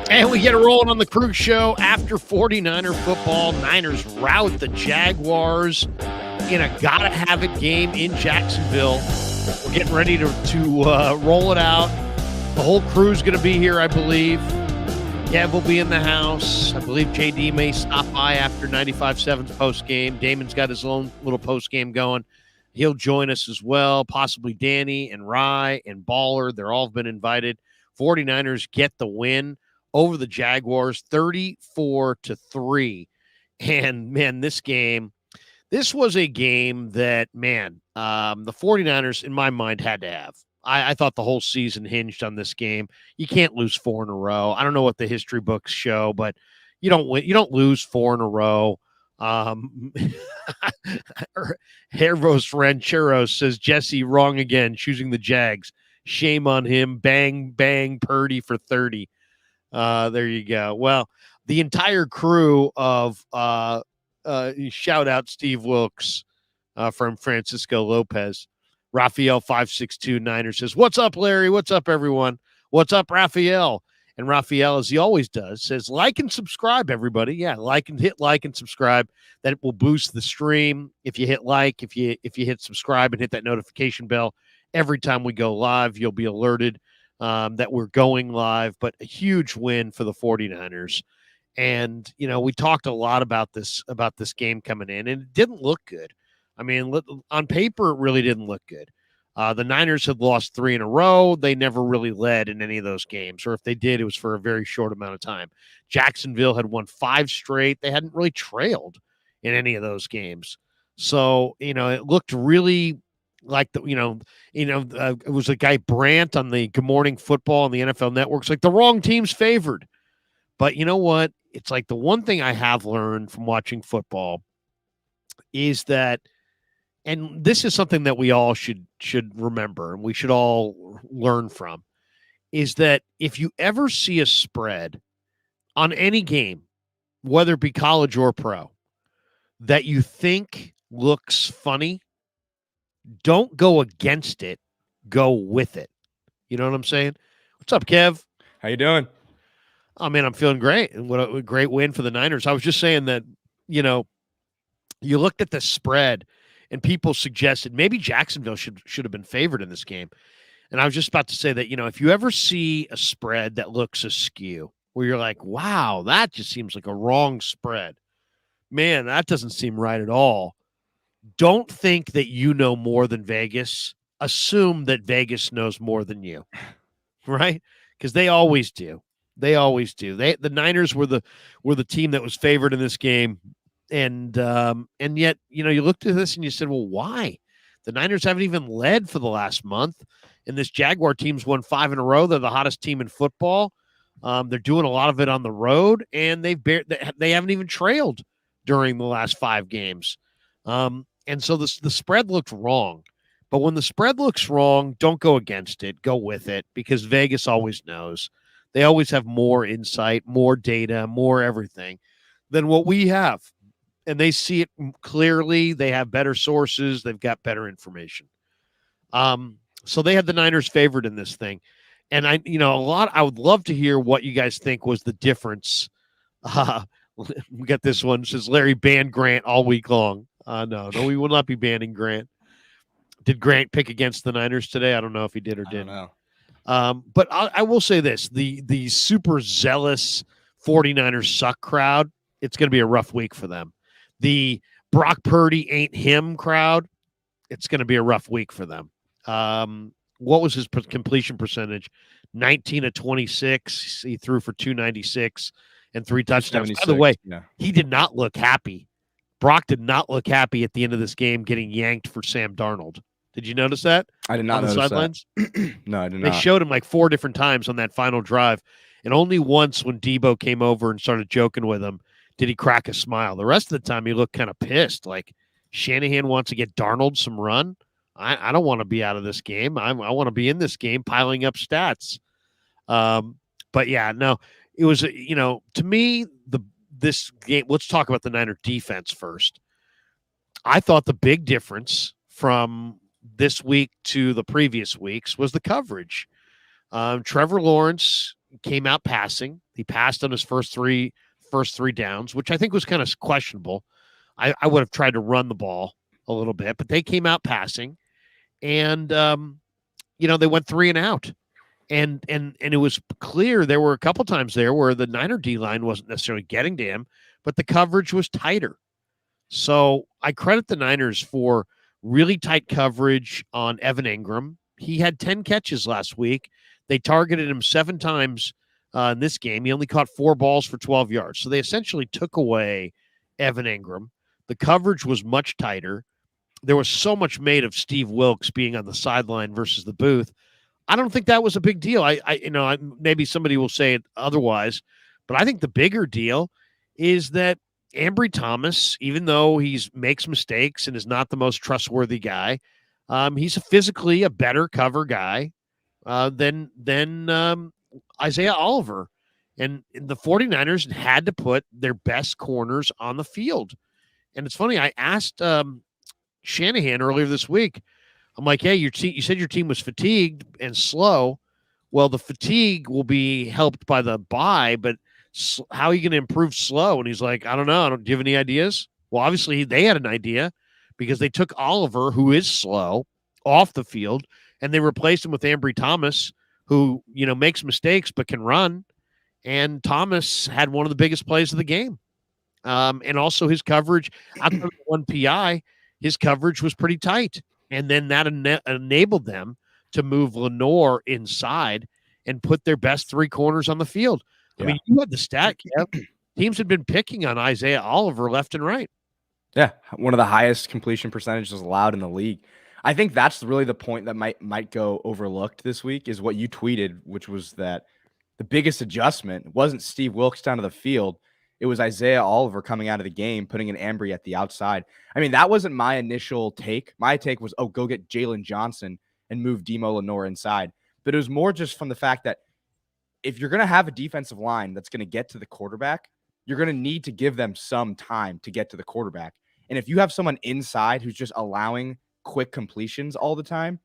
And we get it rolling on the Krueg Show after 49er football. Niners rout the Jaguars in a gotta-have-it game in Jacksonville. We're getting ready to roll it out. The whole crew's going to be here, I believe. Kev will be in the house. I believe JD may stop by after 95.7's post-game. Damon's got his own little post-game going. He'll join us as well. Possibly Danny and Rye and Baller. They're all been invited. 49ers get the win over the Jaguars, 34-3. And, man, this was a game that, man, the 49ers, in my mind, had to have. I thought the whole season hinged on this game. You can't lose 4 in a row. I don't know what the history books show, but you don't lose 4 in a row. Hervos Rancheros says, Jesse, wrong again, choosing the Jags. Shame on him. Bang, bang, Purdy for 30. There you go. Well, the entire crew of shout out Steve Wilkes from Francisco Lopez. Raphael 562 Niners says, what's up, Larry? What's up, everyone? What's up, Raphael? And Raphael, as he always does, says, like and subscribe, everybody. Yeah, hit like and subscribe. That will boost the stream. If you hit like, if you hit subscribe and hit that notification bell, every time we go live, you'll be alerted that we're going live. But a huge win for the 49ers. And, we talked a lot about this game coming in, and it didn't look good. I mean, on paper, it really didn't look good. The Niners had lost 3 in a row. They never really led in any of those games, or if they did, it was for a very short amount of time. Jacksonville had won 5 straight. They hadn't really trailed in any of those games. So, it looked really like it was a guy Brandt on the Good Morning Football on the NFL Network. It's like the wrong team's favored. But you know what? It's like the one thing I have learned from watching football is that, and this is something that we all should remember and we should all learn from, is that if you ever see a spread on any game, whether it be college or pro, that you think looks funny, don't go against it, go with it. You know what I'm saying? What's up, Kev? How you doing? Oh, man, I'm feeling great. And what a great win for the Niners. I was just saying that, you looked at the spread and people suggested maybe Jacksonville should have been favored in this game. And I was just about to say that, if you ever see a spread that looks askew, where you're like, wow, that just seems like a wrong spread. Man, that doesn't seem right at all. Don't think that you know more than Vegas. Assume that Vegas knows more than you, right? Because they always do. They always do. The Niners were the team that was favored in this game. And yet, you looked at this and you said, well, why? The Niners haven't even led for the last month, and this Jaguar team's won 5 in a row. They're the hottest team in football. They're doing a lot of it on the road, and they haven't even trailed during the last 5 games. And so the spread looked wrong. But when the spread looks wrong, don't go against it. Go with it, because Vegas always knows. They always have more insight, more data, more everything than what we have. And they see it clearly. They have better sources. They've got better information. So they had the Niners favored in this thing. And I would love to hear what you guys think was the difference. We got this one. It says Larry banned Grant all week long. No, we will not be banning Grant. Did Grant pick against the Niners today? I don't know if he did or didn't. I don't know. But I will say this, the super zealous 49ers suck crowd, it's going to be a rough week for them. The Brock Purdy ain't him crowd, it's going to be a rough week for them. What was his completion percentage? 19 of 26. He threw for 296 and 3 touchdowns. By the way, He did not look happy. Brock did not look happy at the end of this game getting yanked for Sam Darnold. Did you notice that? I did not notice sidelines? That. No, I did not. They showed him like 4 different times on that final drive, and only once when Debo came over and started joking with him did he crack a smile. The rest of the time, he looked kind of pissed, like Shanahan wants to get Darnold some run. I don't want to be out of this game. I want to be in this game piling up stats. But, yeah, no, it was, to me, this game, let's talk about the Niner defense first. I thought the big difference from this week to the previous weeks was the coverage. Trevor Lawrence came out passing. He passed on his first three downs, which I think was kind of questionable. I would have tried to run the ball a little bit, but they came out passing, and they went 3 and out. And it was clear there were a couple times there where the Niner D-line wasn't necessarily getting to him, but the coverage was tighter. So I credit the Niners for really tight coverage on Evan Ingram. He had 10 catches last week. They targeted him 7 times in this game. He only caught 4 balls for 12 yards. So they essentially took away Evan Ingram. The coverage was much tighter. There was so much made of Steve Wilks being on the sideline versus the booth. I don't think that was a big deal. Maybe somebody will say it otherwise, but I think the bigger deal is that Ambry Thomas, even though he makes mistakes and is not the most trustworthy guy, he's physically a better cover guy than Isaiah Oliver. And the 49ers had to put their best corners on the field. And it's funny, I asked Shanahan earlier this week, I'm like, hey, you said your team was fatigued and slow. Well, the fatigue will be helped by the bye, but how are you going to improve slow? And he's like, I don't know. Do you have any ideas? Well, obviously they had an idea because they took Oliver, who is slow, off the field, and they replaced him with Ambry Thomas, who, makes mistakes but can run. And Thomas had one of the biggest plays of the game. And also his coverage, outside of one PI, his coverage was pretty tight. And then that enabled them to move Lenore inside and put their best 3 corners on the field. Yeah. I mean, you had the stat, Kev. Teams had been picking on Isaiah Oliver left and right. Yeah, one of the highest completion percentages allowed in the league. I think that's really the point that might go overlooked this week is what you tweeted, which was that the biggest adjustment wasn't Steve Wilks down to the field. It was Isaiah Oliver coming out of the game, putting an Ambry at the outside. I mean, that wasn't my initial take. My take was, go get Jalen Johnson and move Demo Lenore inside. But it was more just from the fact that if you're going to have a defensive line that's going to get to the quarterback, you're going to need to give them some time to get to the quarterback. And if you have someone inside who's just allowing quick completions all the time,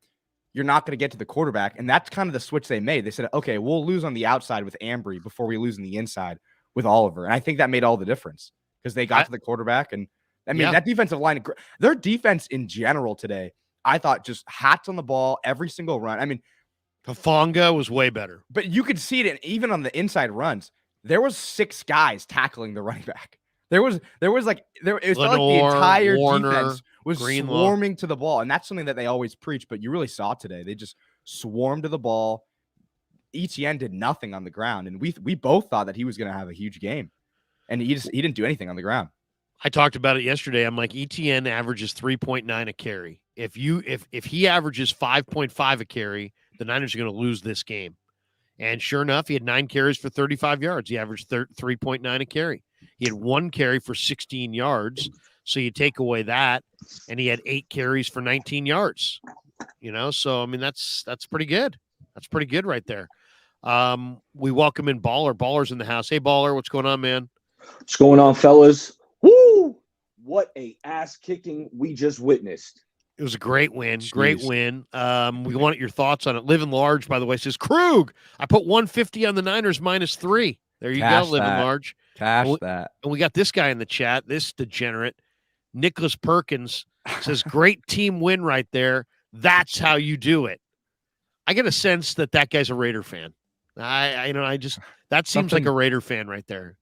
you're not going to get to the quarterback. And that's kind of the switch they made. They said, okay, we'll lose on the outside with Ambry before we lose on the inside with Oliver. And I think that made all the difference because they got to the quarterback. And I mean, that defensive line, their defense in general today, I thought just hats on the ball every single run. I mean, Hufanga was way better. But you could see it even on the inside runs. There was 6 guys tackling the running back. It felt like the entire defense was swarming to the ball. And that's something that they always preach, but you really saw today. They just swarmed to the ball. ETN did nothing on the ground, and we both thought that he was going to have a huge game, and he didn't do anything on the ground. I talked about it yesterday. I'm like, ETN averages 3.9 a carry. If he averages 5.5 a carry, the Niners are going to lose this game. And sure enough, he had 9 carries for 35 yards. He averaged 3.9 a carry. He had 1 carry for 16 yards. So you take away that, and he had 8 carries for 19 yards. So I mean that's pretty good. That's pretty good right there. We welcome in Baller. Baller's in the house. Hey, Baller, what's going on, man? What's going on, fellas? Woo! What a ass kicking we just witnessed. It was a great win. Jeez. Great win. We wanted your thoughts on it. Living Large, by the way, says, Krueg, I put 150 on the Niners -3. There you go, Living Large. That. And we got this guy in the chat, this degenerate. Nicholas Perkins says, great team win right there. That's how you do it. I get a sense that guy's a Raider fan. That seems like a Raider fan right there.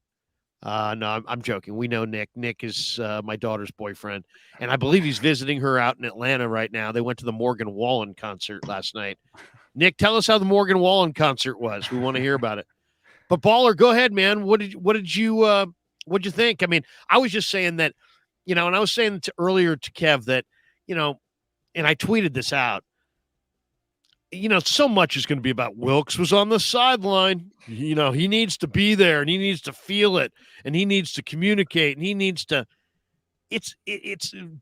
No, I'm joking. We know Nick. Nick is my daughter's boyfriend, and I believe he's visiting her out in Atlanta right now. They went to the Morgan Wallen concert last night. Nick, tell us how the Morgan Wallen concert was. We want to hear about it. But Baller, go ahead, man. What'd you think? I mean, I was just saying that, and I was saying earlier to Kev that, and I tweeted this out. So much is going to be about Wilks was on the sideline. He needs to be there and he needs to feel it and he needs to communicate and he needs to. It's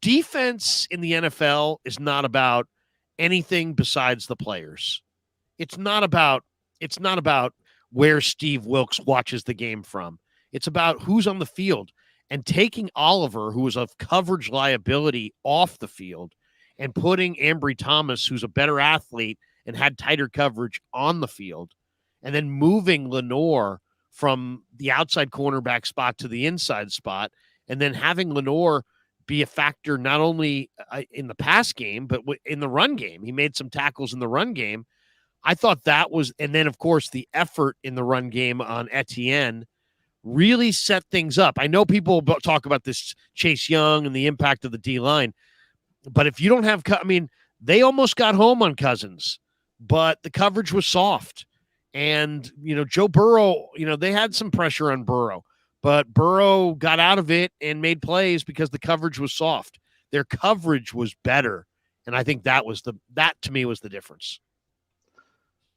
defense in the NFL is not about anything besides the players. It's not about where Steve Wilks watches the game from. It's about who's on the field and taking Oliver, who is a coverage liability, off the field and putting Ambry Thomas, who's a better athlete and had tighter coverage, on the field. and then moving Lenore from the outside cornerback spot to the inside spot, and then having Lenore be a factor not only in the pass game, but in the run game. He made some tackles in the run game. I thought that was, and then, of course, the effort in the run game on Etienne really set things up. I know people talk about this Chase Young and the impact of the D-line, but if you don't have, they almost got home on Cousins, but the coverage was soft. And, Joe Burrow, they had some pressure on Burrow, but Burrow got out of it and made plays because the coverage was soft. Their coverage was better. And I think that to me was the difference.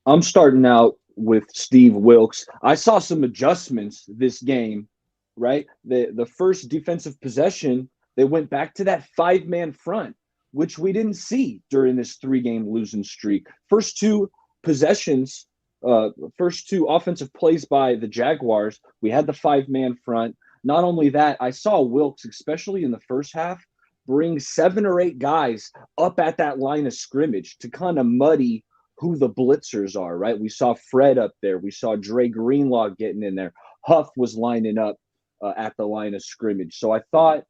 I'm starting out with Steve Wilks. I saw some adjustments this game, right? The first defensive possession, they went back to that 5-man front, which we didn't see during this 3-game losing streak. First two possessions, first two offensive plays by the Jaguars, we had the 5-man front. Not only that, I saw Wilks, especially in the first half, bring 7 or 8 guys up at that line of scrimmage to kind of muddy who the blitzers are, right? We saw Fred up there. We saw Dre Greenlaw getting in there. Huff was lining up at the line of scrimmage. So I thought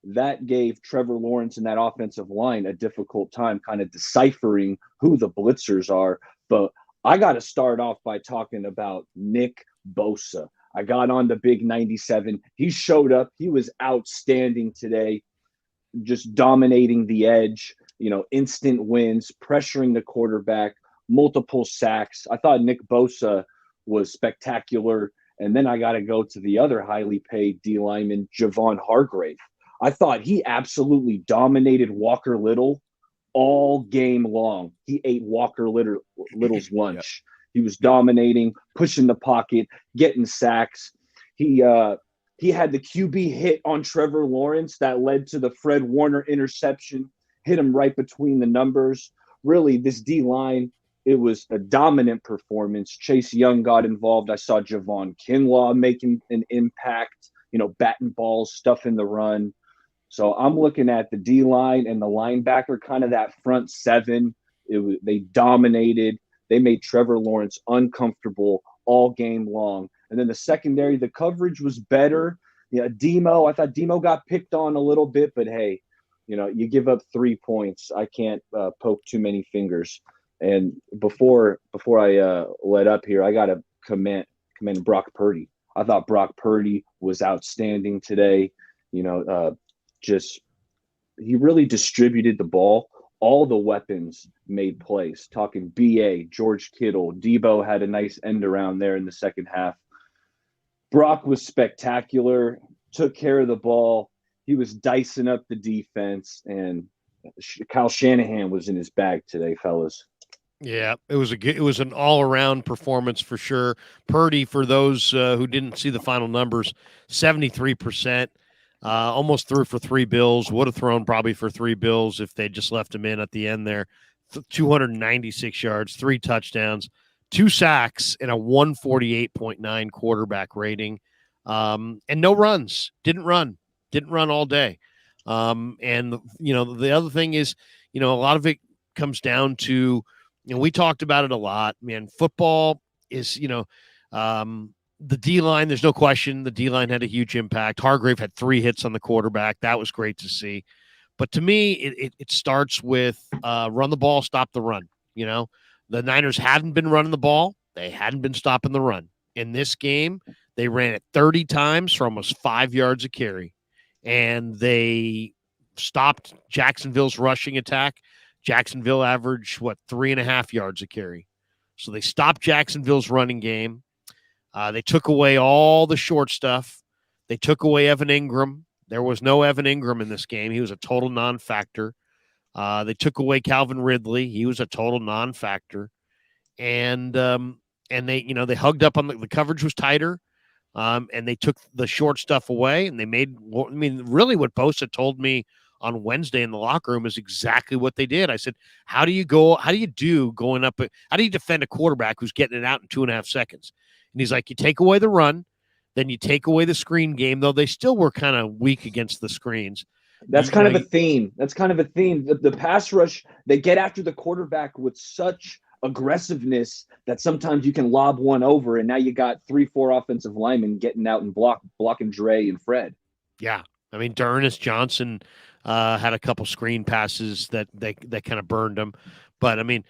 that gave Trevor Lawrence and that offensive line a difficult time kind of deciphering who the blitzers are. But I got to start off by talking about Nick Bosa. I got on the big 97. He showed up. He was outstanding today, just dominating the edge, instant wins, pressuring the quarterback, multiple sacks. I thought Nick Bosa was spectacular. And then I got to go to the other highly paid D lineman, Javon Hargrave. I thought he absolutely dominated Walker Little all game long. He ate Walker Little's lunch. Yep. He was dominating, pushing the pocket, getting sacks. He had the QB hit on Trevor Lawrence that led to the Fred Warner interception, hit him right between the numbers. Really, this D-line, it was a dominant performance. Chase Young got involved. I saw Javon Kinlaw making an impact, batting balls, stuff in the run. So I'm looking at the D-line and the linebacker, kind of that front 7. They dominated. They made Trevor Lawrence uncomfortable all game long. And then the secondary, the coverage was better. Demo, I thought Demo got picked on a little bit, but hey, you give up 3 points. I can't poke too many fingers. And before I let up here, I got to commend Brock Purdy. I thought Brock Purdy was outstanding today. He really distributed the ball. All the weapons made plays. Talking BA, George Kittle, Debo had a nice end around there in the second half. Brock was spectacular, took care of the ball. He was dicing up the defense, and Kyle Shanahan was in his bag today, fellas. Yeah, it was an all-around performance for sure. Purdy, for those who didn't see the final numbers, 73%, almost threw for 3 bills. Would have thrown probably for 3 bills if they just left him in at the end there. 296 yards, 3 touchdowns, 2 sacks, and a 148.9 quarterback rating. And no runs. Didn't run all day. And the other thing is, a lot of it comes down to, we talked about it a lot, man. Football is, the D-line, there's no question the D-line had a huge impact. Hargrave had 3 hits on the quarterback. That was great to see. But to me, it starts with run the ball, stop the run. The Niners hadn't been running the ball. They hadn't been stopping the run. In this game, they ran it 30 times for almost 5 yards a carry. And they stopped Jacksonville's rushing attack. Jacksonville averaged, 3.5 yards a carry. So they stopped Jacksonville's running game. They took away all the short stuff. They took away Evan Ingram. There was no Evan Ingram in this game. He was a total non-factor. They took away Calvin Ridley. He was a total non-factor. And they hugged up on the coverage was tighter. And they took the short stuff away, and they made, really what Bosa told me on Wednesday in the locker room is exactly what they did. I said, how do you defend a quarterback who's getting it out in 2.5 seconds? And he's like, you take away the run, then you take away the screen game, though they still were kind of weak against the screens. That's kind of a theme. The pass rush, they get after the quarterback with such aggressiveness that sometimes you can lob one over, and now you got 3-4 offensive linemen getting out and blocking Dre and Fred. Yeah. I mean, D'Ernest Johnson had a couple screen passes that kind of burned him. But, I mean,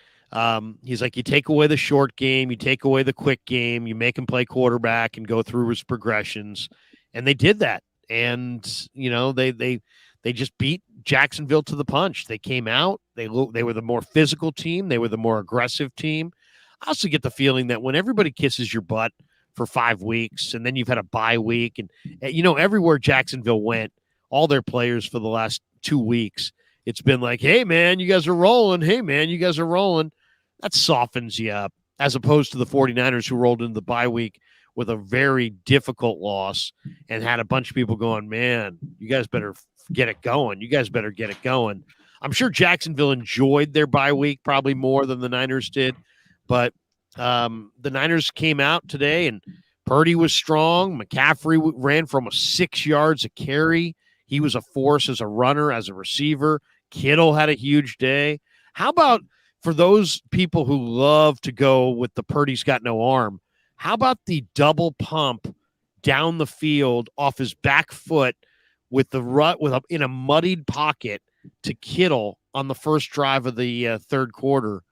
he's like, you take away the short game, you take away the quick game, you make him play quarterback and go through his progressions. And they did that. And, you know, they just beat Jacksonville to the punch. They came out. They were the more physical team. They were the more aggressive team. I also get the feeling that when everybody kisses your butt for 5 weeks and then you've had a bye week and, you know, everywhere Jacksonville went, all their players for the last 2 weeks, it's been like, hey, man, you guys are rolling. Hey, man, you guys are rolling. That softens you up as opposed to the 49ers who rolled into the bye week with a very difficult loss and had a bunch of people going, man, you guys better get it going. You guys better get it going. I'm sure Jacksonville enjoyed their bye week probably more than the Niners did, but the Niners came out today and Purdy was strong. McCaffrey ran for almost 6 yards a carry. He was a force as a runner, as a receiver. Kittle had a huge day. How about for those people who love to go with the Purdy's got no arm, how about the double pump down the field off his back foot with the in a muddied pocket to Kittle on the first drive of the third quarter?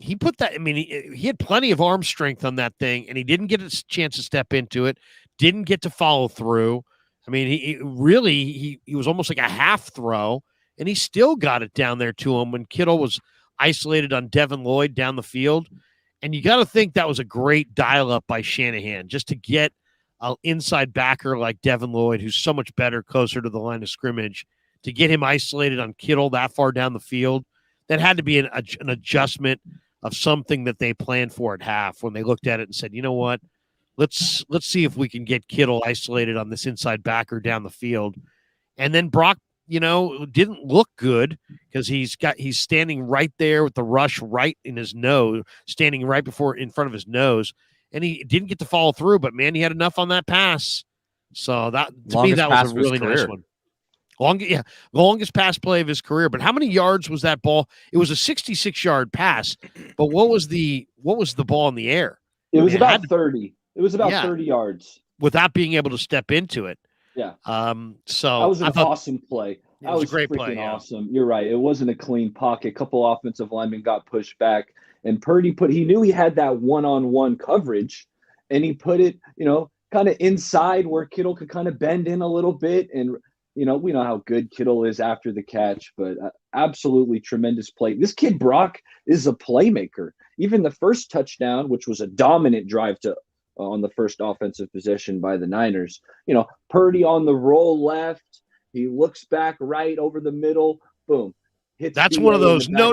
He put that. I mean, he had plenty of arm strength on that thing, and he didn't get a chance to step into it. Didn't get to follow through. I mean, he was almost like a half throw, and he still got it down there to him when Kittle was isolated on Devin Lloyd down the field. And you got to think that was a great dial-up by Shanahan just to get an inside backer like Devin Lloyd, who's so much better, closer to the line of scrimmage, to get him isolated on Kittle that far down the field. That had to be an adjustment of something that they planned for at half when they looked at it and said, you know what, let's see if we can get Kittle isolated on this inside backer down the field. And then Brock, you know, didn't look good because he's standing right there with the rush right in his nose, standing right in front of his nose, and he didn't get to follow through. But man, he had enough on that pass. So that to me, that was a really nice one. Longest pass play of his career. But how many yards was that ball? It was a 66-yard pass. But what was the ball in the air? It was about 30. It was about 30 yards without being able to step into it. Yeah. So that was an awesome play. That was a great freaking play. Yeah. Awesome. You're right. It wasn't a clean pocket. A couple offensive linemen got pushed back, and Purdy he knew he had that one-on-one coverage, and he put it, you know, kind of inside where Kittle could kind of bend in a little bit. And, you know, we know how good Kittle is after the catch, but absolutely tremendous play. This kid, Brock, is a playmaker. Even the first touchdown, which was a dominant drive on the first offensive possession by the Niners, you know, Purdy on the roll left. He looks back right over the middle. Boom. Hits That's one of those. No.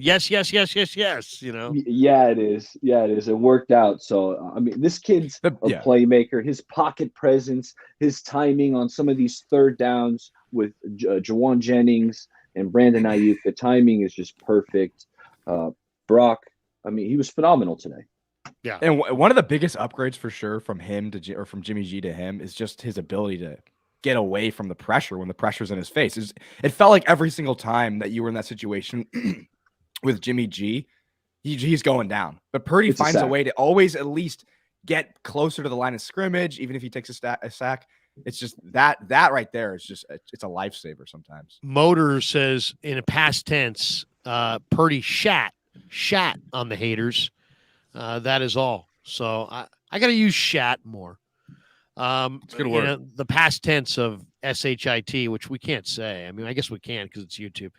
Yes. You know. Yeah, it is. It worked out. So, I mean, this kid's a playmaker. His pocket presence, his timing on some of these third downs with Jawan Jennings and Brandon Ayuk, the timing is just perfect. Brock, I mean, he was phenomenal today. Yeah. And one of the biggest upgrades for sure from him or from Jimmy G to him is just his ability to get away from the pressure when the pressure's in his face. It felt like every single time that you were in that situation with Jimmy G, he's going down. But Purdy finds a way to always at least get closer to the line of scrimmage, even if he takes a sack. It's just that right there is just it's a lifesaver sometimes. Motor says in a past tense, Purdy shat on the haters. That is all. So I got to use shat more. It's a good word. You know, the past tense of SHIT, which we can't say. I mean, I guess we can because it's YouTube.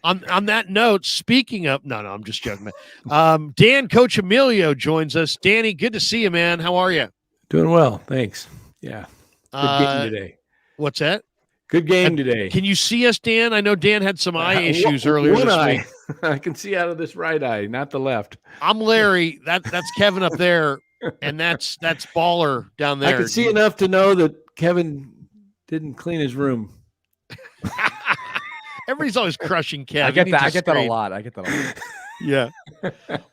On that note, speaking of, no, I'm just joking. Dan Coach Emilio joins us. Danny, good to see you, man. How are you? Doing well, thanks. Yeah, good game today. What's that? Good game today. Can you see us, Dan? I know Dan had some eye issues earlier this week. I can see out of this right eye, not the left. I'm Larry. That's Kevin up there, and that's Baller down there. I can see enough to know that Kevin didn't clean his room. Everybody's always crushing Kevin. I get that a lot. Yeah.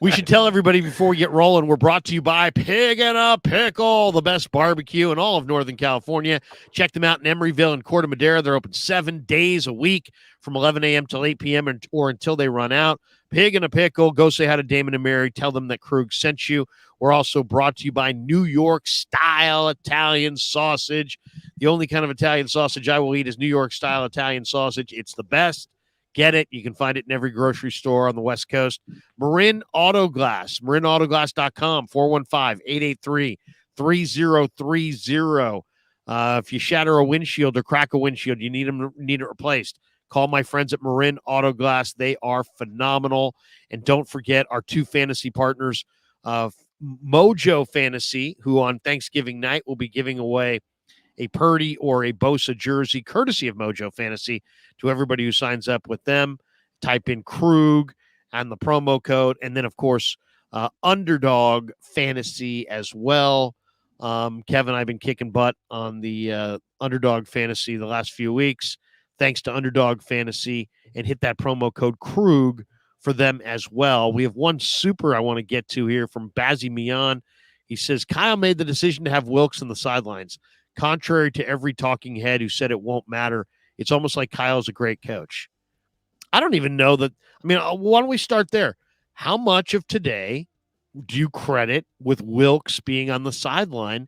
We should tell everybody before we get rolling, we're brought to you by Pig and a Pickle, the best barbecue in all of Northern California. Check them out in Emeryville and Corte Madera. They're open 7 days a week from 11 a.m. till 8 p.m. or until they run out. Pig in a Pickle. Go say hi to Damon and Mary. Tell them that Krueg sent you. We're also brought to you by New York Style Italian Sausage. The only kind of Italian sausage I will eat is New York Style Italian Sausage. It's the best. Get it. You can find it in every grocery store on the West Coast. Marin Auto Glass, marinautoglass.com, 415-883-3030. If you shatter a windshield or crack a windshield, you need it replaced. Call my friends at Marin Auto Glass. They are phenomenal. And don't forget our two fantasy partners, Mojo Fantasy, who on Thanksgiving night will be giving away a Purdy or a Bosa jersey, courtesy of Mojo Fantasy, to everybody who signs up with them. Type in Krueg and the promo code. And then, of course, Underdog Fantasy as well. Kevin, I've been kicking butt on the Underdog Fantasy the last few weeks. Thanks to Underdog Fantasy, and hit that promo code Krueg for them as well. We have one super I want to get to here from Bazzy Mian. He says, Kyle made the decision to have Wilks on the sidelines. Contrary to every talking head who said it won't matter, it's almost like Kyle's a great coach. I don't even know that. I mean, why don't we start there? How much of today do you credit with Wilks being on the sideline?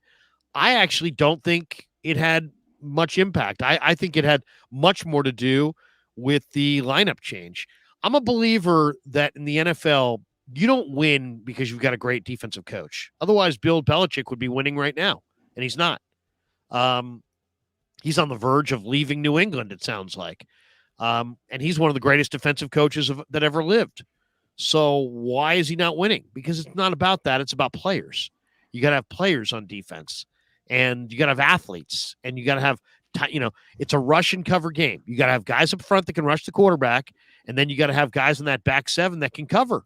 I actually don't think it had much impact. I think it had much more to do with the lineup change. I'm a believer that in the NFL, you don't win because you've got a great defensive coach. Otherwise, Bill Belichick would be winning right now, and he's not. He's on the verge of leaving New England, it sounds like. And he's one of the greatest defensive coaches that ever lived. So why is he not winning? Because it's not about that. It's about players. You got to have players on defense, and you got to have athletes, and you got to have, it's a rush and cover game. You got to have guys up front that can rush the quarterback, and then you got to have guys in that back seven that can cover.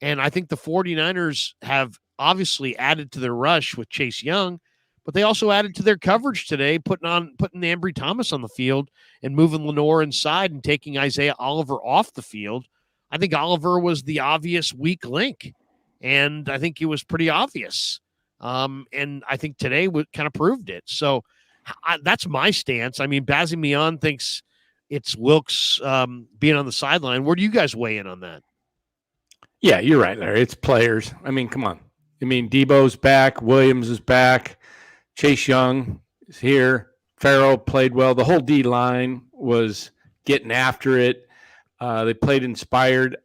And I think the 49ers have obviously added to their rush with Chase Young, but they also added to their coverage today, putting Ambry Thomas on the field and moving Lenore inside and taking Isaiah Oliver off the field. I think Oliver was the obvious weak link, and I think it was pretty obvious. And I think today kind of proved it. So that's my stance. I mean, Bazzy Mian thinks it's Wilks being on the sideline. Where do you guys weigh in on that? Yeah, you're right, Larry. It's players. I mean, come on. I mean, Debo's back. Williams is back. Chase Young is here. Farrell played well. The whole D line was getting after it. They played inspired.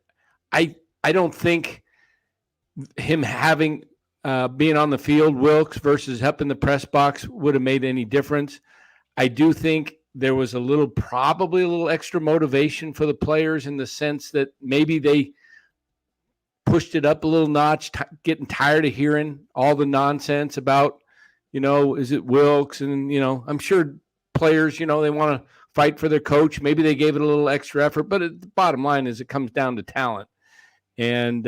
I don't think him having being on the field, Wilks versus up in the press box, would have made any difference. I do think there was probably a little extra motivation for the players in the sense that maybe they pushed it up a little notch, getting tired of hearing all the nonsense about, is it Wilks? And, I'm sure players, they want to fight for their coach. Maybe they gave it a little extra effort, but the bottom line is it comes down to talent. And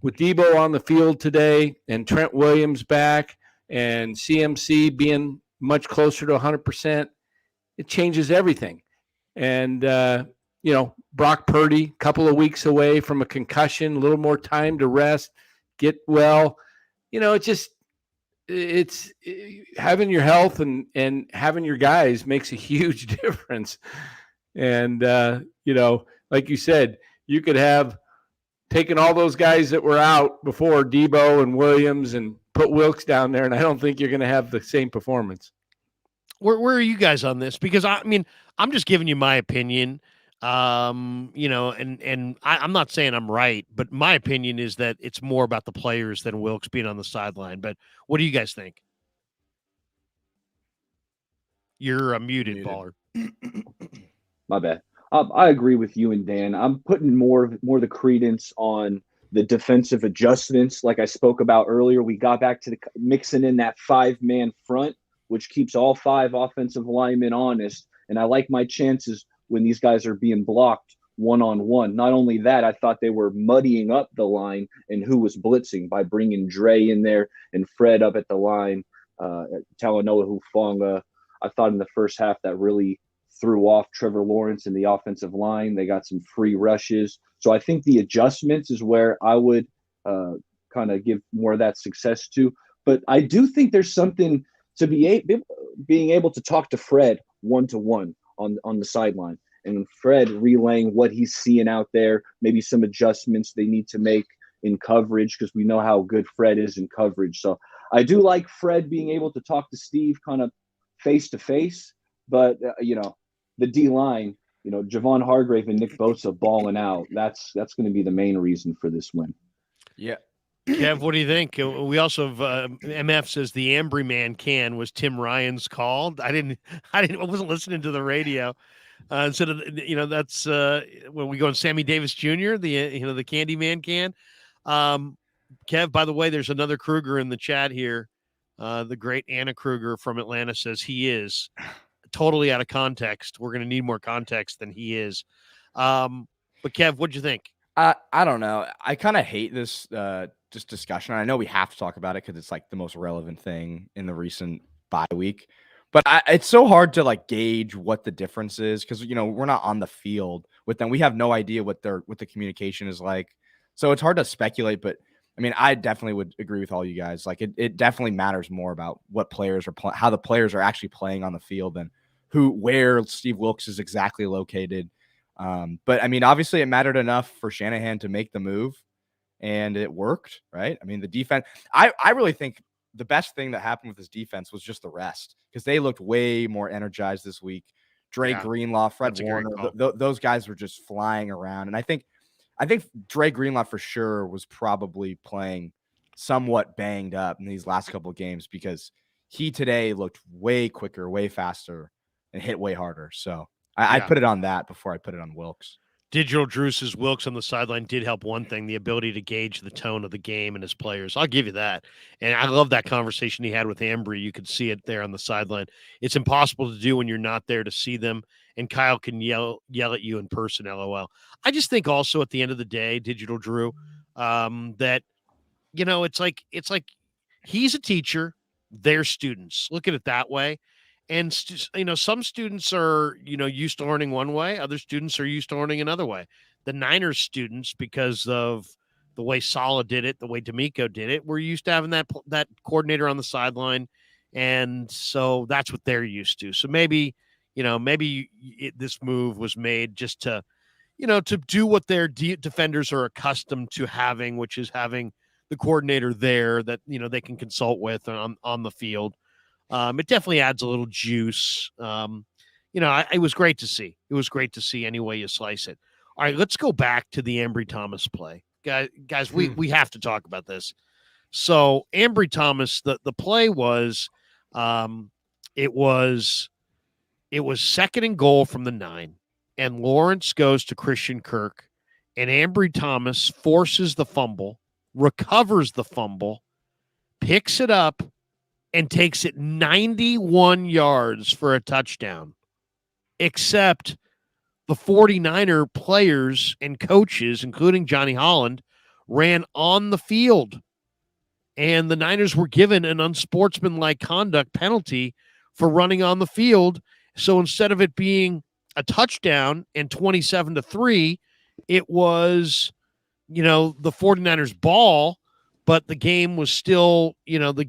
with Debo on the field today and Trent Williams back and CMC being much closer to 100%, it changes everything. And, Brock Purdy, a couple of weeks away from a concussion, a little more time to rest, get well. It's having your health and having your guys makes a huge difference. And, like you said, you could have taken all those guys that were out before, Debo and Williams, and put Wilks down there, and I don't think you're going to have the same performance. Where are you guys on this? Because, I'm just giving you my opinion. And I'm not saying I'm right, but my opinion is that it's more about the players than Wilks being on the sideline. But what do you guys think? You're muted, Baller. My bad. I agree with you and Dan. I'm putting more the credence on the defensive adjustments, like I spoke about earlier. We got back to mixing in that 5-man front, which keeps all 5 offensive linemen honest. And I like my chances when these guys are being blocked one-on-one. Not only that, I thought they were muddying up the line and who was blitzing by bringing Dre in there and Fred up at the line, Talanoa Hufanga. I thought in the first half that really threw off Trevor Lawrence and the offensive line. They got some free rushes. So I think the adjustments is where I would kind of give more of that success to. But I do think there's something to being able to talk to Fred one-to-one on the sideline and Fred relaying what he's seeing out there, maybe some adjustments they need to make in coverage, because we know how good Fred is in coverage. So I do like Fred being able to talk to Steve kind of face to face, but the D line, Javon Hargrave and Nick Bosa balling out. That's going to be the main reason for this win. Yeah. Kev, what do you think? We also have MF says the Ambry man can was Tim Ryan's call. I wasn't listening to the radio. Instead of that's when we go on Sammy Davis Jr. The Candyman can. Kev, by the way, there's another Krueger in the chat here. The great Anna Krueger from Atlanta says he is totally out of context. We're going to need more context than he is. But Kev, what'd you think? I don't know. I kind of hate this just discussion. I know we have to talk about it because it's like the most relevant thing in the recent bye week. But it's so hard to like gauge what the difference is because we're not on the field with them. We have no idea what the communication is like. So it's hard to speculate. But I mean, I definitely would agree with all you guys. Like it definitely matters more about what players are how the players are actually playing on the field than where Steve Wilkes is exactly located. But I mean, obviously it mattered enough for Shanahan to make the move and it worked, right? I mean, the defense, I really think the best thing that happened with this defense was just the rest because they looked way more energized this week. Dre Greenlaw, Fred Warner, those guys were just flying around. And I think Dre Greenlaw for sure was probably playing somewhat banged up in these last couple of games because he today looked way quicker, way faster, and hit way harder. So I put it on that before I put it on Wilkes. Digital Drew says Wilkes on the sideline did help one thing, the ability to gauge the tone of the game and his players. I'll give you that. And I love that conversation he had with Ambry. You could see it there on the sideline. It's impossible to do when you're not there to see them. And Kyle can yell at you in person, LOL. I just think also at the end of the day, Digital Drew, that, it's like he's a teacher, they're students. Look at it that way. And, some students are, used to learning one way. Other students are used to learning another way. The Niners students, because of the way Saleh did it, the way D'Amico did it, we're used to having that coordinator on the sideline. And so that's what they're used to. So maybe this move was made just to, to do what their defenders are accustomed to having, which is having the coordinator there that, they can consult with on the field. It definitely adds a little juice. It was great to see. It was great to see any way you slice it. All right, let's go back to the Ambry Thomas play. Guys, we have to talk about this. So Ambry Thomas, the play was, it was 2nd and goal from the 9, and Lawrence goes to Christian Kirk, and Ambry Thomas forces the fumble, recovers the fumble, picks it up, and takes it 91 yards for a touchdown, except the 49er players and coaches, including Johnny Holland, ran on the field. And the Niners were given an unsportsmanlike conduct penalty for running on the field. So instead of it being a touchdown and 27-3, it was, the 49ers ball. But the game was still, in hand.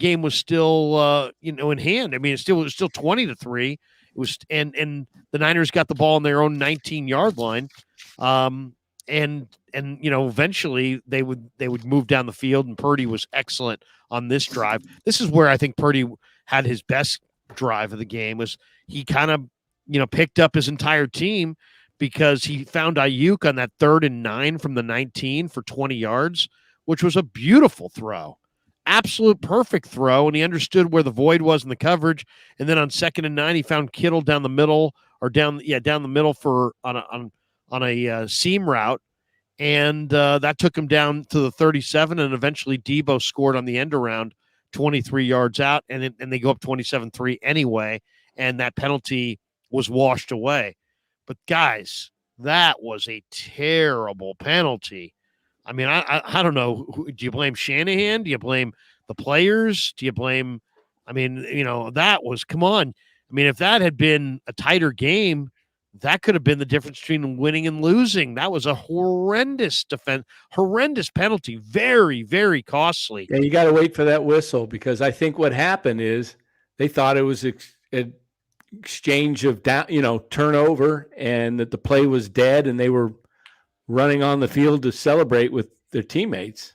I mean, it was still 20-3. It was, and the Niners got the ball on their own 19-yard line, and eventually they would move down the field. And Purdy was excellent on this drive. This is where I think Purdy had his best drive of the game. Was he kind of picked up his entire team because he found Ayuk on that 3rd and 9 from the 19 for 20 yards. Which was a beautiful throw, absolute perfect throw. And he understood where the void was in the coverage. And then on 2nd and 9, he found Kittle down the middle down the middle for on a seam route. And that took him down to the 37. And eventually Debo scored on the end around 23 yards out. And they go up 27-3 anyway. And that penalty was washed away. But guys, that was a terrible penalty. I mean, I don't know. Do you blame Shanahan? Do you blame the players? Do you blame – that was – come on. I mean, if that had been a tighter game, that could have been the difference between winning and losing. That was a horrendous penalty, very, very costly. And you got to wait for that whistle because I think what happened is they thought it was exchange of turnover, and that the play was dead, and they were running on the field to celebrate with their teammates.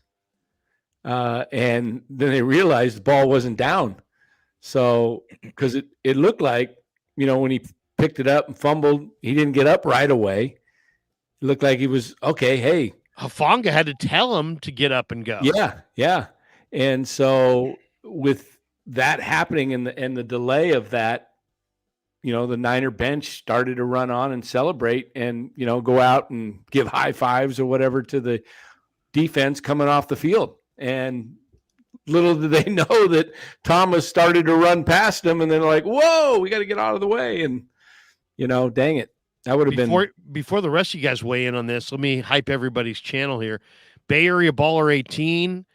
And then they realized the ball wasn't down. So, because it looked like, when he picked it up and fumbled, he didn't get up right away. It looked like he was okay. Hey, Hufanga had to tell him to get up and go. Yeah. And so with that happening and the delay of that, the Niner bench started to run on and celebrate and, go out and give high fives or whatever to the defense coming off the field. And little did they know that Thomas started to run past them, and they're like, whoa, we got to get out of the way. And, dang it. That would have been. Before the rest of you guys weigh in on this, let me hype everybody's channel here. Bay Area Baller 18.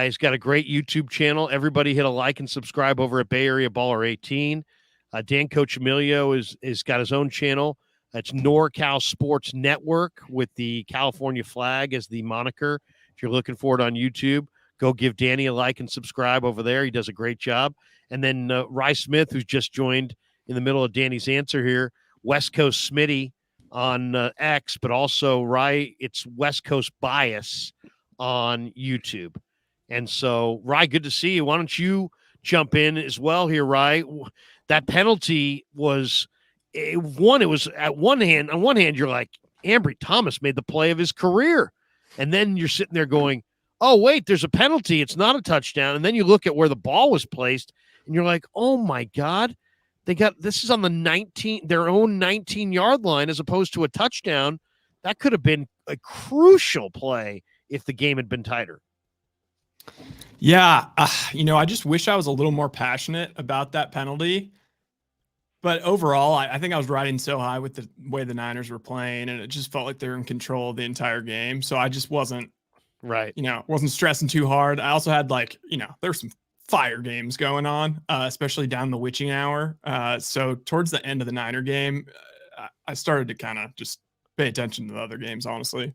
He's got a great YouTube channel. Everybody hit a like and subscribe over at Bay Area Baller 18. Dan Coach Emilio is got his own channel. That's NorCal Sports Network with the California flag as the moniker. If you're looking for it on YouTube, go give Danny a like and subscribe over there. He does a great job. And then Rye Smith, who's just joined in the middle of Danny's answer here, West Coast Smitty on X, but also Rye, it's West Coast Bias on YouTube. And so, Rye, good to see you. Why don't you jump in as well here, Rye? That penalty was it was on one hand, you're like, Ambry Thomas made the play of his career. And then you're sitting there going, oh, wait, there's a penalty. It's not a touchdown. And then you look at where the ball was placed and you're like, oh my God, this is on their own 19-yard line as opposed to a touchdown. That could have been a crucial play if the game had been tighter. Yeah. I just wish I was a little more passionate about that penalty. But overall, I think I was riding so high with the way the Niners were playing, and it just felt like they were in control of the entire game. So I just wasn't wasn't stressing too hard. I also had there's some fire games going on, especially down the witching hour. So towards the end of the Niner game, I started to kind of just pay attention to the other games, honestly.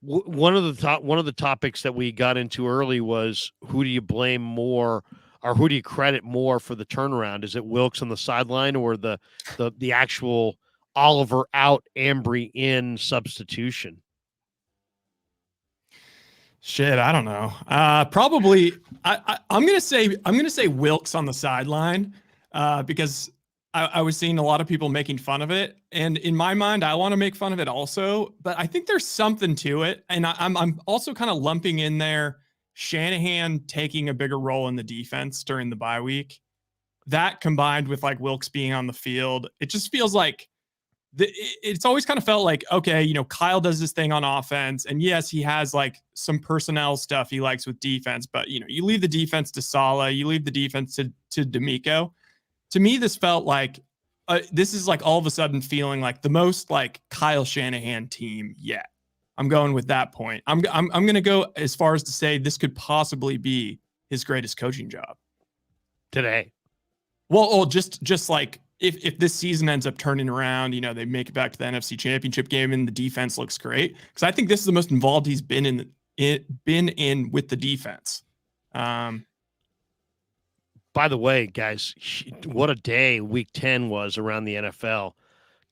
One of the topics that we got into early was, who do you blame more, or who do you credit more for the turnaround? Is it Wilkes on the sideline or the actual Oliver out, Ambry in substitution? Shit, I don't know. Probably, I'm gonna say Wilkes on the sideline because I was seeing a lot of people making fun of it, and in my mind, I want to make fun of it also. But I think there's something to it, and I'm also kind of lumping in there Shanahan taking a bigger role in the defense during the bye week. That combined with Wilkes being on the field, it just feels like it's always kind of felt like, okay, Kyle does this thing on offense, and yes, he has some personnel stuff he likes with defense, but you leave the defense to Saleh, you leave the defense to D'Amico. To me, this felt like this is all of a sudden feeling like the most Kyle Shanahan team yet. I'm going with that point. I'm going to go as far as to say this could possibly be his greatest coaching job today. Well, just if this season ends up turning around, they make it back to the NFC Championship game and the defense looks great, because I think this is the most involved he's been in with the defense. By the way, guys, what a day Week 10 was around the NFL.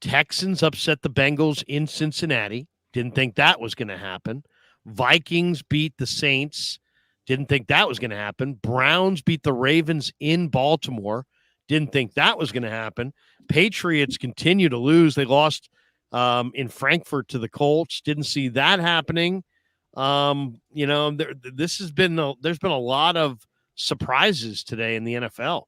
Texans upset the Bengals in Cincinnati. Didn't think that was going to happen. Vikings beat the Saints. Didn't think that was going to happen. Browns beat the Ravens in Baltimore. Didn't think that was going to happen. Patriots continue to lose. They lost in Frankfurt to the Colts. Didn't see that happening. There's been a lot of surprises today in the NFL.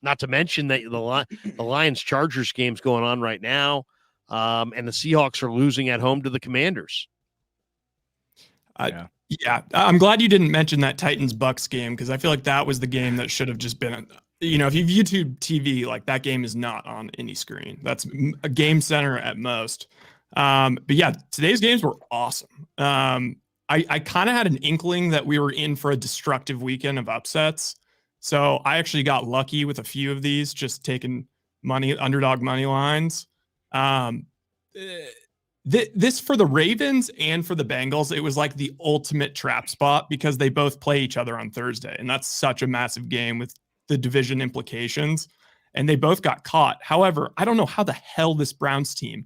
Not to mention that the Lions-Chargers game's going on right now. And the Seahawks are losing at home to the Commanders. Yeah, I'm glad you didn't mention that Titans-Bucks game, because I feel like that was the game that should have just been, if you've YouTube TV, that game is not on any screen. That's a Game Center at most. But yeah, today's games were awesome. I kind of had an inkling that we were in for a destructive weekend of upsets. So I actually got lucky with a few of these, just taking underdog money lines. This for the Ravens and for the Bengals, it was the ultimate trap spot, because they both play each other on Thursday, and that's such a massive game with the division implications. and they both got caught. However, I don't know how the hell this Browns team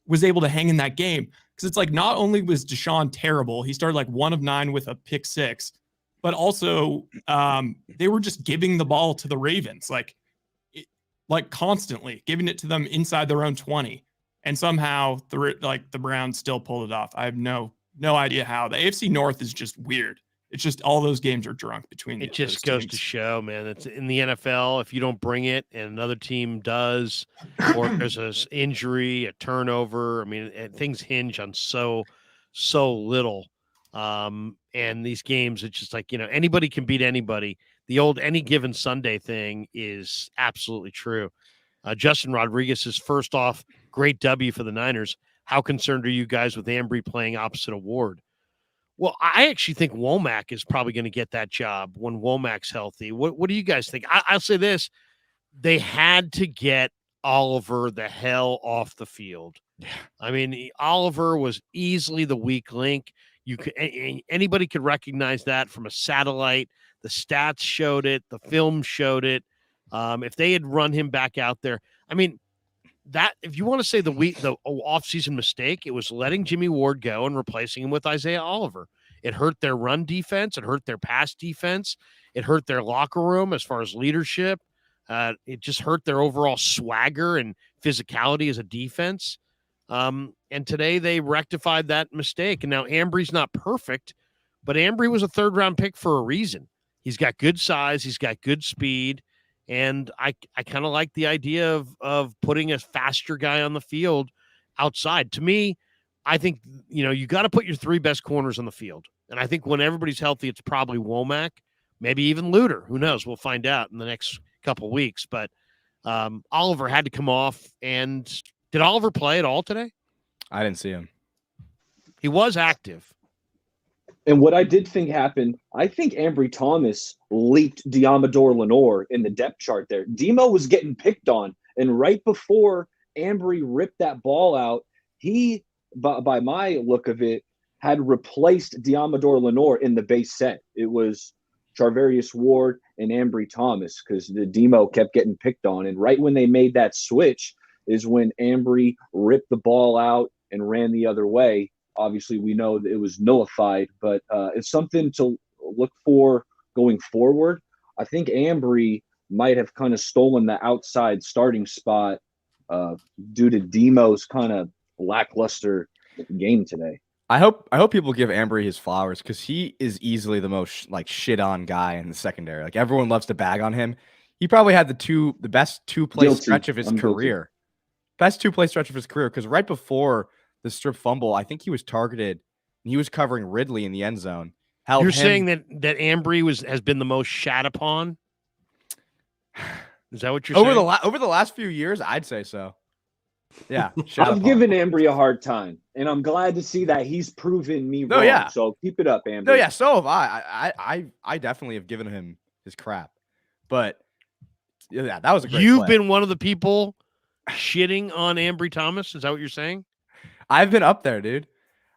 was able to hang in that game, because it's like not only was Deshaun terrible, he started like 1 of 9 with a pick 6, but also they were just giving the ball to the Ravens like constantly giving it to them inside their own 20, and somehow the Browns still pulled it off. I have no idea how. The AFC North is just weird. It's just all those games are drunk between. It just goes to show, man. It's in the NFL. If you don't bring it and another team does, or there's an injury, a turnover, I mean, things hinge on so little. And these games, it's just like, anybody can beat anybody. The old any given Sunday thing is absolutely true. Justin Rodriguez is first off, great W for the Niners. How concerned are you guys with Ambry playing opposite of Ward? Well, I actually think Womack is probably going to get that job when Womack's healthy. What do you guys think? I'll say this. They had to get Oliver the hell off the field. Yeah. I mean, Oliver was easily the weak link. Anybody could recognize that from a satellite. The stats showed it. The film showed it. If they had run him back out there, I mean, that if you want to say the offseason mistake, it was letting Jimmy Ward go and replacing him with Isaiah Oliver. It hurt their run defense. It hurt their pass defense. It hurt their locker room as far as leadership. It just hurt their overall swagger and physicality as a defense. And today they rectified that mistake. And now Ambry's not perfect, but Ambry was a 3rd-round pick for a reason. He's got good size. He's got good speed. And I kind of like the idea of putting a faster guy on the field outside. To me, I think, you got to put your 3 best corners on the field. And I think when everybody's healthy, it's probably Womack, maybe even Luter. Who knows? We'll find out in the next couple of weeks. But Oliver had to come off. And did Oliver play at all today? I didn't see him. He was active. And what I did think happened, I think Ambry Thomas leaked Diamador Lenore in the depth chart there. Demo was getting picked on, and right before Ambry ripped that ball out, he, by my look of it, had replaced Diamador Lenore in the base set. It was Charvarius Ward and Ambry Thomas, because the Demo kept getting picked on. And right when they made that switch is when Ambry ripped the ball out and ran the other way. Obviously, we know that it was nullified, but it's something to look for going forward. I think Ambry might have kind of stolen the outside starting spot due to Demo's kind of lackluster game today. I hope people give Ambry his flowers, because he is easily the most shit on guy in the secondary. Like, everyone loves to bag on him. He probably had the best 2-play stretch of his career. Best 2-play stretch of his career, because right before the strip fumble, I think he was targeted and he was covering Ridley in the end zone. You're saying that Ambry has been the most shat upon? Is that what you're saying? Over the last few years, I'd say so. Yeah. I'm giving Ambry a hard time, and I'm glad to see that he's proven me wrong. Yeah. So keep it up, Ambry. No, yeah, so have I. I definitely have given him his crap. But yeah, that was a great You've play. been one of the people shitting on Ambry Thomas? Is that what you're saying? I've been up there, dude.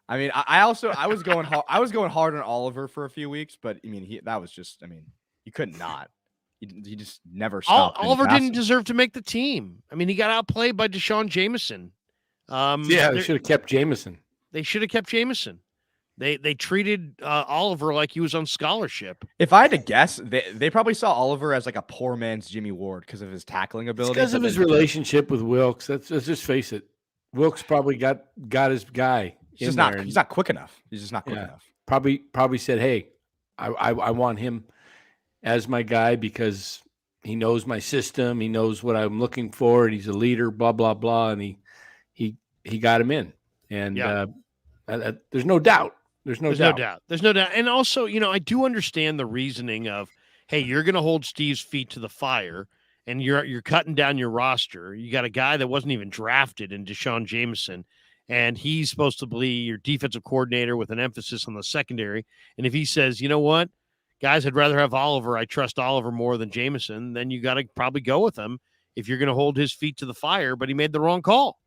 I mean, I was going hard on Oliver for a few weeks, but I mean, you couldn't not. He just never stopped. Oliver didn't deserve to make the team. I mean, he got outplayed by Deshaun Jameson. They should have kept Jameson. They should have kept Jameson. They treated Oliver like he was on scholarship. If I had to guess, they probably saw Oliver as like a poor man's Jimmy Ward because of his tackling ability. Because of his relationship with Wilkes. Let's just face it. Wilkes probably got his guy. He's not quick enough. He's just not quick enough. Probably said, hey, I want him as my guy because he knows my system. He knows what I'm looking for. And he's a leader, blah, blah, blah. And he got him in. And there's no doubt. There's no doubt. And also, I do understand the reasoning of, hey, you're going to hold Steve's feet to the fire and you're cutting down your roster. You got a guy that wasn't even drafted in Deshaun Jameson, and he's supposed to be your defensive coordinator with an emphasis on the secondary. And if he says, you know what, guys, I'd rather have Oliver. I trust Oliver more than Jameson. Then you got to probably go with him if you're going to hold his feet to the fire. But he made the wrong call.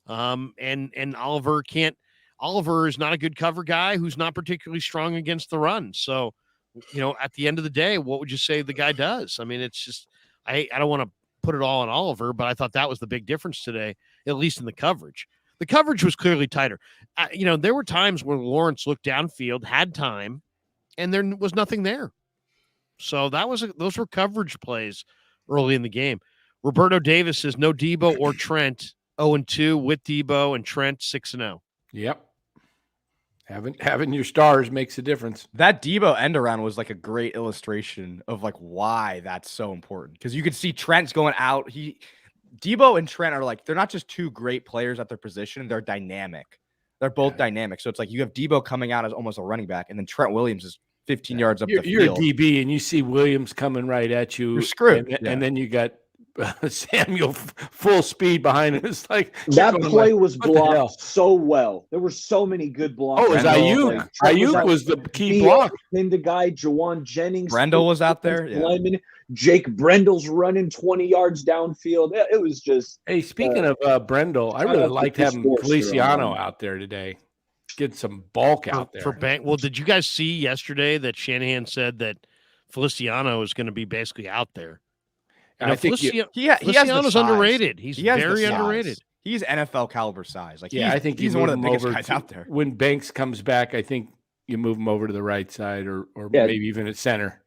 And Oliver can't. Oliver is not a good cover guy who's not particularly strong against the run. So, at the end of the day, what would you say the guy does? I mean, it's just I don't want to put it all on Oliver, but I thought that was the big difference today, at least in the coverage. The coverage was clearly tighter. There were times where Lawrence looked downfield, had time, and there was nothing there. So those were coverage plays early in the game. Roberto Davis says no Debo or Trent. 0-2 with Debo and Trent 6-0. Yep. Having your stars makes a difference. That Debo end around was like a great illustration of like why that's so important. Because you could see Trent's going out. Debo and Trent are like, they're not just two great players at their position, they're dynamic. They're both dynamic. So it's like you have Debo coming out as almost a running back, and then Trent Williams is 15 yards up the field. You're a DB, and you see Williams coming right at you. You're screwed. And then you got Samuel full speed behind him. It's like that play was blocked so well. There were so many good blocks. Oh, it was Ayuk. Ayuk was the key block. Pinned the guy, Jawan Jennings. Brendel was out there. Yeah. Jake Brendel's running 20 yards downfield. It was just. Hey, speaking of Brendel, I really liked having Feliciano out there today. Get some bulk out there. Well, did you guys see yesterday that Shanahan said that Feliciano is going to be basically out there? I think Feliciano's underrated. He's very underrated. He's NFL caliber size. Like, I think he's one of the biggest guys out there. When Banks comes back, I think you move him over to the right side or maybe even at center.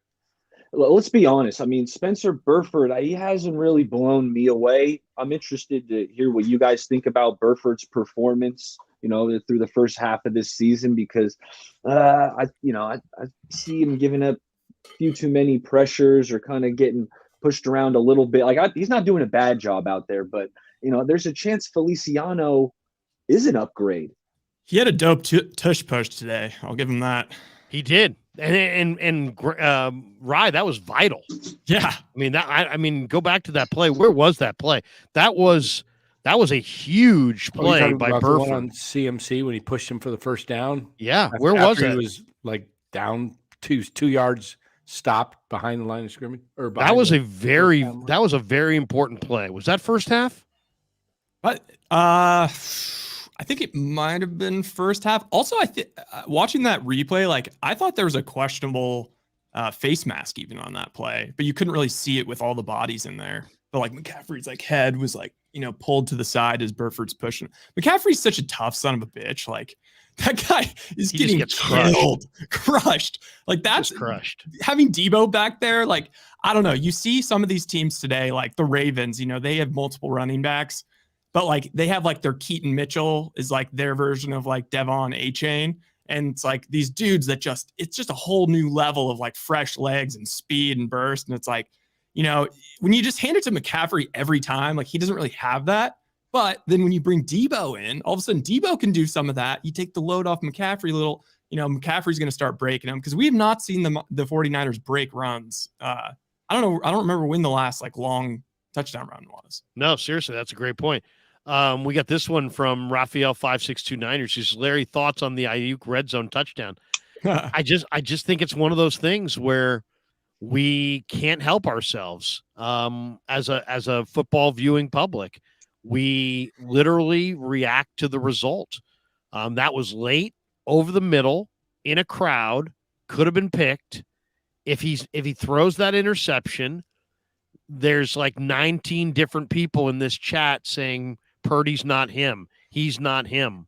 Let's be honest. I mean, Spencer Burford, he hasn't really blown me away. I'm interested to hear what you guys think about Burford's performance, through the first half of this season, because I see him giving up a few too many pressures or kind of getting pushed around a little bit. He's not doing a bad job out there, but there's a chance Feliciano is an upgrade. He had a dope tush push today. I'll give him that. He did, and Rye, that was vital. Yeah, I mean, go back to that play. Where was that play? That was a huge play by Burford on CMC when he pushed him for the first down. Yeah, where was it? He was like down 2 yards. Stopped behind the line of scrimmage, that was a very important play. Was that first half? But I think it might have been first half. Also, I think watching that replay, I thought there was a questionable face mask even on that play, but you couldn't really see it with all the bodies in there. But McCaffrey's head was pulled to the side as Burford's pushing. McCaffrey's such a tough son of a bitch. That guy is getting killed, crushed. That's crushed. Having Debo back there, I don't know. You see some of these teams today, like the Ravens, they have multiple running backs, but they have their Keaton Mitchell is their version of Devon A-Chain. And it's these dudes that it's just a whole new level of fresh legs and speed and burst. And it's when you just hand it to McCaffrey every time, he doesn't really have that. But then when you bring Debo in, all of a sudden Debo can do some of that. You take the load off McCaffrey a little, McCaffrey's going to start breaking them because we have not seen the 49ers break runs. I don't know. I don't remember when the last long touchdown run was. No, seriously, that's a great point. We got this one from Raphael 5629. She says, Larry, thoughts on the Ayuk red zone touchdown? I just think it's one of those things where we can't help ourselves as a football viewing public. We literally react to the result. That was late, over the middle, in a crowd, could have been picked. If he throws that interception, there's 19 different people in this chat saying Purdy's not him. He's not him.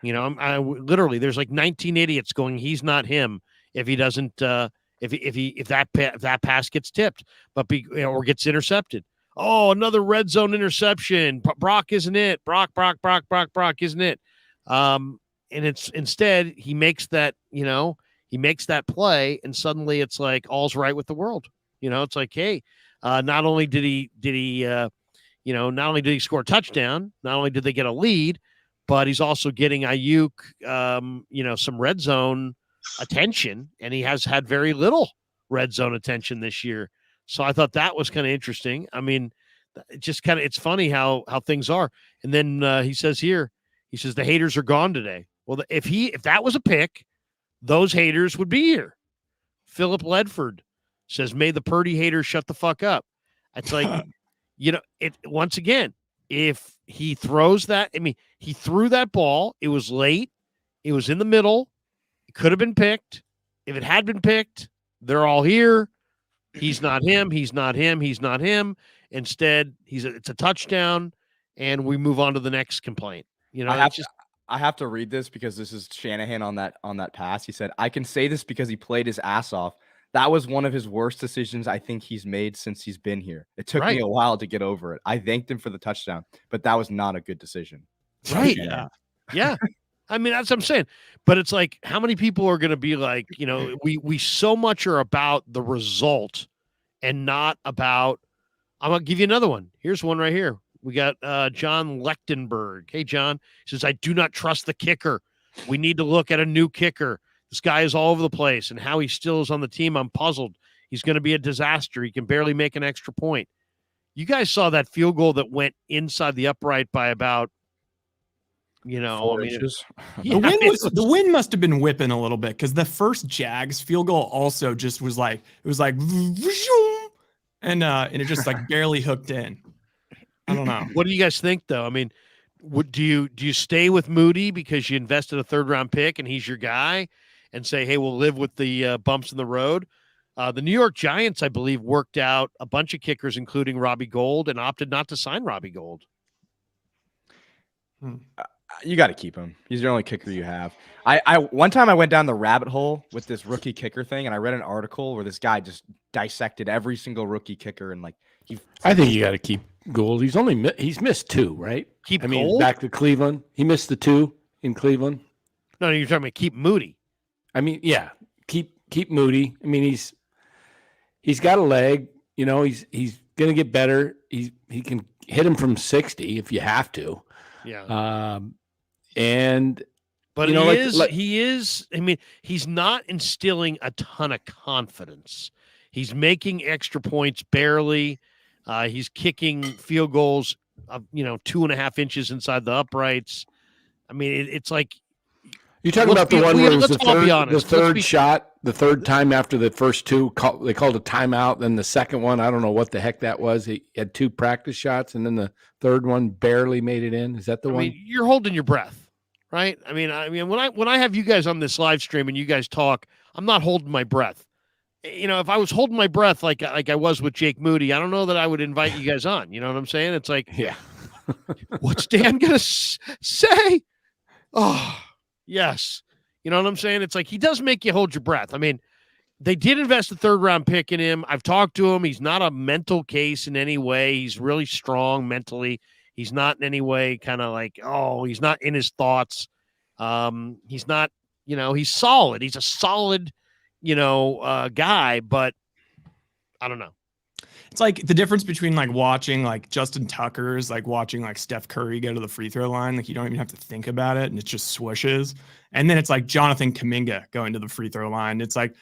Literally, there's 19 idiots going, he's not him if he doesn't if that pass gets tipped, or gets intercepted. Oh, another red zone interception. Brock isn't it? Brock isn't it? And it's instead he makes that play, and suddenly it's all's right with the world. It's hey, not only did he score a touchdown, not only did they get a lead, but he's also getting Ayuk, some red zone attention, and he has had very little red zone attention this year. So I thought that was kind of interesting. I mean, it's funny how things are. And then he says the haters are gone today. Well, if that was a pick, those haters would be here. Philip Ledford says, may the Purdy haters shut the fuck up. It's once again, if he throws that, he threw that ball. It was late. It was in the middle. It could have been picked. If it had been picked, they're all here. He's not him. He's not him. He's not him. Instead, it's a touchdown, and we move on to the next complaint. You know, I have to read this because this is Shanahan on that pass. He said, "I can say this because he played his ass off. That was one of his worst decisions I think he's made since he's been here. It took me a while to get over it. I thanked him for the touchdown, but that was not a good decision." Right. Yeah. I mean, that's what I'm saying. But it's like, how many people are going to be like, you know, we so much are about the result and not about, I'm going to give you another one. Here's one right here. We got John Lechtenberg. Hey, John. He says, I do not trust the kicker. We need to look at a new kicker. This guy is all over the place, and how he still is on the team, I'm puzzled. He's going to be a disaster. He can barely make an extra point. You guys saw that field goal that went inside the upright by about, you know, 4 inches. The wind must have been whipping a little bit, because the first Jags field goal also just was like, it was like, and it just like barely hooked in. I don't know. What do you guys think, though? I mean, do you stay with Moody because you invested a 3rd-round pick and he's your guy, and say, hey, we'll live with the bumps in the road? The New York Giants, I believe, worked out a bunch of kickers, including Robbie Gould, and opted not to sign Robbie Gould. You got to keep him. He's the only kicker you have. I one time I went down the rabbit hole with this rookie kicker thing, and I read an article where this guy just dissected every single rookie kicker, and like I think you got to keep Gould. He's missed 2, right? Gould? Back to Cleveland. He missed the 2 in Cleveland. No, you're talking about keep Moody. I mean, yeah, keep Moody. I mean, he's got a leg. You know, he's gonna get better. He can hit him from 60 if you have to. Yeah. But you know, he is. I mean, he's not instilling a ton of confidence. He's making extra points barely. He's kicking field goals of 2.5 inches inside the uprights. I mean, it's like. You're talking about the one where it was the third time after the first 2, they called a timeout. Then the second one, I don't know what the heck that was. He had 2 practice shots, and then the third one barely made it in. Is that the one? I mean, you're holding your breath, right? I mean, when I have you guys on this live stream and you guys talk, I'm not holding my breath. You know, if I was holding my breath like I was with Jake Moody, I don't know that I would invite you guys on. You know what I'm saying? It's like, yeah, what's Dan gonna say? Oh. Yes. You know what I'm saying? It's like, he does make you hold your breath. I mean, they did invest a 3rd-round pick in him. I've talked to him. He's not a mental case in any way. He's really strong mentally. He's not in any way kind of like, he's not in his thoughts. He's not, he's solid. He's a solid, guy, but I don't know. It's like the difference between like watching like Justin Tucker's like watching like Steph Curry go to the free throw line. Like you don't even have to think about it, and it just swooshes. And then it's like Jonathan Kuminga going to the free throw line. It's like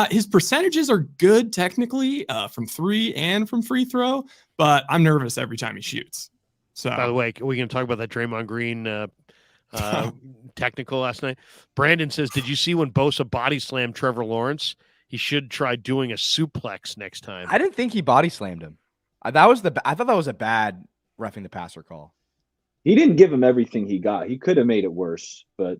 his percentages are good technically from 3 and from free throw, but I'm nervous every time he shoots. So by the way, are we going to talk about that Draymond Green technical last night? Brandon says, did you see when Bosa body slammed Trevor Lawrence? He should try doing a suplex next time. I didn't think he body slammed him. I thought that was a bad roughing the passer call. He didn't give him everything he got. He could have made it worse, but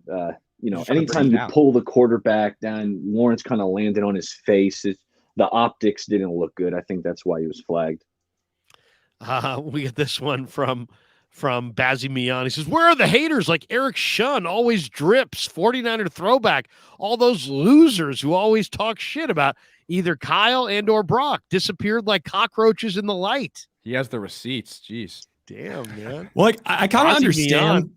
anytime you pull the quarterback down, Lawrence kind of landed on his face. The optics didn't look good. I think that's why he was flagged. We get this one from Bazzy Mian. He says, where are the haters like Eric Shun, always drips, 49er throwback, all those losers who always talk shit about either Kyle and or Brock disappeared like cockroaches in the light. He has the receipts. Jeez. Damn, man. Well, like, I kind of understand.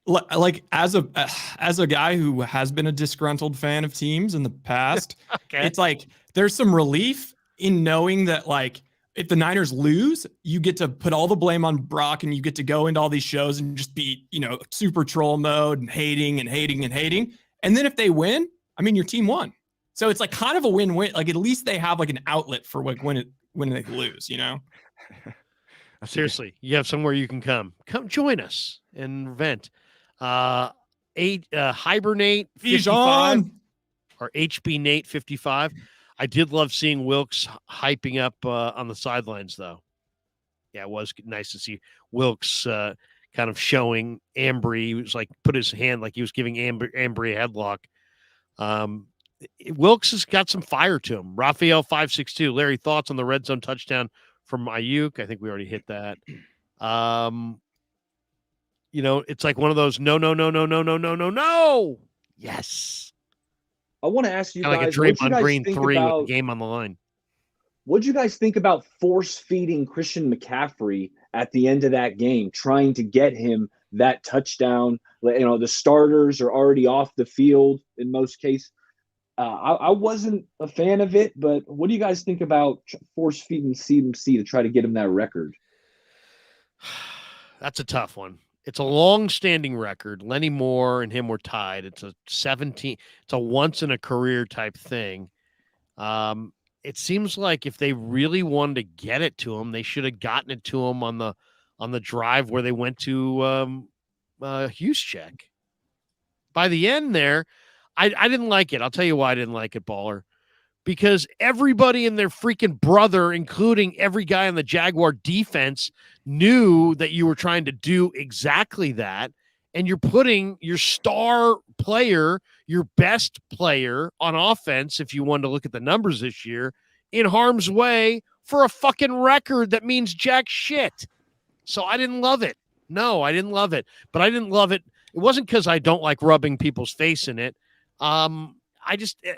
Like as a guy who has been a disgruntled fan of teams in the past, okay. It's like there's some relief in knowing that like if the Niners lose, you get to put all the blame on Brock, and you get to go into all these shows and just be, super troll mode and hating and hating and hating. And then if they win, I mean, your team won. So it's like kind of a win-win. Like at least they have like an outlet for like when they lose, Seriously, you have somewhere you can come join us and vent. Hibernate 55 or HB Nate 55. I did love seeing Wilkes hyping up on the sidelines, though. Yeah, it was nice to see Wilkes kind of showing Ambry. He was like put his hand like he was giving Ambry a headlock. Wilkes has got some fire to him. Raphael 562. Larry, thoughts on the red zone touchdown from Ayuk? I think we already hit that. It's like one of those no. Yes. I want to ask you Kinda guys, like a what you Draymond guys Green think 3 with about the game on the line. what do you guys think about force feeding Christian McCaffrey at the end of that game, trying to get him that touchdown? The starters are already off the field in most cases. I wasn't a fan of it, but what do you guys think about force feeding CMC to try to get him that record? That's a tough one. It's a long-standing record. Lenny Moore and him were tied. It's a once in a career type thing. It seems like if they really wanted to get it to him, they should have gotten it to him on the drive where they went to Juszczyk. By the end there, I didn't like it. I'll tell you why I didn't like it, Baller. Because everybody and their freaking brother, including every guy on the Jaguar defense, knew that you were trying to do exactly that. And you're putting your star player, your best player on offense, if you wanted to look at the numbers this year, in harm's way for a fucking record that means jack shit. So I didn't love it. No, I didn't love it. But I didn't love it. It wasn't because I don't like rubbing people's face in it. And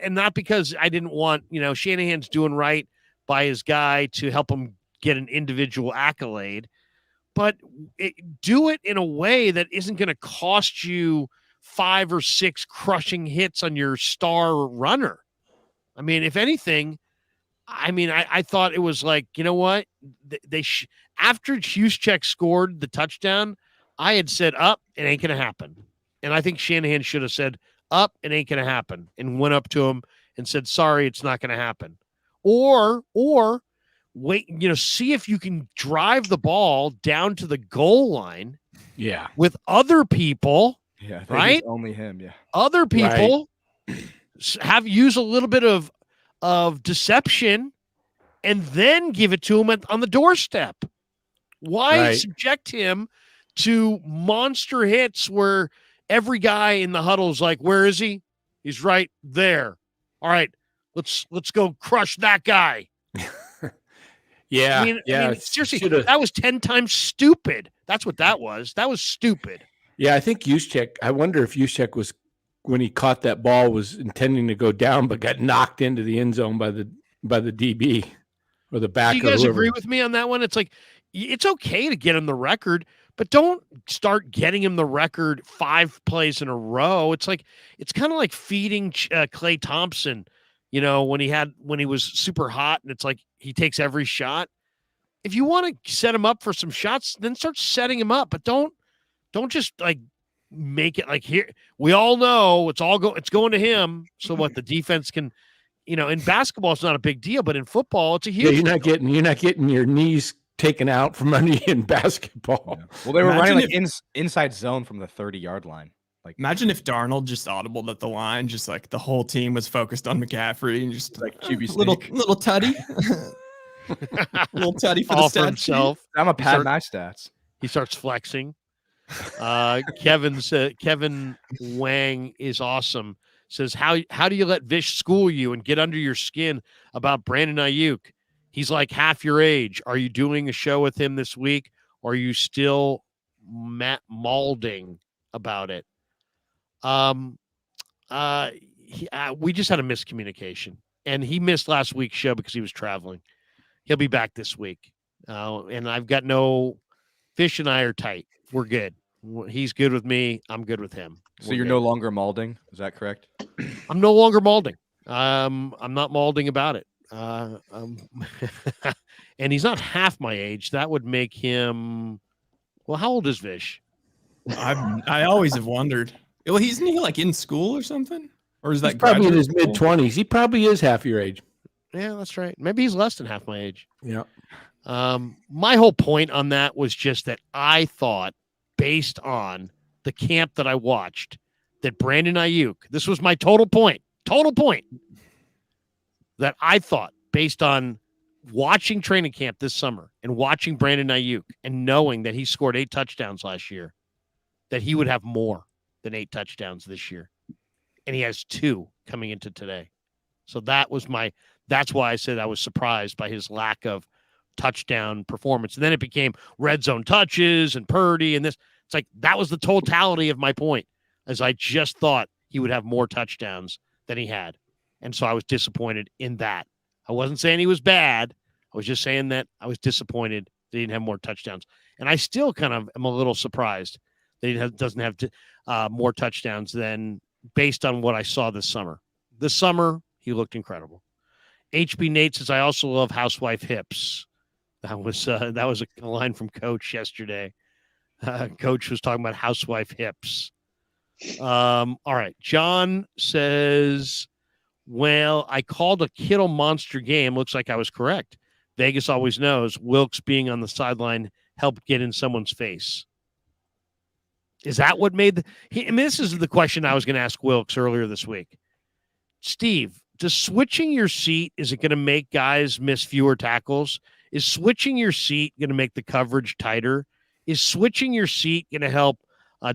not because I didn't want, Shanahan's doing right by his guy to help him get an individual accolade, but do it in a way that isn't going to cost you 5 or 6 crushing hits on your star runner. I mean, if anything, I thought it was like, you know what? After Juszczyk scored the touchdown, I had said, it ain't going to happen. And I think Shanahan should have said, it ain't going to happen, and went up to him and said, sorry, it's not going to happen. Or wait, see if you can drive the ball down to the goal line with other people. Yeah. Right. Only him. Yeah. Other people use a little bit of deception and then give it to him on the doorstep. Why subject him to monster hits where every guy in the huddle is like, where is he? He's right there. All right, let's go crush that guy. Yeah. I mean, seriously, that was 10 times stupid. That's what that was. That was stupid. Yeah, I think Juszczyk, I wonder if Juszczyk was, when he caught that ball, was intending to go down, but got knocked into the end zone by the DB or the back. Do you guys agree with me on that one? It's like, it's okay to get him the record, but don't start getting him the record 5 plays in a row. It's like, it's kind of like feeding Klay Thompson, when he was super hot, and it's like he takes every shot. If you want to set him up for some shots, then start setting him up, but don't just like make it like, here, we all know it's going to him. So what, the defense can, in basketball, it's not a big deal, but in football, it's a huge you're not getting your knees taken out from under you in basketball. Yeah. Well, they were running inside zone from the 30-yard line. Like, imagine if Darnold just audibled at the line, just like the whole team was focused on McCaffrey and just like QB little tutty, little tutty for all the for himself. I'm a pad my stats. He starts flexing. Kevin Wang is awesome. Says, how do you let Vish school you and get under your skin about Brandon Ayuk? He's like half your age. Are you doing a show with him this week? Or are you still malding about it? We just had a miscommunication, and he missed last week's show because he was traveling. He'll be back this week. And I've got Fish and I are tight. We're good. He's good with me. I'm good with him. So you're no longer malding. Is that correct? I'm no longer malding. I'm not malding about it. And he's not half my age. That would make him. Well, how old is Vish? I always have wondered. Well, isn't he like in school or something? Or is that he's probably in his mid-20s? He probably is half your age. Yeah, that's right. Maybe he's less than half my age. Yeah. My whole point on that was just that I thought, based on the camp that I watched, that Brandon Ayuk, this was my total point, that I thought, based on watching training camp this summer and watching Brandon Ayuk and knowing that he scored 8 touchdowns last year, that he would have more than 8 touchdowns this year. And he has 2 coming into today. So that's why I said I was surprised by his lack of touchdown performance. And then it became red zone touches and Purdy and this. It's like that was the totality of my point, as I just thought he would have more touchdowns than he had. And so I was disappointed in that. I wasn't saying he was bad. I was just saying that I was disappointed that he didn't have more touchdowns. And I still kind of am a little surprised that he doesn't have more touchdowns than based on what I saw this summer. This summer, he looked incredible. HB Nate says, I also love housewife hips. That was a line from Coach yesterday. Coach was talking about housewife hips. All right. John says, well, I called a Kittle monster game. Looks like I was correct. Vegas always knows Wilkes being on the sideline helped get in someone's face. Is that what made this is the question I was going to ask Wilkes earlier this week. Steve, does switching your seat, is it going to make guys miss fewer tackles? Is switching your seat going to make the coverage tighter? Is switching your seat going to help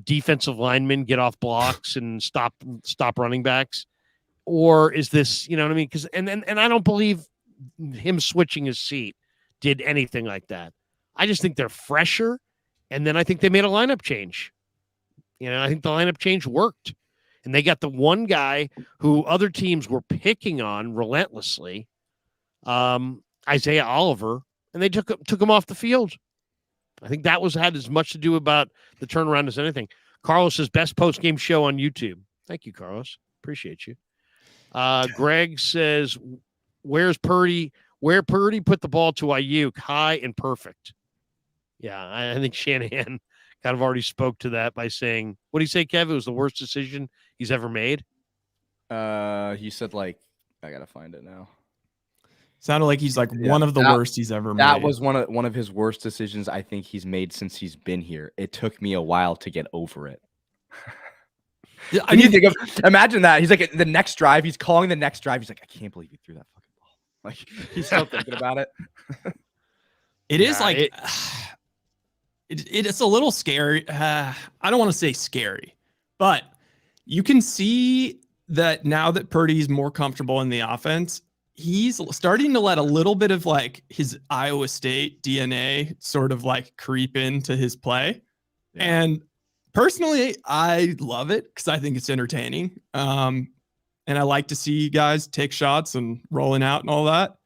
defensive linemen get off blocks and stop running backs? Or is this, you know what I mean? Because and I don't believe him switching his seat did anything like that. I just think they're fresher, and then I think they made a lineup change. You know, I think the lineup change worked, and they got the one guy who other teams were picking on relentlessly, Isaiah Oliver, and they took him off the field. I think that had as much to do about the turnaround as anything. Carlos says best post-game show on YouTube. Thank you, Carlos. Appreciate you. Greg says, where Purdy put the ball to Ayuk, high and perfect. Yeah, I think Shanahan kind of already spoke to that by saying, what did he say, Kev? It was the worst decision he's ever made. He said, I gotta find it now. Sounded like he's one of the worst he's ever made. That was one of his worst decisions I think he's made since he's been here. It took me a while to get over it. I mean, imagine that. He's like the next drive. He's calling the next drive. He's like, I can't believe you threw that fucking ball. Like he's still thinking about it. It is it's a little scary. I don't want to say scary, but you can see that now that Purdy's more comfortable in the offense, he's starting to let a little bit of his Iowa State DNA sort of creep into his play. Yeah. And personally, I love it because I think it's entertaining. And I like to see guys take shots and rolling out and all that.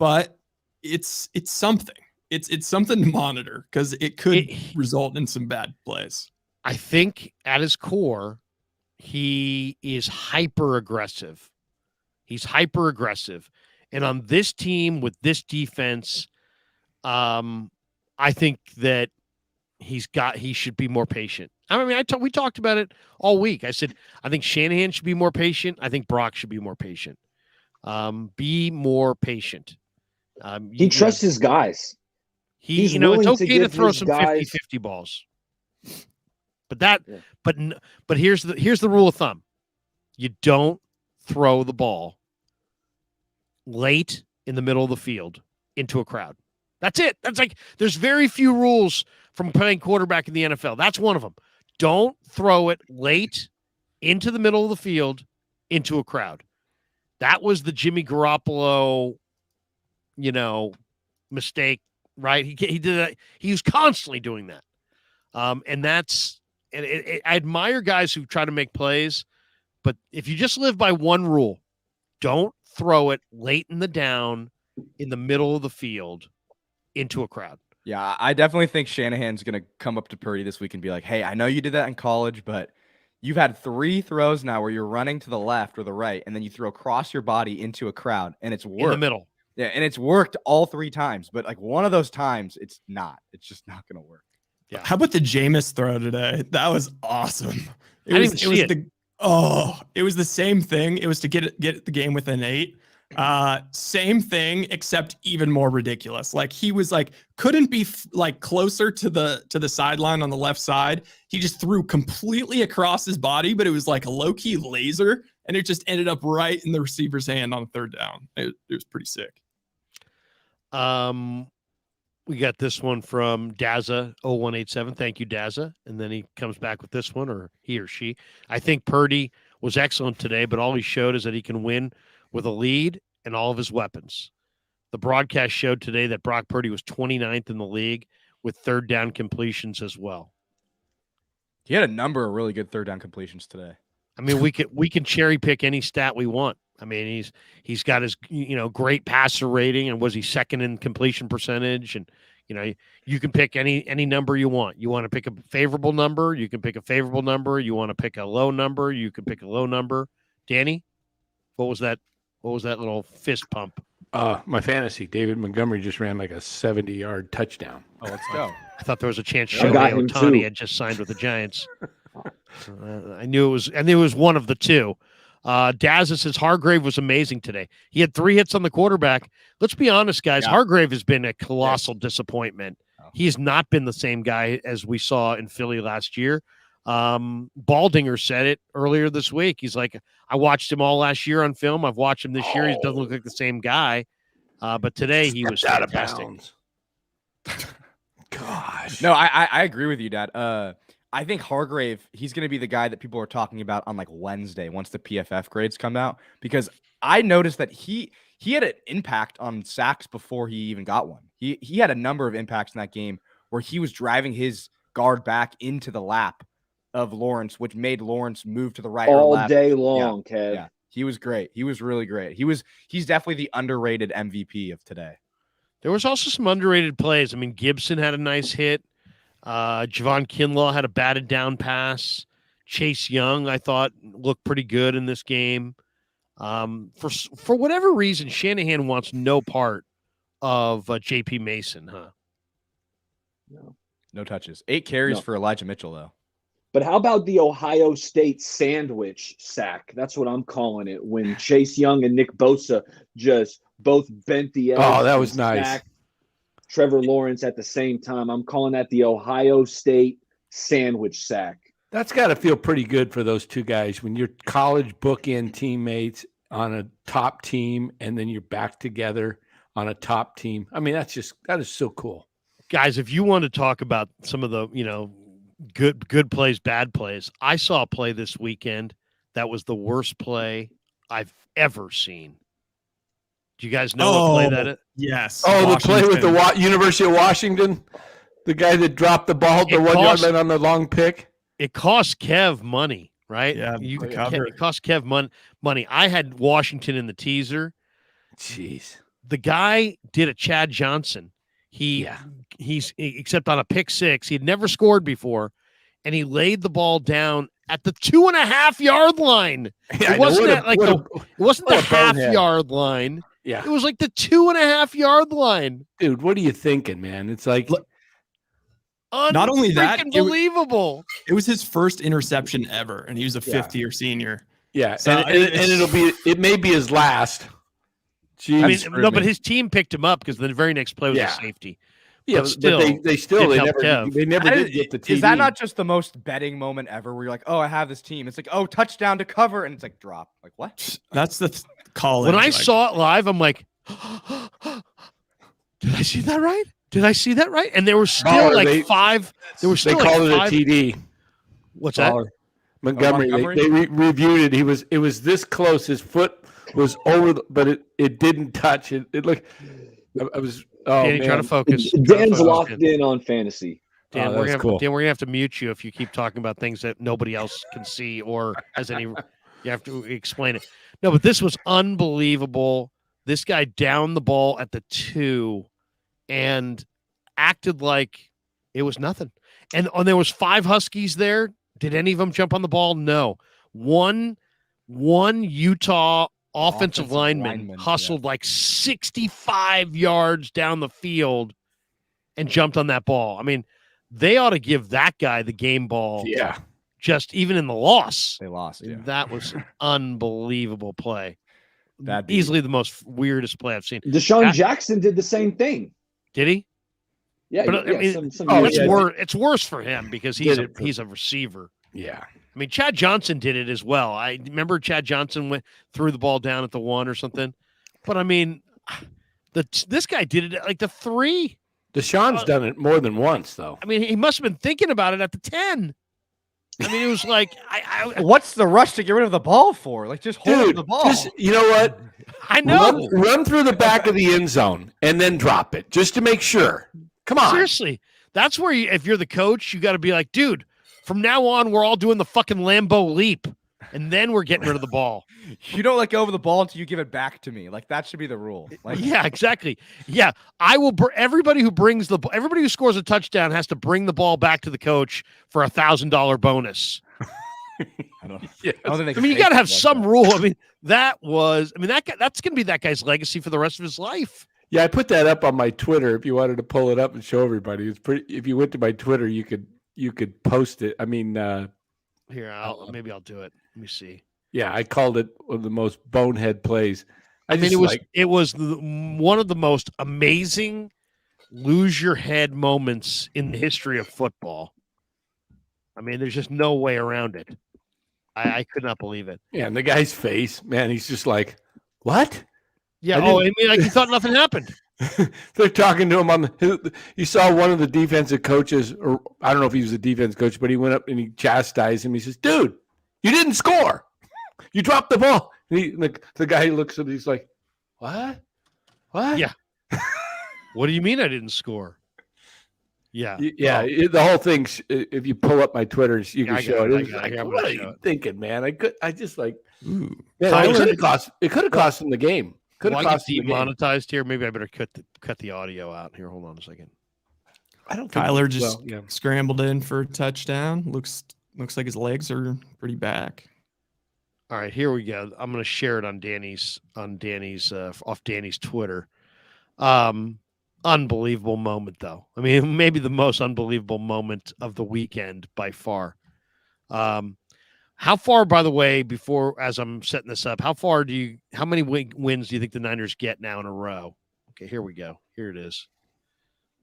But it's something. It's something to monitor because it could result in some bad plays. I think at his core, he is hyper aggressive. He's hyper aggressive. And on this team with this defense, I think that he should be more patient. I mean, we talked about it all week. I said, I think Shanahan should be more patient. I think Brock should be more patient. Be more patient. He trusts his guys. It's okay to throw some 50-50 balls. But but here's the rule of thumb. You don't throw the ball late in the middle of the field into a crowd. That's it. There's very few rules from playing quarterback in the NFL. That's one of them. Don't throw it late into the middle of the field into a crowd. That was the Jimmy Garoppolo, mistake, right? He did that. He was constantly doing that. I admire guys who try to make plays, but if you just live by one rule, don't throw it late in the down in the middle of the field into a crowd. Yeah, I definitely think Shanahan's going to come up to Purdy this week and be like, hey, I know you did that in college, but you've had 3 throws now where you're running to the left or the right, and then you throw across your body into a crowd, and it's worked. In the middle. Yeah, and it's worked all 3 times, but one of those times, it's just not going to work. Yeah. How about the Jameis throw today? That was awesome. It was the same thing. It was to get the game within 8. Same thing, except even more ridiculous. He was couldn't be closer to the sideline on the left side. He just threw completely across his body, but it was a low-key laser, and it just ended up right in the receiver's hand on 3rd down. It was pretty sick. We got this one from Daza 0187. Thank you, Daza. And then he comes back with this one, or he or she. I think Purdy was excellent today, but all he showed is that he can win with a lead and all of his weapons. The broadcast showed today that Brock Purdy was 29th in the league with third down completions as well. He had a number of really good third down completions today. I mean, we can cherry pick any stat we want. I mean, he's got his great passer rating, and was he second in completion percentage? And you can pick any number you want. You want to pick a favorable number, you can pick a favorable number. You want to pick a low number, you can pick a low number. Danny, what was that? What was that little fist pump? My fantasy, David Montgomery just ran like a 70-yard touchdown. Oh, let's go. I thought there was a chance I got Shohei him Ohtani too. had just signed with the Giants. I knew it was one of the two. Dazza says Hargrave was amazing today. He had 3 hits on the quarterback. Let's be honest, guys. Yeah. Hargrave has been a colossal disappointment. Oh. He has not been the same guy as we saw in Philly last year. Baldinger said it earlier this week. He's like, I watched him all last year on film. I've watched him this year. He doesn't look like the same guy. But today he was out of fantastic. bounds. Gosh. No, I agree with you, Dad. I think Hargrave, he's going to be the guy that people are talking about on like Wednesday once the PFF grades come out, because I noticed that he had an impact on sacks before he even got one. He had a number of impacts in that game where he was driving his guard back into the lap of Lawrence, which made Lawrence move to the right or All left. day long, Kev. Yeah, he was great. He was really great. He's definitely the underrated MVP of today. There was also some underrated plays. I mean, Gibson had a nice hit. Javon Kinlaw had a batted down pass. Chase Young, I thought, looked pretty good in this game. For whatever reason, Shanahan wants no part of J.P. Mason, huh? No touches. 8 carries No. for Elijah Mitchell, though. But how about the Ohio State sandwich sack? That's what I'm calling it. When Chase Young and Nick Bosa just both bent the edge. Oh, that was and nice. sacked Trevor Lawrence at the same time. I'm calling that the Ohio State sandwich sack. That's got to feel pretty good for those two guys when you're college bookend teammates on a top team and then you're back together on a top team. I mean, that is so cool. Guys, if you want to talk about some of the, good plays, bad plays, I saw a play this weekend that was the worst play I've ever seen. Do you guys know what play that is? Yes. Oh, the play with the Washington. University of Washington, the guy that dropped the ball at the 1 yard line on the long pick. It cost Kev money, right? Yeah, the cover. It cost Kev money. I had Washington in the teaser. Jeez. The guy did a Chad Johnson. He's except on a pick six. He had never scored before, and he laid the ball down at the 2.5 yard line. Yeah, It wasn't the half bonehead. yard line. Yeah. It was like the 2.5 yard line. Dude, what are you thinking, man? It's like, Not only that, freaking believable. It was his first interception ever, and he was a Yeah. 5th-year senior. yeah, So, and it may be his last. Jeez. I mean, no, but his team picked him up because the very next play was a safety. Yeah, But still, they didn't help Kev. never did get the TD. Is that not just the most betting moment ever where you're like, oh, I have this team. It's like, oh, touchdown to cover. And it's like, drop. Like, what? That's the college. When I like- saw it live, I'm like, did I see that right? Did I see that right? And there were still Baller, like they- five. There were They still called like it five. a TD. What's that? Baller. Montgomery. Montgomery? They reviewed it. It was this close. His foot was over, but it didn't touch. It looked. I was. Oh Danny, man. trying to focus. Dan's locked in on fantasy. Dan, Oh, we're that's gonna cool. Dan, we're gonna have to mute you if you keep talking about things that nobody else can see or has any. You have to explain it. No, but this was unbelievable. This guy downed the ball at the 2 and acted like it was nothing. And there was 5 Huskies there. Did any of them jump on the ball? No. One Utah offensive lineman hustled like 65 yards down the field and jumped on that ball. I mean, they ought to give that guy the game ball. Yeah. Just even in the loss. They lost. Yeah. That was an unbelievable play. That'd be- Easily the most weirdest play I've seen. Deshaun Jackson did the same thing. Did he? Yeah, But, I yeah, mean, some Oh, years it's ago. worse. It's worse for him because Did it for- he's a receiver. Yeah. I mean, Chad Johnson did it as well. I remember Chad Johnson threw the ball down at the 1 or something. But I mean, this guy did it at like the 3. Deshaun's done it more than once, though. I mean, he must have been thinking about it at the 10. I mean, it was like What's the rush to get rid of the ball for? Like, just hold Dude, the ball. you know what? I know. Run through the back of the end zone and then drop it just to make sure. Come on. Seriously. That's where if you're the coach, you got to be like, dude, from now on, we're all doing the fucking Lambeau leap. And then we're getting rid of the ball. You don't let go of the ball until you give it back to me. Like that should be the rule. Like, yeah, exactly. Yeah, I will. Everybody who scores a touchdown has to bring the ball back to the coach for $1,000 bonus. I don't Yes. think I mean, you got to have some rule. I mean, that's going to be that guy's legacy for the rest of his life. Yeah, I put that up on my Twitter. If you wanted to pull it up and show everybody, it's pretty. If you went to my Twitter, you could post it. I mean, here, maybe I'll do it. Let me see. Yeah, I called it one of the most bonehead plays. I mean, it was one of the most amazing lose your head moments in the history of football. I mean, there's just no way around it. I could not believe it. Yeah, and the guy's face, man, he's just like, what? Yeah. I mean, like he thought nothing happened. They're talking to him you saw one of the defensive coaches, or I don't know if he was a defense coach, but he went up and he chastised him. He says, dude, you didn't score. You dropped the ball. And the guy looks at him, he's like, what? Yeah. What do you mean I didn't score? Yeah. Yeah. The whole thing, if you pull up my Twitter, you can show it. What are you thinking, man? I just like, man, it could have cost him the game. Could have cost him demonetized here. Maybe I better cut the audio out here. Hold on a second. I don't think Kyler just scrambled in for a touchdown. Looks like his legs are pretty back. All right, here we go. I'm going to share it on Danny's off Danny's Twitter. Unbelievable moment, though. I mean, maybe the most unbelievable moment of the weekend by far. How far, by the way, as I'm setting this up, how many wins do you think the Niners get now in a row? Okay, here we go. Here it is.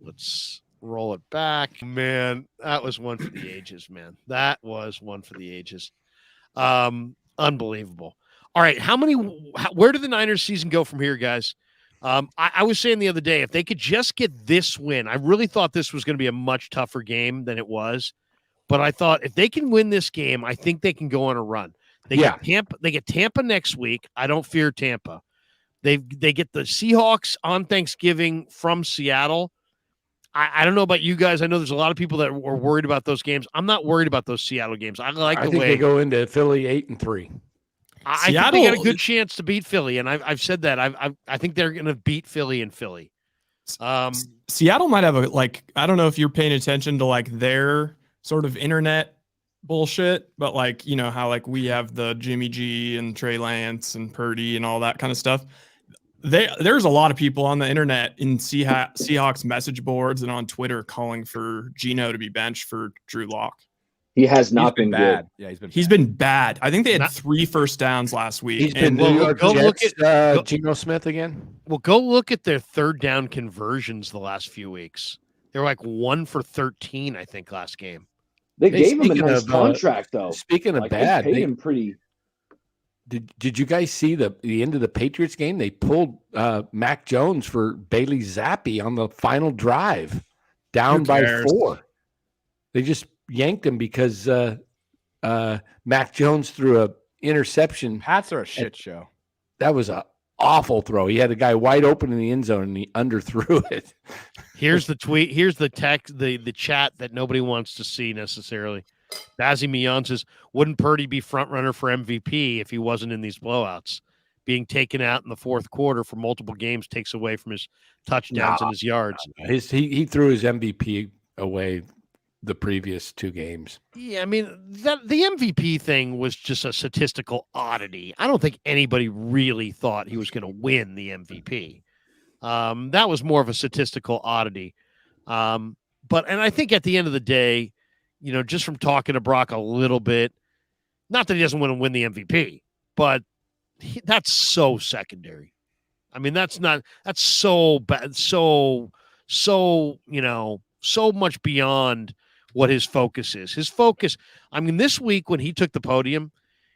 Let's roll it back. Man, that was one for the ages, man. That was one for the ages. Unbelievable. All right, where did the Niners season go from here, guys? I was saying the other day, if they could just get this win, I really thought this was going to be a much tougher game than it was. But I thought if they can win this game, I think they can go on a run. They get Tampa next week. I don't fear Tampa. They get the Seahawks on Thanksgiving from Seattle. I don't know about you guys. I know there's a lot of people that are worried about those games. I'm not worried about those Seattle games. I think they go into Philly 8-3. I think they got a good chance to beat Philly, and I've said that. I think they're going to beat Philly in Philly. Seattle might have I don't know if you're paying attention to their sort of internet bullshit, but how we have the Jimmy G and Trey Lance and Purdy and all that kind of stuff. There's a lot of people on the internet in Seahawks message boards and on Twitter calling for Geno to be benched for Drew Lock. He has not been bad. Good. Yeah, he's been bad. I think they had 3 first downs last week. He's been look at Geno Smith again. Well, go look at their third down conversions the last few weeks. They're 1 for 13, I think, last game. They gave him a nice contract, though. Speaking of bad, they paid him pretty. Did you guys see the end of the Patriots game? They pulled Mac Jones for Bailey Zappi on the final drive, down by 4. They just yanked him because Mac Jones threw a interception. Pats are a shit show. That was a awful throw. He had a guy wide open in the end zone and he underthrew it. Here's the tweet. Here's the text, the chat that nobody wants to see necessarily. Bazzy Mion says, wouldn't Purdy be front runner for MVP if he wasn't in these blowouts? Being taken out in the fourth quarter for multiple games takes away from his touchdowns and his yards. He threw his MVP away the previous 2 games. Yeah, I mean, the MVP thing was just a statistical oddity. I don't think anybody really thought he was going to win the MVP. That was more of a statistical oddity. And I think at the end of the day, just from talking to Brock a little bit, not that he doesn't want to win the MVP, but that's so secondary. I mean, that's so bad. So much beyond what his focus is. His focus, I mean, this week when he took the podium,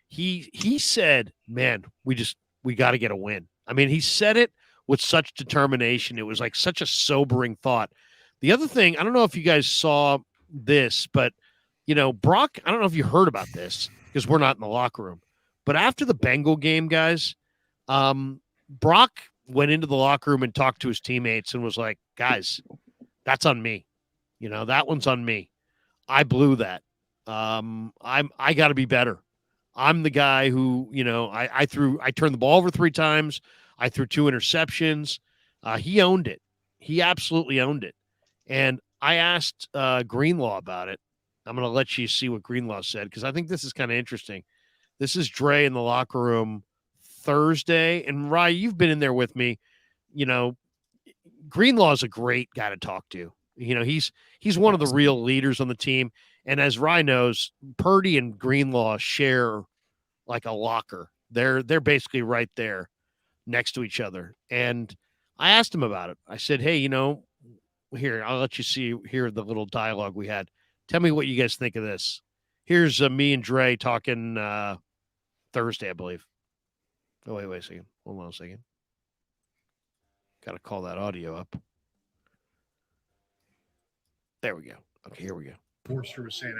he said, man, we got to get a win. I mean, he said it with such determination. It was such a sobering thought. The other thing, I don't know if you guys saw this, but Brock, I don't know if you heard about this because we're not in the locker room, but after the Bengal game, guys, Brock went into the locker room and talked to his teammates and was like, guys, that's on me. That one's on me. I blew that. I got to be better. I'm the guy who, I turned the ball over 3 times. I threw 2 interceptions. He owned it. He absolutely owned it. And I asked Greenlaw about it. I'm going to let you see what Greenlaw said, because I think this is kind of interesting. This is Dre in the locker room Thursday. And Rye, you've been in there with me. Greenlaw is a great guy to talk to. He's one of the real leaders on the team. And as Rye knows, Purdy and Greenlaw share like a locker. They're basically right there next to each other. And I asked him about it. I said, hey, here, I'll let you hear the little dialogue we had. Tell me what you guys think of this. Here's me and Dre talking Thursday, I believe. Oh, wait a second. Hold on a second. Got to call that audio up. There we go. Okay, here we go. Forster was saying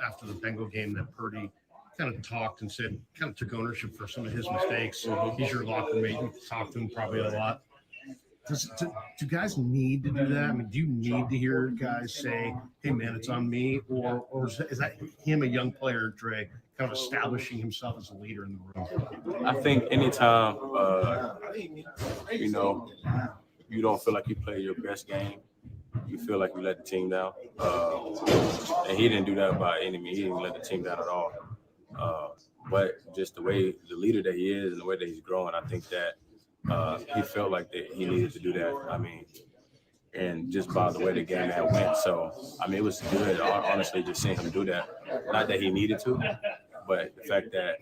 after the Bengal game that Purdy kind of talked and said, kind of took ownership for some of his mistakes. He's your locker mate. You talk to him probably a lot. Do guys need to do that? I mean, do you need to hear guys say, hey, man, it's on me? Or is that him, a young player, Dre, kind of establishing himself as a leader in the room? I think anytime, you don't feel like you play your best game, you feel like you let the team down. And he didn't do that by any means. He didn't let the team down at all. But just the way the leader that he is and the way that he's growing, I think that he felt like that he needed to do that. I mean, and just by the way the game had went. So, I mean, it was good, honestly, just seeing him do that. Not that he needed to, but the fact that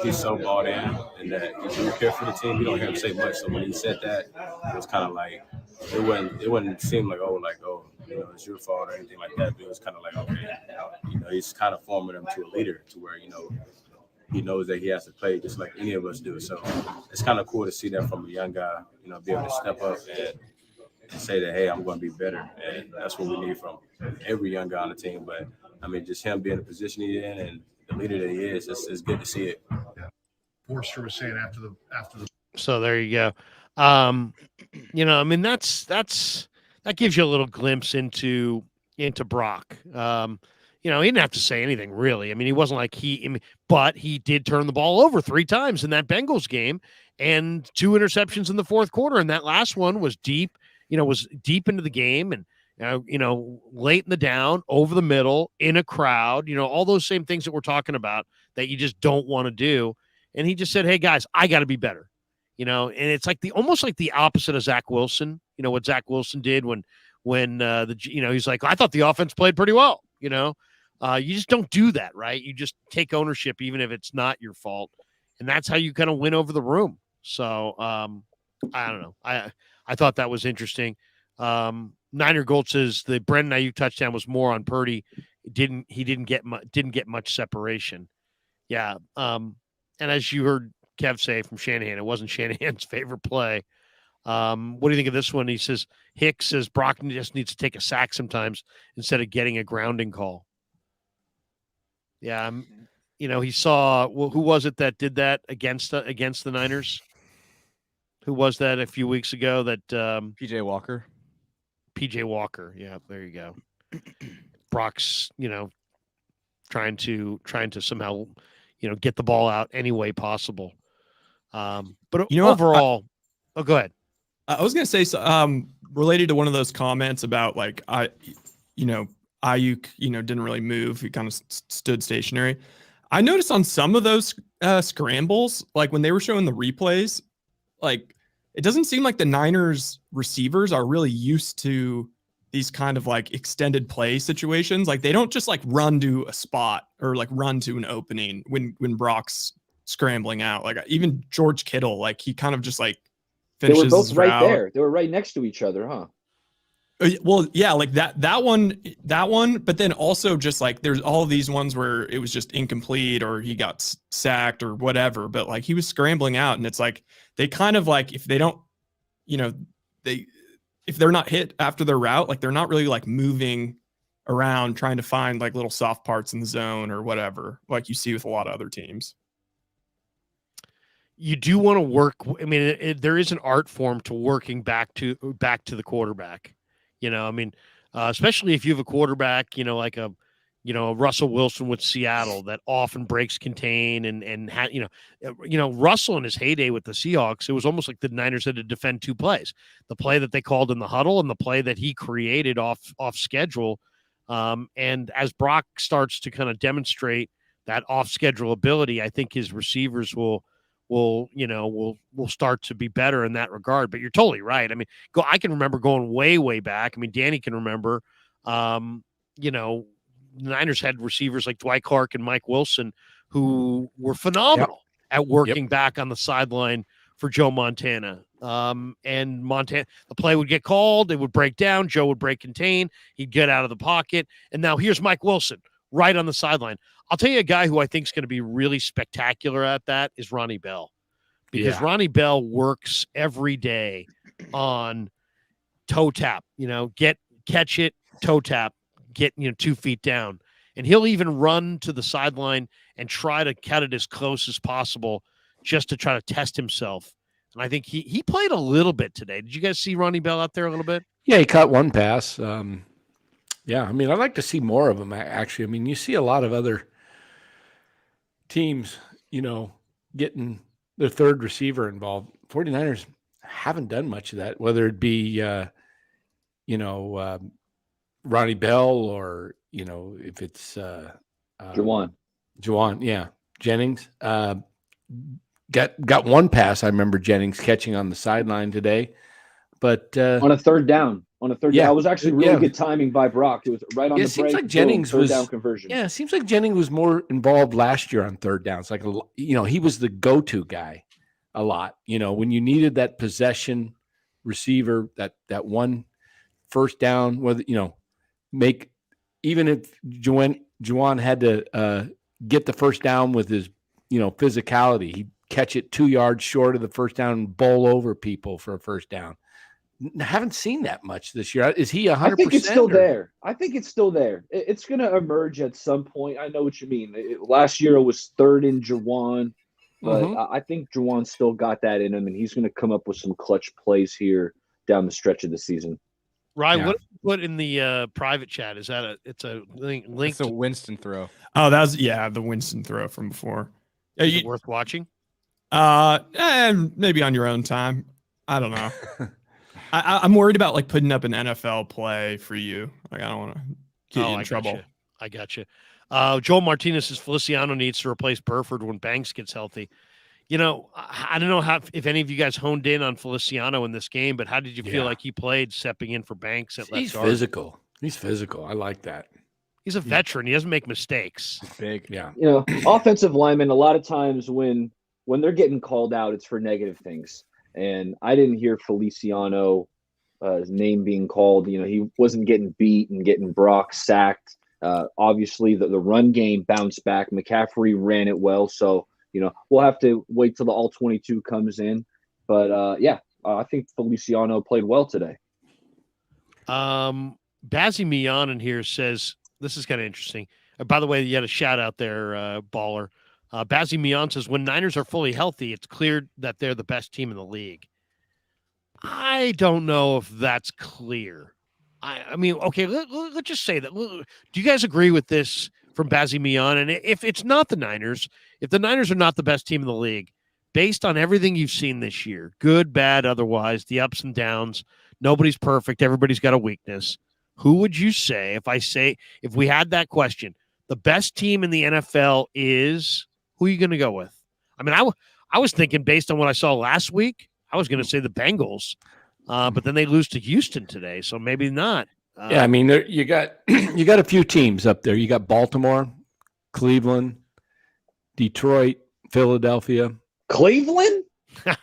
he's so bought in and that he do care for the team. You don't hear him say much. So when he said that, it was kind of like, it wouldn't seem like, it's your fault or anything like that. But it was kind of like, okay, he's kind of forming him to a leader to where, he knows that he has to play just like any of us do. So it's kind of cool to see that from a young guy, be able to step up and say that, hey, I'm going to be better. And that's what we need from every young guy on the team. But, I mean, just him being in the position he's in and the leader that he is, it's good to see it. Yeah. Forster was saying after the. So there you go. I mean, that gives you a little glimpse into Brock. He didn't have to say anything really. I mean, he wasn't like but he did turn the ball over 3 times in that Bengals game and 2 interceptions in the fourth quarter. And that last one was deep into the game and, late in the down, over the middle, in a crowd, all those same things that we're talking about that you just don't want to do. And he just said, hey guys, I got to be better, and it's like almost like the opposite of Zach Wilson, what Zach Wilson did when he's like, I thought the offense played pretty well, you just don't do that, right? You just take ownership, even if it's not your fault. And that's how you kind of win over the room. So I don't know. I thought that was interesting. Niner Gold says the Brendan Ayuk touchdown was more on Purdy. He didn't get much separation. Yeah. And as you heard Kev say from Shanahan, it wasn't Shanahan's favorite play. What do you think of this one? He says Hicks says Brock just needs to take a sack sometimes instead of getting a grounding call. Yeah, he saw who was it that did that against the Niners? Who was that a few weeks ago? That PJ Walker. PJ Walker. Yeah, there you go. Brock's trying to somehow get the ball out any way possible. But overall, go ahead. I was going to say, related to one of those comments about like, Ayuk, didn't really move. He kind of stood stationary. I noticed on some of those scrambles, like when they were showing the replays, like it doesn't seem like the Niners receivers are really used to these kind of like extended play situations. Like they don't just like run to a spot or like run to an opening when Brock's scrambling out. Like even George Kittle, like he kind of just like finishes. They were both right route. there. They were right next to each other, huh? Well, yeah, like that one, but then also just like there's all of these ones where it was just incomplete or he got sacked or whatever, but like he was scrambling out and it's like they kind of like if they don't, if they're not hit after their route, like they're not really like moving around trying to find like little soft parts in the zone or whatever, like you see with a lot of other teams. you do want to work. I mean, there is an art form to working back to the quarterback. I mean, especially if you have a quarterback, like a Russell Wilson with Seattle that often breaks contain Russell in his heyday with the Seahawks, it was almost like the Niners had to defend two plays: the play that they called in the huddle and the play that he created off schedule. And as Brock starts to kind of demonstrate that off schedule ability, I think his receivers will start to be better in that regard. But you're totally right. I mean, I can remember going way back. I mean, Danny can remember, the Niners had receivers like Dwight Clark and Mike Wilson who were phenomenal at working back on the sideline for Joe Montana. And Montana, the play would get called, it would break down, Joe would break contain, he'd get out of the pocket. And now here's Mike Wilson right on the sideline. I'll tell you a guy who I think is going to be really spectacular at that is Ronnie Bell, because Ronnie Bell works every day on toe tap, catch it, toe tap, get 2 feet down. And he'll even run to the sideline and try to cut it as close as possible just to try to test himself. And I think he played a little bit today. Did you guys see Ronnie Bell out there a little bit? Yeah, he caught one pass. Yeah, I mean, I'd like to see more of them, actually. I mean, you see a lot of other teams, getting their third receiver involved. 49ers haven't done much of that, whether it be, Ronnie Bell or, if it's Juwan, yeah, Jennings. Got one pass I remember Jennings catching on the sideline today. But on a third down. That was actually really good timing by Brock. It was right on the break. It seems like Jennings third down conversion. Yeah, it seems like Jennings was more involved last year on third downs. Like, he was the go-to guy a lot. When you needed that possession receiver, that one first down, whether make, even if Juwan had to get the first down with his physicality, he'd catch it 2 yards short of the first down and bowl over people for a first down. I haven't seen that much this year. Is he 100%? I think it's still there. It's going to emerge at some point. I know what you mean. Last year it was third in Juwan, but I think Juwan still got that in him, and he's going to come up with some clutch plays here down the stretch of the season. Ryan, what put in the private chat? Is that it's a link? It's a Winston throw. Oh, that was the Winston throw from before. Is it worth watching? Maybe on your own time. I don't know. I'm worried about putting up an NFL play for you. I don't want to get you in trouble. I got you. Joel Martinez says Feliciano needs to replace Burford when Banks gets healthy. I don't know if any of you guys honed in on Feliciano in this game, but how did you feel like he played stepping in for Banks at left guard? He's physical. I like that. He's a veteran. He doesn't make mistakes. He's big. Yeah. Offensive linemen, a lot of times when they're getting called out, it's for negative things. And I didn't hear Feliciano's name being called. He wasn't getting beat and getting Brock sacked. Obviously, the run game bounced back. McCaffrey ran it well. So, we'll have to wait till the all-22 comes in. But, I think Feliciano played well today. Bazzy Mion in here says, this is kind of interesting. By the way, you had a shout-out there, Baller. Bazzy Mion says, when Niners are fully healthy, it's clear that they're the best team in the league. I don't know if that's clear. I mean, okay, let's just say that. Do you guys agree with this from Bazzy Mion? And if it's not the Niners, if the Niners are not the best team in the league, based on everything you've seen this year, good, bad, otherwise, the ups and downs, nobody's perfect, everybody's got a weakness. Who would you say, if we had that question, the best team in the NFL is, who are you going to go with? I mean, I was thinking based on what I saw last week, I was going to say the Bengals, but then they lose to Houston today, so maybe not. I mean, you got a few teams up there. You got Baltimore, Cleveland, Detroit, Philadelphia. Cleveland?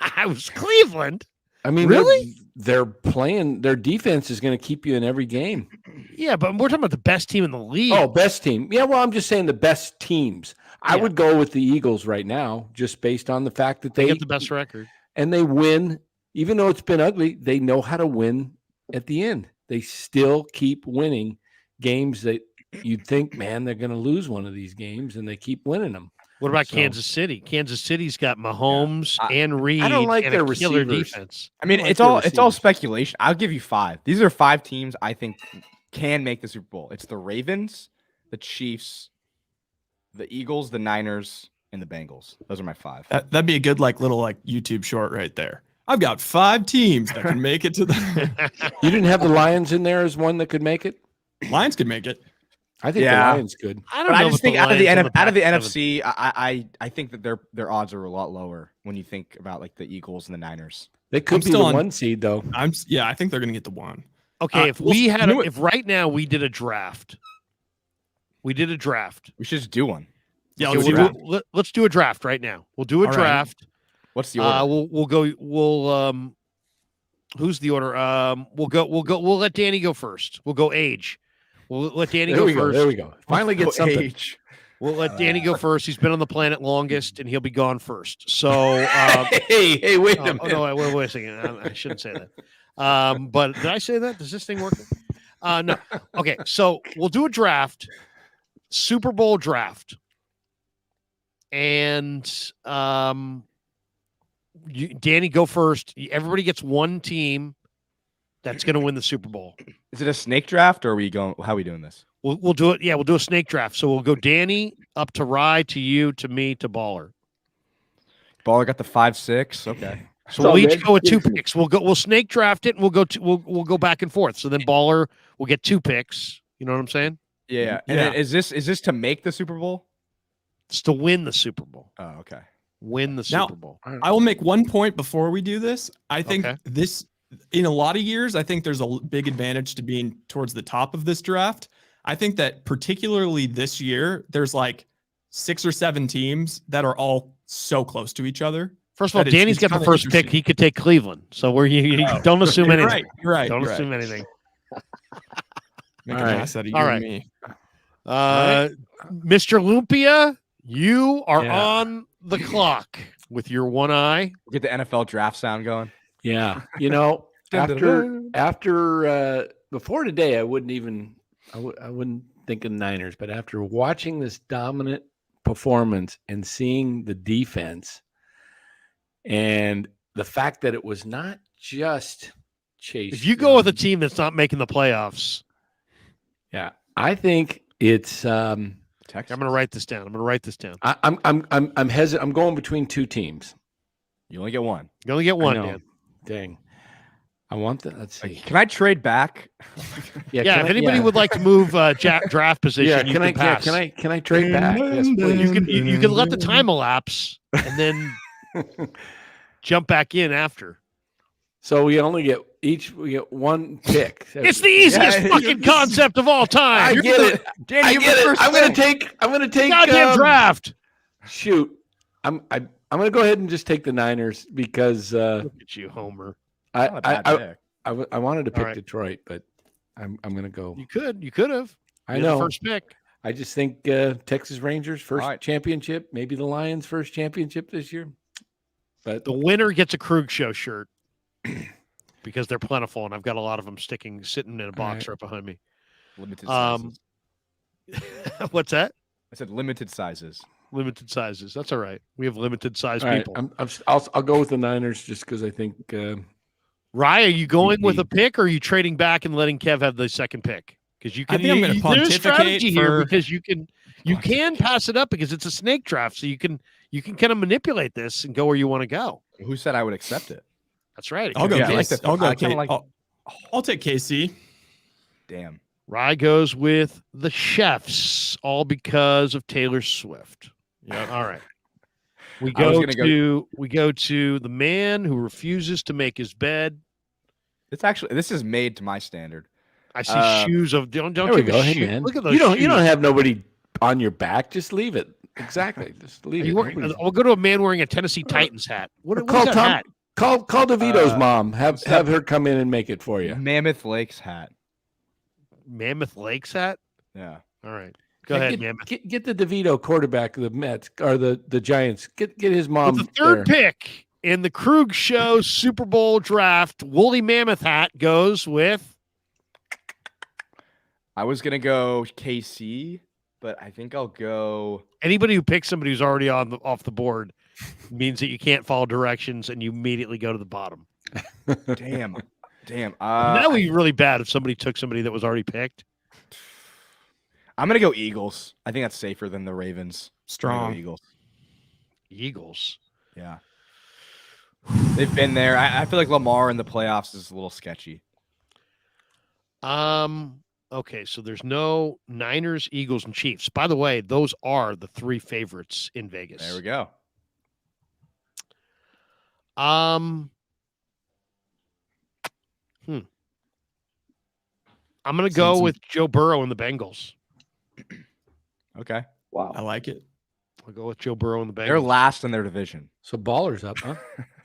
I was Cleveland. I mean, really? They're playing. Their defense is going to keep you in every game. Yeah, but we're talking about the best team in the league. Oh, best team. Yeah, well, I'm just saying the best teams. I would go with the Eagles right now, just based on the fact that they get the best record. And they win, even though it's been ugly, they know how to win at the end. They still keep winning games that you'd think, man, they're going to lose one of these games, and they keep winning them. What about So- Kansas City? Kansas City's got Mahomes and Reed. I don't like and their a killer receivers. defense. I mean, like it's their all receivers. speculation. I'll give you 5. These are 5 teams I think can make the Super Bowl. It's the Ravens, the Chiefs, the Eagles, the Niners, and the Bengals. Those are my 5. That'd be a good little YouTube short right there. I've got 5 teams that can make it to the You didn't have the Lions in there as one that could make it? Lions could make it. I think Yeah. the Lions could. I don't But know. I just if think out of the Lions on out of the Pac-7. NFC, I think that their odds are a lot lower when you think about like the Eagles and the Niners. They I'm could be still the on- 1 seed though. I think they're gonna get the 1. Okay, if well, we had, you know if right now we did a draft, We should just do one. Yeah, Okay, let's do we'll that. let's do a draft right now. We'll do a All right. draft. What's the order? We'll who's the order? We'll let Danny go first. We'll go age. We'll let Danny There go we go. first. There we go. Finally get something. Age. We'll let Danny go first. He's been on the planet longest, and he'll be gone first. So, Hey, wait a minute. no, wait a second. I shouldn't say that. But did I say that? Does this thing work? No. Okay, so we'll do a draft, Super Bowl draft, and Danny, go first. Everybody gets one team that's going to win the Super Bowl. Is it a snake draft or are we going? How are we doing this? We'll do it. Yeah, we'll do a snake draft. So we'll go Danny up to Rye, to you, to me, to Baller. Baller got the 5-6. Okay. So we'll all each good. go with 2 Give it to me. picks. We'll snake draft it, and we'll go back and forth. So then Baller will get 2 picks. You know what I'm saying? Yeah. And then is this to make the Super Bowl? It's to win the Super Bowl. Oh, okay. Win the Now- Super Bowl. I will make one point before we do this. I think Okay. this, in a lot of years, I think there's a big advantage to being towards the top of this draft. I think that particularly this year, there's 6 or 7 teams that are all so close to each other. First of all, That it's- Danny's it's got the kinda first pick. interesting. He could take Cleveland. So you don't assume You're anything. right. You're right. Don't you're assume right. anything. Make All an right. ass out of you All and right. me. Mr. Lumpia, you are Yeah. on the clock with your one eye. Get the NFL draft sound going. Yeah. After before today, I wouldn't think of Niners, but after watching this dominant performance and seeing the defense and the fact that it was not just Chase. If you go with a Young, team that's not making the playoffs, yeah, I think it's Texas. I'm going to write this down. I'm hesitant. I'm going between 2 teams. You only get one. You only get I one, know. Dan. Dang. I want that. Let's see. Can I trade back? Yeah, can if I- anybody would like to move draft position, yeah, you can I pass. can I trade back? Yes, please. You can let the time elapse and then jump back in after. So we get 1 pick. It's the easiest Yeah, fucking concept of all I time. get it. Danny, I you get have the it. first I'm gonna pick. take Goddamn draft. shoot. I'm gonna go ahead and just take the Niners because Look at you, Homer. Not a bad pick. I wanted to pick right. Detroit, but I'm gonna go. You could have. I You're the know. first pick. I just think Texas Rangers first All right. championship, maybe the Lions first championship this year. But The winner gets a Krug Show shirt because they're plentiful, and I've got a lot of them sitting in a box right behind me. Limited Um, sizes. What's that? I said limited sizes. Limited sizes. That's all right. We have limited size all right, people. I'll go with the Niners just because I think Rye, are you going with need- a pick, or are you trading back and letting Kev have the second pick? Because you I can. think I'm gonna there's pontificate strategy here for- because you can pass it up because it's a snake draft, so you can kind of manipulate this and go where you want to go. Who said I would accept it? That's right. I'll go. Yeah, I like KC. the- I'll go. I kinda K- like- I'll take KC. Damn. Rye goes with the Chefs, all because of Taylor Swift. Yeah. All right. We I was go gonna to the man who refuses to make his bed. This is made to my standard. I see shoes of don't there we take go. a Hey, shoe. man. Look at those. You don't shoes. have nobody on your back. Just leave it. Exactly. Just leave Are it. you wearing- I'll go to a man wearing a Tennessee Titans hat. What, Call what's that Tom. hat? Call DeVito's mom. Have her come in and make it for you. Mammoth Lakes hat. Mammoth Lakes hat. Yeah. All right. Go Yeah, ahead, get, Mammoth. get the DeVito quarterback of the Mets or the Giants. Get his mom. With the third there. pick in the Krug Show Super Bowl draft, Woolly Mammoth hat goes with I was gonna go KC, but I think I'll go. Anybody who picks somebody who's already off the board means that you can't follow directions and you immediately go to the bottom. Damn. That would be really bad if somebody took somebody that was already picked. I'm gonna go Eagles. I think that's safer than the Ravens. Strong. Eagles. Yeah. They've been there. I feel like Lamar in the playoffs is a little sketchy. Okay, so there's no Niners, Eagles, and Chiefs. By the way, those are the 3 favorites in Vegas. There we go. I'm gonna go with Joe Burrow and the Bengals. Okay. Wow. I like it. I'll go with Joe Burrow and the Bengals. They're last in their division. So Ballers up, huh?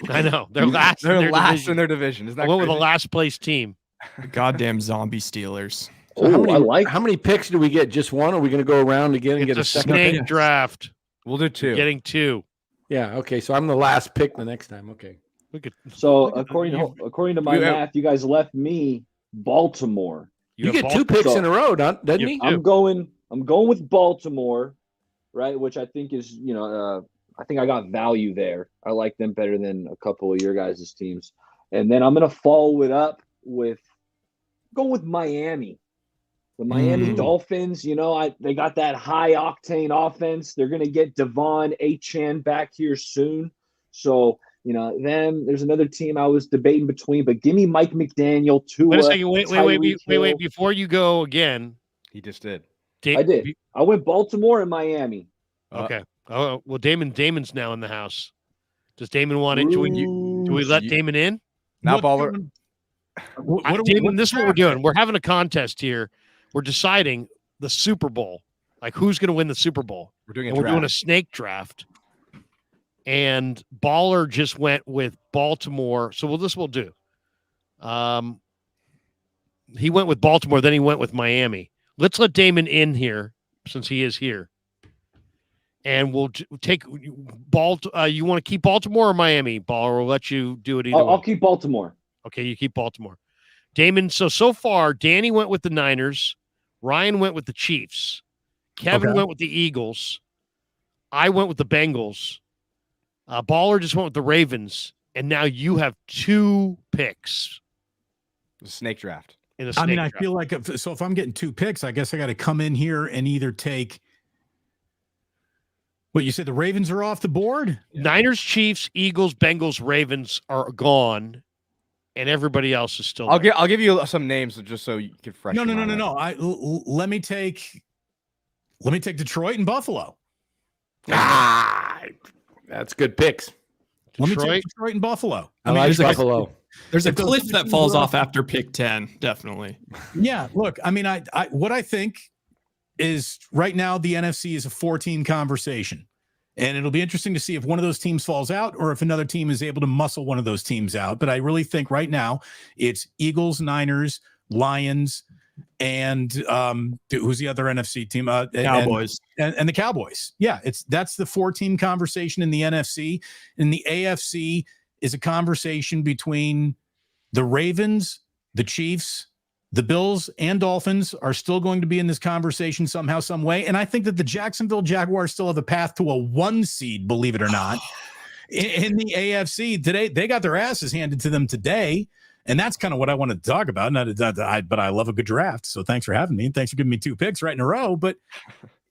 I know. They're last. They're in their last division. in their division. Isn't that I went with crazy? the last place team. The goddamn zombie Steelers. So how many, I like. how many picks do we get? Just one? Or are we going to go around again and It's get a a second snake pick? draft. We'll do 2. Getting 2. Yeah. Okay. So I'm the last pick the next time. Okay. Look at So look at according to my math, you guys left me Baltimore. You have get 2 Baltimore. picks in a row, doesn't You- he? I'm going with Baltimore, right? Which I think is, I think I got value there. I like them better than a couple of your guys' teams. And then I'm gonna follow it up with going with Miami. The Miami Dolphins, they got that high octane offense. They're gonna get Devon Achane back here soon. So, there's another team I was debating between, but give me Mike McDaniel, Tua. Wait a second. Wait. Tyreek Hill. Before you go again, He just did. I did. I went Baltimore and Miami. Okay. Oh well, Damon's now in the house. Does Damon want it? Do we let Damon in? Now What- Baller. Damon, this is what we're doing. We're having a contest here. We're deciding the Super Bowl, like who's going to win the Super Bowl. We're doing a And we're doing a draft. snake draft. And Baller just went with Baltimore. So we'll do. He went with Baltimore, then he went with Miami. Let's let Damon in here since he is here. And we'll take you want to keep Baltimore or Miami, Baller? We'll let you do it either way. I'll keep Baltimore. Okay, you keep Baltimore. Damon, so far, Danny went with the Niners. Ryan went with the Chiefs. Kevin went with the Eagles. I went with the Bengals. Baller just went with the Ravens. And now you have 2 picks Snake draft. in a snake draft. I feel like if I'm getting 2 picks, I guess I got to come in here and either take. What you said, the Ravens are off the board? Niners, Chiefs, Eagles, Bengals, Ravens are gone, and everybody else is still I'll there. give you some names just so you can fresh. No. your mind up. Let me take Detroit and Buffalo. That's good picks. Let me Detroit? take Detroit and Buffalo. I like there's a- Buffalo. There's a If those cliff two that teams falls are off after pick 10, definitely. Yeah, look, I what I think is right now the NFC is a 4-team conversation. And it'll be interesting to see if one of those teams falls out or if another team is able to muscle one of those teams out. But I really think right now it's Eagles, Niners, Lions, and who's the other NFC team? Cowboys. And the Cowboys. Yeah, that's the 4-team conversation in the NFC. In the AFC is a conversation between the Ravens, the Chiefs, the Bills, and Dolphins are still going to be in this conversation somehow, some way. And I think that the Jacksonville Jaguars still have a path to a 1 seed, believe it or not. In the AFC today, they got their asses handed to them today. And that's kind of what I wanted to talk about. But I love a good draft. So thanks for having me. And thanks for giving me 2 picks right in a row. But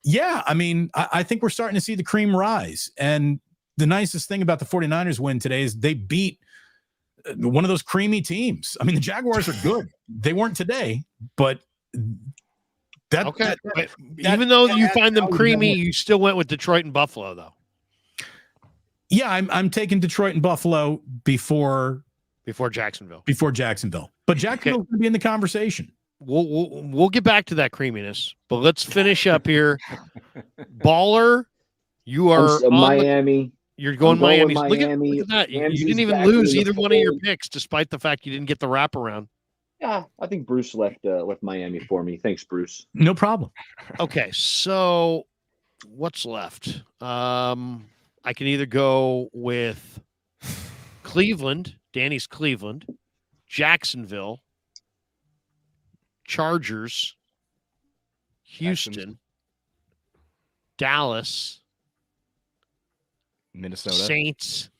yeah, I think we're starting to see the cream rise. And the nicest thing about the 49ers win today is they beat one of those creamy teams. The Jaguars are good. They weren't today, but that. Okay. that- Even though you that's find them how we creamy, win. you still went with Detroit and Buffalo, though, Yeah, I'm taking Detroit and Buffalo before Jacksonville. But Jacksonville's going to be in the conversation. We'll get back to that creaminess, but let's finish up here. Baller, you are on the- Miami. you're going I'm going with Miami. Look Miami. at that. You Ramsey's didn't even back lose in the either one of your fold. picks, despite the fact you didn't get the wraparound. Yeah, I think Bruce left Miami for me. Thanks, Bruce. No problem. Okay, so what's left? I can either go with Cleveland, Danny's Cleveland, Jacksonville, Chargers, Houston, Dallas, Minnesota. Saints,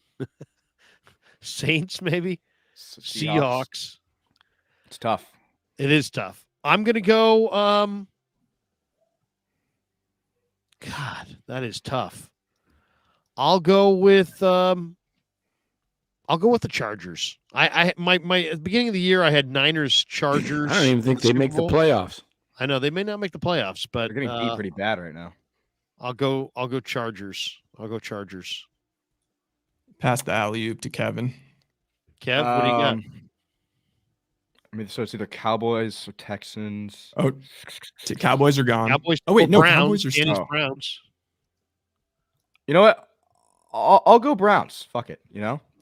Saints maybe, Seahawks. It's tough. It is tough. I'm gonna go. God, that is tough. I'll go with the Chargers. My at the beginning of the year I had Niners Chargers. I don't even think they make the playoffs. I know they may not make the playoffs, but They're getting beat pretty bad right now. I'll go Chargers. I'll go Chargers. Pass the alley-oop to Kevin. Kev, what do you got? I mean, so it's either Cowboys or Texans. Oh, Cowboys are gone. Cowboys. Oh wait, no, Browns. Cowboys are Danny's still. Browns. You know what? I'll go Browns. Fuck it.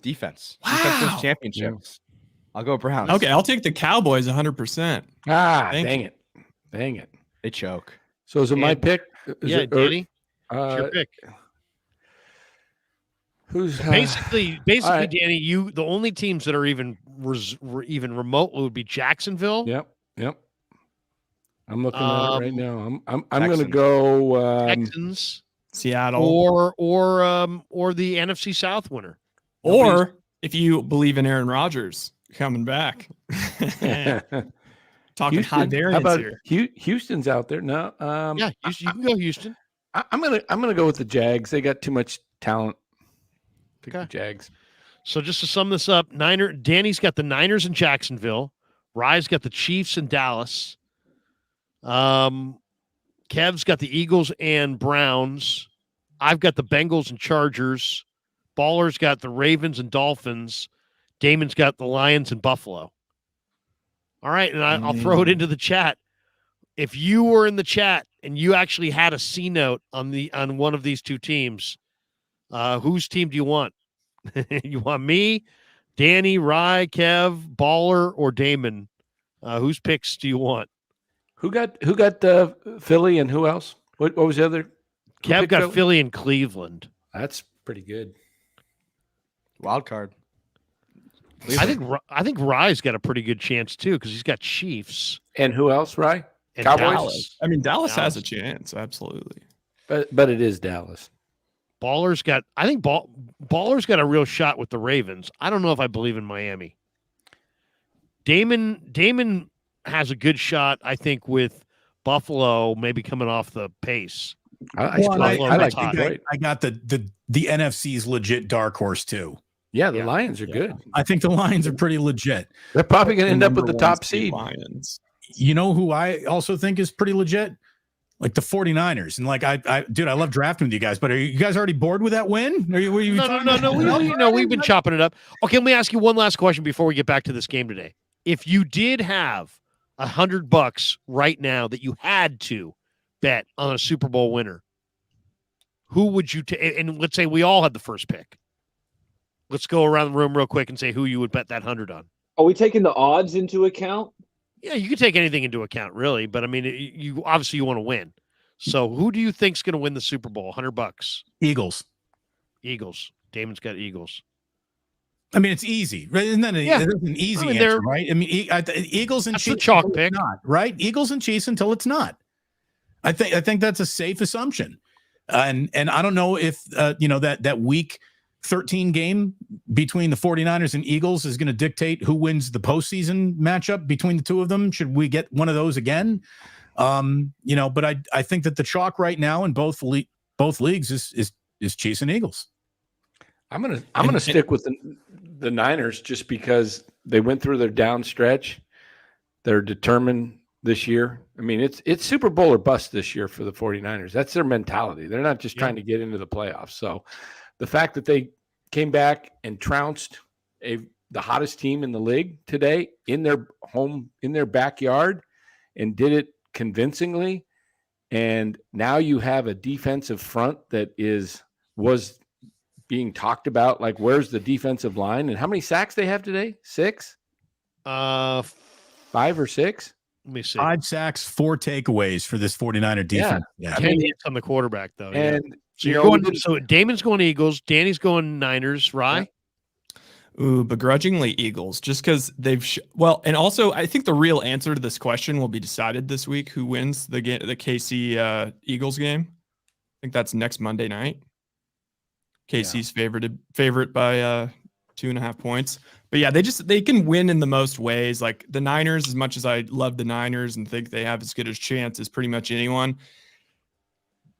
Defense. Wow. Defense wins championships. I'll go Browns. Okay, I'll take the Cowboys 100%. Dang it. They choke. So is it my pick? Danny. It's your pick. Who's Basically, right. Danny, the only teams that are even remotely would be Jacksonville. Yep. I'm looking at it right now. I'm going to Texans. go Texans, Seattle. or the NFC South winner. Or if you believe in Aaron Rodgers coming back. Talking high variance how about here. Houston's out there? No. Yeah, you can go Houston. I'm gonna go with the Jags. They got too much talent. Pick Okay. the Jags. So just to sum this up, Danny's got the Niners in Jacksonville. Rye's got the Chiefs in Dallas. Kev's got the Eagles and Browns. I've got the Bengals and Chargers. Baller's got the Ravens and Dolphins. Damon's got the Lions and Buffalo. All right, and I'll throw it into the chat. If you were in the chat and you actually had a C note on one of these two teams, whose team do you want? You want me, Danny, Rye, Kev, Baller, or Damon? Whose picks do you want? Who got the Philly and who else? What was the other? Kev got Philly and Cleveland. That's pretty good. Wild card. I think Rye's got a pretty good chance too because he's got Chiefs And who else, Rye? and Cowboys? Dallas. I mean, Dallas has a chance, absolutely. But it is Dallas. Baller's got. I think Baller's got a real shot with the Ravens. I don't know if I believe in Miami. Damon has a good shot. I think with Buffalo maybe coming off the pace. I like Detroit. I got the NFC's legit dark horse too. Yeah, the Lions are good. I think the Lions are pretty legit. They're probably going to end up with the Number top one seed seed. Lions. You know who I also think is pretty legit? Like the 49ers. And like, I love drafting with you guys, but are you guys already bored with that win? Were you No. We've been chopping it up. Okay, let me ask you one last question before we get back to this game today. If you did have $100 right now that you had to bet on a Super Bowl winner, who would you take? And let's say we all had the first pick. Let's go around the room real quick and say who you would bet that 100 on. Are we taking the odds into account? Yeah, you can take anything into account, really. But I mean, you obviously want to win. So who do you think's going to win the Super Bowl? $100. Eagles. Eagles. Damon's got Eagles. I mean, it's easy, right? Isn't that an easy answer, right? I mean, Eagles and That's Chiefs the chalk until pick. it's not, right? Eagles and Chiefs until it's not. I think that's a safe assumption. And I don't know if that week 13 game between the 49ers and Eagles is going to dictate who wins the postseason matchup between the two of them. Should we get one of those again? But I think that the chalk right now in both leagues is Chiefs and Eagles. I'm gonna stick with the Niners just because they went through their down stretch. They're determined this year. I mean, it's Super Bowl or bust this year for the 49ers. That's their mentality. They're not just trying to get into the playoffs. So the fact that they came back and trounced the hottest team in the league today in their home, in their backyard, and did it convincingly, and now you have a defensive front that was being talked about. Like, where's the defensive line, and how many sacks they have today? 6? 5 or 6? Let me see. 5 sacks, 4 takeaways for this 49er defense. Yeah. 10 hits on the quarterback, though. And So you're going. So Damon's going Eagles. Danny's going Niners. Rye. Ooh, begrudgingly Eagles, just because they've and also I think the real answer to this question will be decided this week. Who wins the KC Eagles game? think that's next Monday night. KC's favorite by 2.5 points. But yeah, they can win in the most ways. Like the Niners, as much as I love the Niners and think they have as good a chance as pretty much anyone,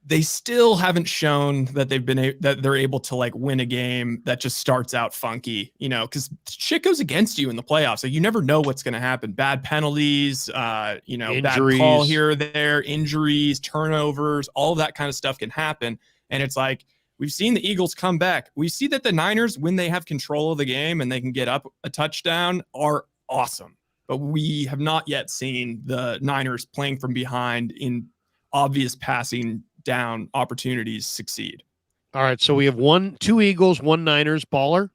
they still haven't shown that that they're able to like win a game that just starts out funky, because shit goes against you in the playoffs. Like you never know what's going to happen. Bad penalties, Injuries. Bad call here or there, injuries, turnovers, all of that kind of stuff can happen. And it's like, we've seen the Eagles come back. We see that the Niners, when they have control of the game and they can get up a touchdown, are awesome. But we have not yet seen the Niners playing from behind in obvious passing down opportunities succeed. All right, so we have 2 Eagles, 1 Niners. Baller?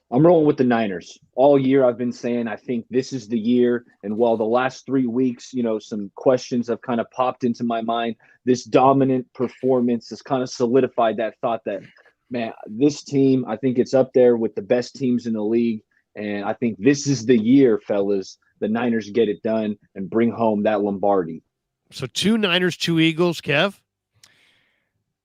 I'm rolling with the Niners. All year I've been saying I think this is the year. And while the last 3 weeks, some questions have kind of popped into my mind, this dominant performance has kind of solidified that thought that, man, this team, I think it's up there with the best teams in the league. And I think this is the year, fellas, the Niners get it done and bring home that Lombardi. So 2 Niners, 2 Eagles. Kev?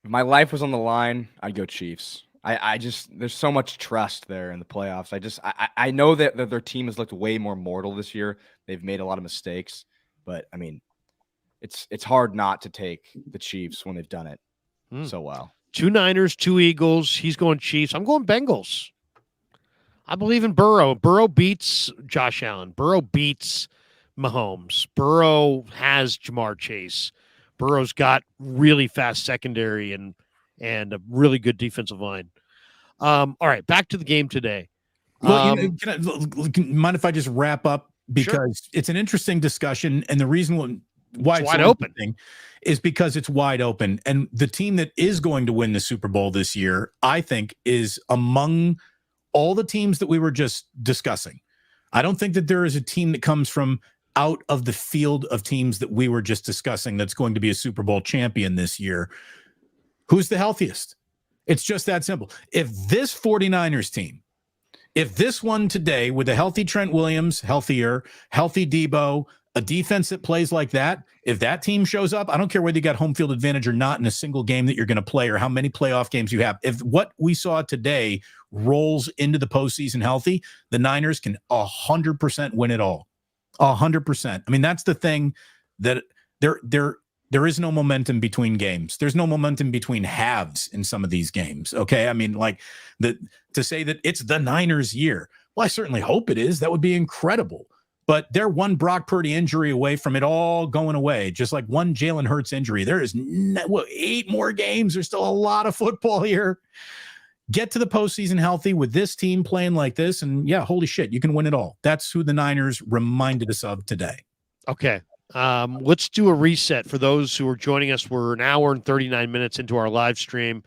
If my life was on the line, I'd go Chiefs. I just there's so much trust there in the playoffs. I know that their team has looked way more mortal this year. They've made a lot of mistakes, but I mean, it's hard not to take the Chiefs when they've done it so well. 2 Niners, 2 Eagles. He's going Chiefs. I'm going Bengals. I believe in Burrow. Burrow beats Josh Allen. Burrow beats Mahomes. Burrow has Jamar Chase. Burrow's got really fast secondary and a really good defensive line. All right, back to the game today. Well, mind if I just wrap up? Because it's an interesting discussion, and the reason why it's wide open is because it's wide open. And the team that is going to win the Super Bowl this year, I think, is among all the teams that we were just discussing. I don't think that there is a team that comes from out of the field of teams that we were just discussing that's going to be a Super Bowl champion this year. Who's the healthiest? It's just that simple. If this 49ers team, if this one today with a healthy Trent Williams, healthy Debo, a defense that plays like that, if that team shows up, I don't care whether you got home field advantage or not in a single game that you're going to play or how many playoff games you have. If what we saw today rolls into the postseason healthy, the Niners can 100% win it all. 100%. I mean, that's the thing that there is no momentum between games. There's no momentum between halves in some of these games. Okay. I mean, like to say that it's the Niners year. Well, I certainly hope it is. That would be incredible. But they're one Brock Purdy injury away from it all going away. Just like one Jalen Hurts injury. There is 8 more games. There's still a lot of football here. Get to the postseason healthy with this team playing like this. And yeah, holy shit, you can win it all. That's who the Niners reminded us of today. Okay. Let's do a reset for those who are joining us. We're an hour and 39 minutes into our live stream.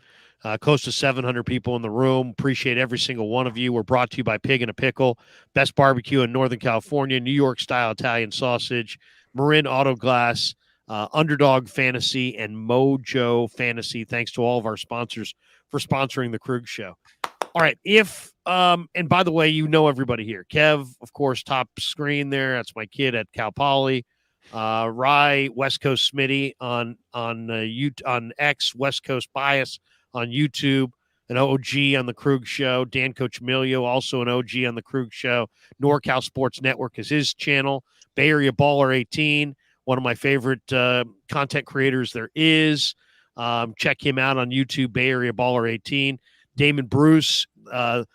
Close to 700 people in the room. Appreciate every single one of you. We're brought to you by Pig and a Pickle, best barbecue in Northern California, New York style Italian sausage, Marin Auto Glass, Underdog Fantasy, and Mojo Fantasy. Thanks to all of our sponsors for sponsoring the Krueg Show. All right. And by the way, everybody here. Kev, of course, top screen there. That's my kid at Cal Poly. Rye, West Coast Smitty on X, West Coast Bias on YouTube, an OG on the Krueg Show. Dan Coach Emilio, also an OG on the Krueg Show. NorCal Sports Network is his channel. Bay Area Baller 18, one of my favorite content creators there is. Check him out on YouTube, Bay Area Baller 18. Damon Bruce, the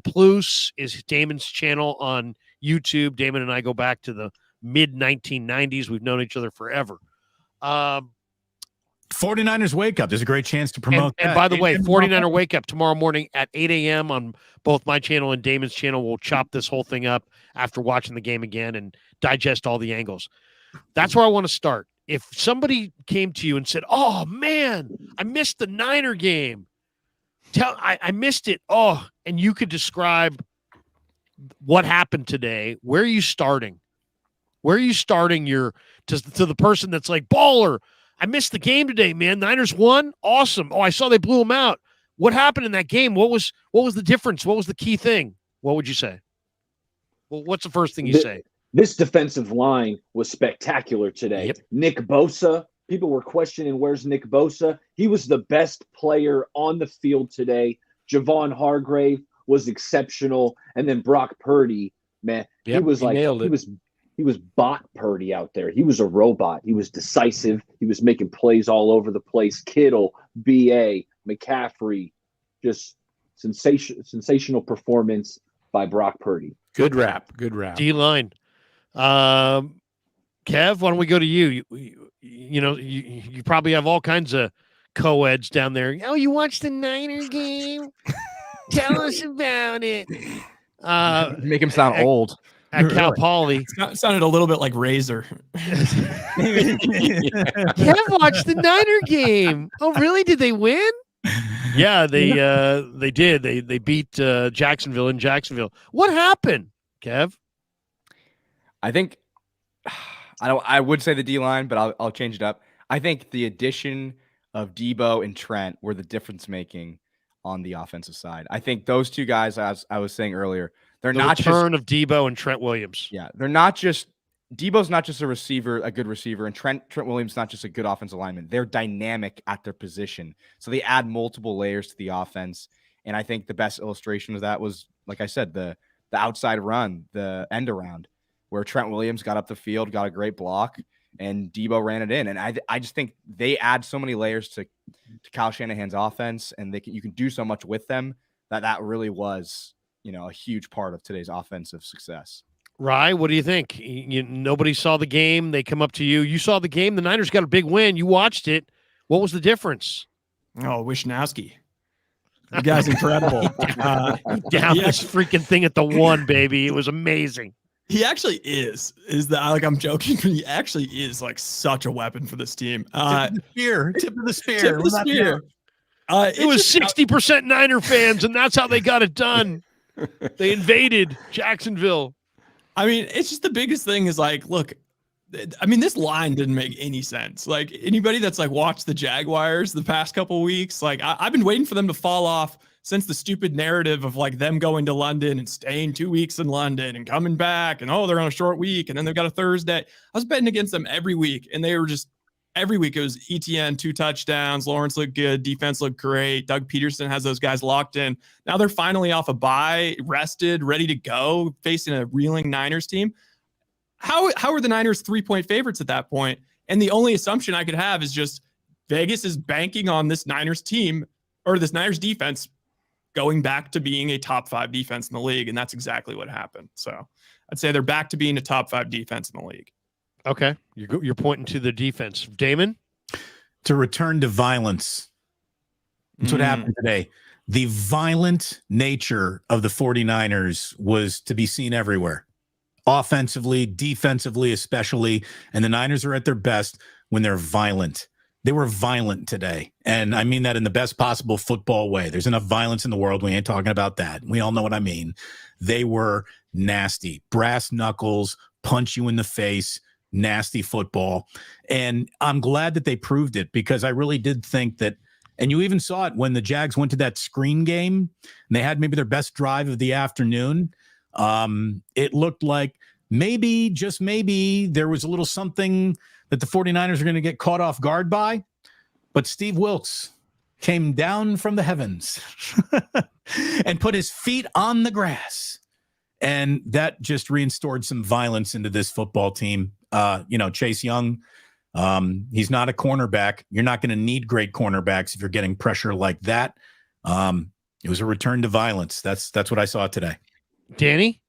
Plus is Damon's channel on YouTube. Damon and I go back to the mid-1990s. We've known each other forever. 49ers Wake Up. There's a great chance to promote and by the way, 49er Wake Up tomorrow morning at 8 a.m. on both my channel and Damon's channel. We'll chop this whole thing up after watching the game again and digest all the angles. That's where I want to start. If somebody came to you and said, oh, man, I missed the Niner game. I missed it. Oh, and you could describe what happened today. Where are you starting? Where are you starting to the person that's like, baller, I missed the game today, man. Niners won. Awesome. Oh, I saw they blew them out. What happened in that game? What was the difference? What was the key thing? What would you say? Well, what's the first thing you say? This defensive line was spectacular today. Yep. Nick Bosa People were questioning where's Nick Bosa. He was the best player on the field today. Javon Hargrave was exceptional, and then Brock Purdy, man, Yep, nailed it. He was bot Purdy out there. He was a robot. He was decisive. He was making plays all over the place. Kittle, BA, McCaffrey, just sensational performance by Brock Purdy. Good rap. D-line. Kev, why don't we go to you? You probably have all kinds of co-eds down there. Oh, you watched the Niner game? Tell us about it. Make him sound old. At Cal Poly. It sounded a little bit like Razor. Kev watched the Niner game. Oh, really? Did they win? Yeah, they did. They beat Jacksonville in Jacksonville. What happened, Kev? I think I would say the D-line, but I'll change it up. I think the addition of Debo and Trent were the difference making on the offensive side. I think those two guys, as I was saying earlier, they're The not return just of Debo and Trent Williams. Yeah, they're not just Debo's not just a receiver, a good receiver, and Trent Williams not just a good offensive lineman. They're dynamic at their position. So they add multiple layers to the offense. And I think the best illustration of that was, like I said, the outside run, the end around, where Trent Williams got up the field, got a great block, and Debo ran it in. And I just think they add so many layers to Kyle Shanahan's offense, and you can do so much with them that really was, a huge part of today's offensive success. Rye, what do you think? Nobody saw the game. They come up to you. You saw the game. The Niners got a big win. You watched it. What was the difference? Oh, Wishnowski. The guy's incredible. Down this freaking thing at the 1, baby. It was amazing. He actually is I'm joking, but he actually is like such a weapon for this team. Tip of the spear. Tip of the spear. It was 60% Niner fans, and that's how they got it done. They invaded Jacksonville. I mean, it's just the biggest thing is like, look, I mean, this line didn't make any sense. Like anybody that's like watched the Jaguars the past couple weeks, like I've been waiting for them to fall off since the stupid narrative of like them going to London and staying 2 weeks in London and coming back and, they're on a short week and then they've got a Thursday. I was betting against them every week and they were just every week. It was ETN, 2 touchdowns. Lawrence looked good. Defense looked great. Doug Peterson has those guys locked in. Now they're finally off a bye, rested, ready to go, facing a reeling Niners team. How are the Niners 3-point favorites at that point? And the only assumption I could have is just Vegas is banking on this Niners team or this Niners defense going back to being a top 5 defense in the league. And that's exactly what happened. So I'd say they're back to being a top 5 defense in the league. Okay. You're pointing to the defense. Damon? To return to violence. That's what happened today. The violent nature of the 49ers was to be seen everywhere. Offensively, defensively, especially. And the Niners are at their best when they're violent. They were violent today. And I mean that in the best possible football way. There's enough violence in the world. We ain't talking about that. We all know what I mean. They were nasty. Brass knuckles, punch you in the face. Nasty football. And I'm glad that they proved it because I really did think that, and you even saw it when the Jags went to that screen game and they had maybe their best drive of the afternoon. It looked like maybe, just maybe, there was a little something that the 49ers are going to get caught off guard by. But Steve Wilkes came down from the heavens and put his feet on the grass. And that just reinstored some violence into this football team. Chase Young, he's not a cornerback. You're not going to need great cornerbacks if you're getting pressure like that. It was a return to violence. That's what I saw today. Danny?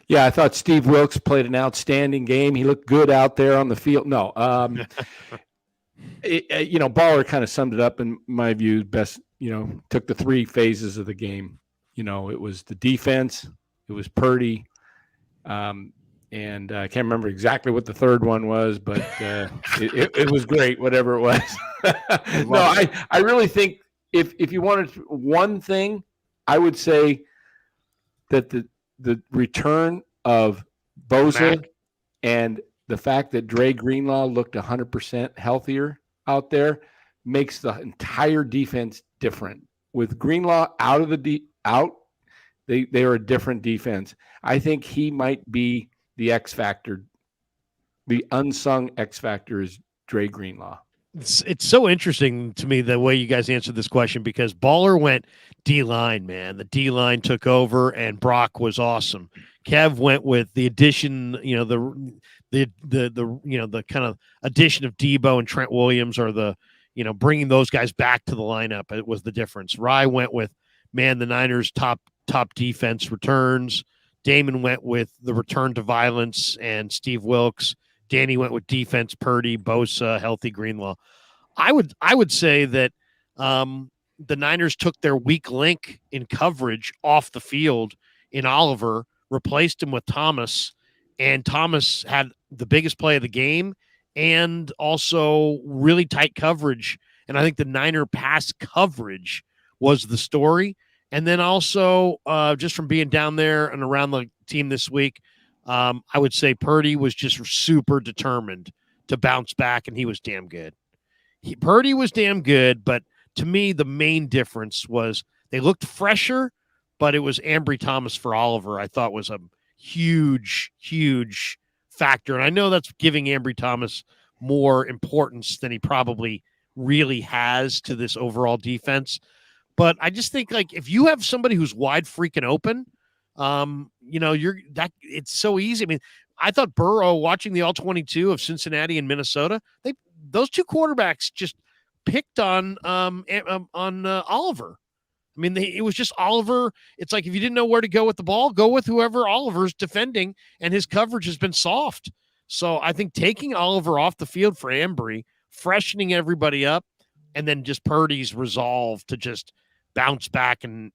Yeah, I thought Steve Wilkes played an outstanding game. He looked good out there on the field. No, Baller kind of summed it up in my view best, took the 3 phases of the game. It was the defense, it was Purdy, and I can't remember exactly what the third one was, but it was great, whatever it was. No, I really think if you wanted one thing, I would say that the return of Bosa and the fact that Dre Greenlaw looked 100% healthier out there makes the entire defense different. With Greenlaw out of the they are a different defense. I think he might be the X factor. The unsung X factor is Dre Greenlaw. It's so interesting to me the way you guys answered this question, because Baller went D-line, man. The D-line took over, and Brock was awesome. Kev went with the addition, the kind of addition of Debo and Trent Williams, or the, bringing those guys back to the lineup. It was the difference. Rye went with, man, the Niners' top defense returns. Damon went with the return to violence and Steve Wilkes. Danny went with defense, Purdy, Bosa, healthy Greenlaw. I would say that the Niners took their weak link in coverage off the field in Oliver, replaced him with Thomas, and Thomas had the biggest play of the game and also really tight coverage. And I think the Niner pass coverage was the story. And then also just from being down there and around the team this week, I would say Purdy was just super determined to bounce back, and he was damn good. Purdy was damn good, but to me, the main difference was they looked fresher, but it was Ambry Thomas for Oliver, I thought was a huge, huge factor. And I know that's giving Ambry Thomas more importance than he probably really has to this overall defense. But I just think, like, if you have somebody who's wide freaking open, it's so easy. I mean, I thought Burrow, watching the all-22 of Cincinnati and Minnesota, those two quarterbacks just picked on Oliver. I mean, it was just Oliver. It's like, if you didn't know where to go with the ball, go with whoever Oliver's defending, and his coverage has been soft. So I think taking Oliver off the field for Ambry, freshening everybody up, and then just Purdy's resolve to just bounce back and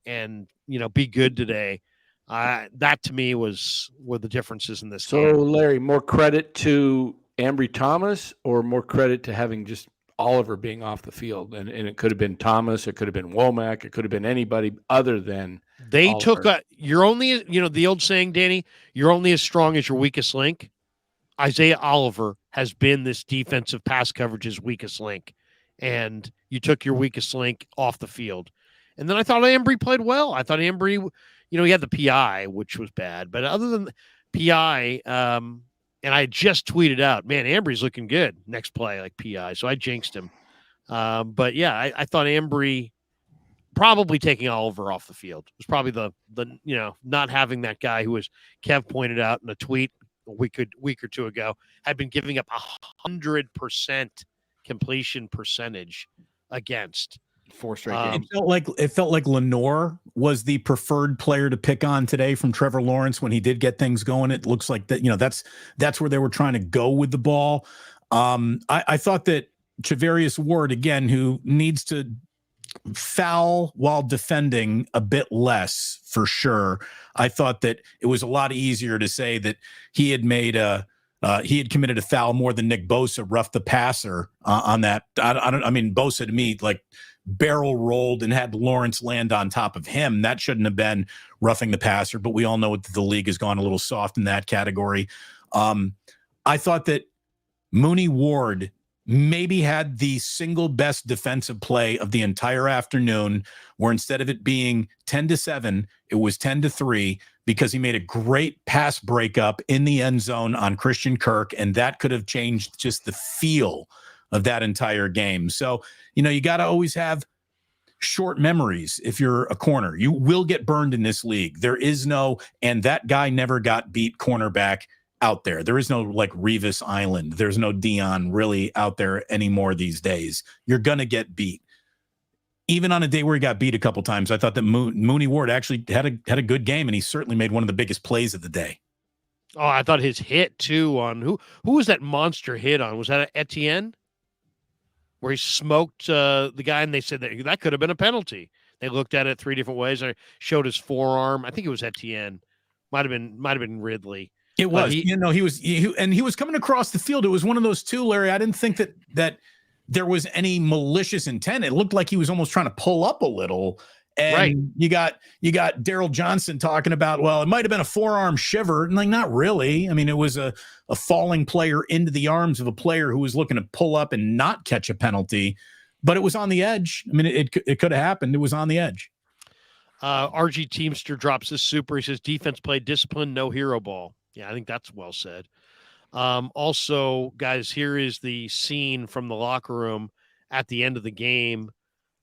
be good today. That to me were the differences in this game. So, Larry, more credit to Ambry Thomas, or more credit to having just Oliver being off the field? And it could have been Thomas, it could have been Womack, it could have been anybody other than they Oliver. took you're only, the old saying, Danny, you're only as strong as your weakest link. Isaiah Oliver has been this defensive pass coverage's weakest link, and you took your weakest link off the field. And then I thought Ambry played well. I thought Ambry, he had the PI, which was bad, but other than the PI, and I just tweeted out, man, Ambry's looking good next play, like PI. So I jinxed him. But yeah, I thought Ambry probably taking Oliver off the field was probably the not having that guy who, was Kev pointed out in a tweet a week or two ago, had been giving up 100% completion percentage against 4 straight games. It felt like Lenore was the preferred player to pick on today from Trevor Lawrence when he did get things going. It looks like that, that's where they were trying to go with the ball. I thought that Charvarius Ward, again, who needs to foul while defending a bit less for sure. I thought that it was a lot easier to say that he had committed a foul more than Nick Bosa roughed the passer on that. I mean, Bosa to me, like, barrel rolled and had Lawrence land on top of him. That shouldn't have been roughing the passer, but we all know that the league has gone a little soft in that category. I thought that Mooney Ward maybe had the single best defensive play of the entire afternoon, where instead of it being 10-7, it was 10-3, because he made a great pass breakup in the end zone on Christian Kirk, and that could have changed just the feel of that entire game. So, you got to always have short memories. If you're a corner, you will get burned in this league. There is no, and that guy never got beat cornerback out there. There is no, like, Revis Island. There's no Dion really out there anymore these days. You're going to get beat. Even on a day where he got beat a couple times, I thought that Mooney Ward actually had a good game, and he certainly made one of the biggest plays of the day. Oh, I thought his hit too on who was that monster hit on? Was that Etienne? Where he smoked the guy, and they said that could have been a penalty. They looked at it 3 different ways. I showed his forearm. I think it was Etienne. Might have been Ridley. It was. He was coming across the field. It was one of those two, Larry. I didn't think that there was any malicious intent. It looked like he was almost trying to pull up a little. And right. you got Daryl Johnson talking about, well, it might have been a forearm shiver. And, like, not really. I mean, it was a falling player into the arms of a player who was looking to pull up and not catch a penalty, but it was on the edge. I mean, it could have happened. It was on the edge. RG Teamster drops this super. He says, defense played discipline, no hero ball. Yeah, I think that's well said. Also, guys, here is the scene from the locker room at the end of the game.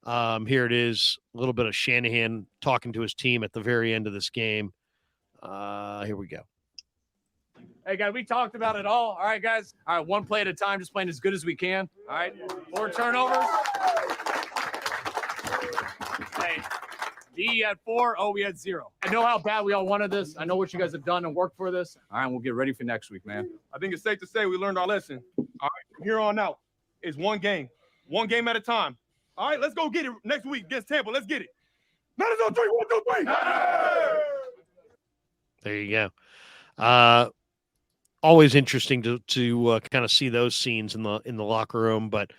Here it is, a little bit of Shanahan talking to his team at the very end of this game. Here we go. Hey, guys, we talked about it all. All right, guys. All right, one play at a time, just playing as good as we can. All right, 4 turnovers. Hey, D had 4. O, we had 0. I know how bad we all wanted this. I know what you guys have done and worked for this. All right, we'll get ready for next week, man. I think it's safe to say we learned our lesson. All right, from here on out, it's one game at a time. All right, let's go get it next week against Tampa. Let's get it. 9 on 3, 1, 2, 3. Hey! There you go. Always interesting to kind of see those scenes in the locker room. But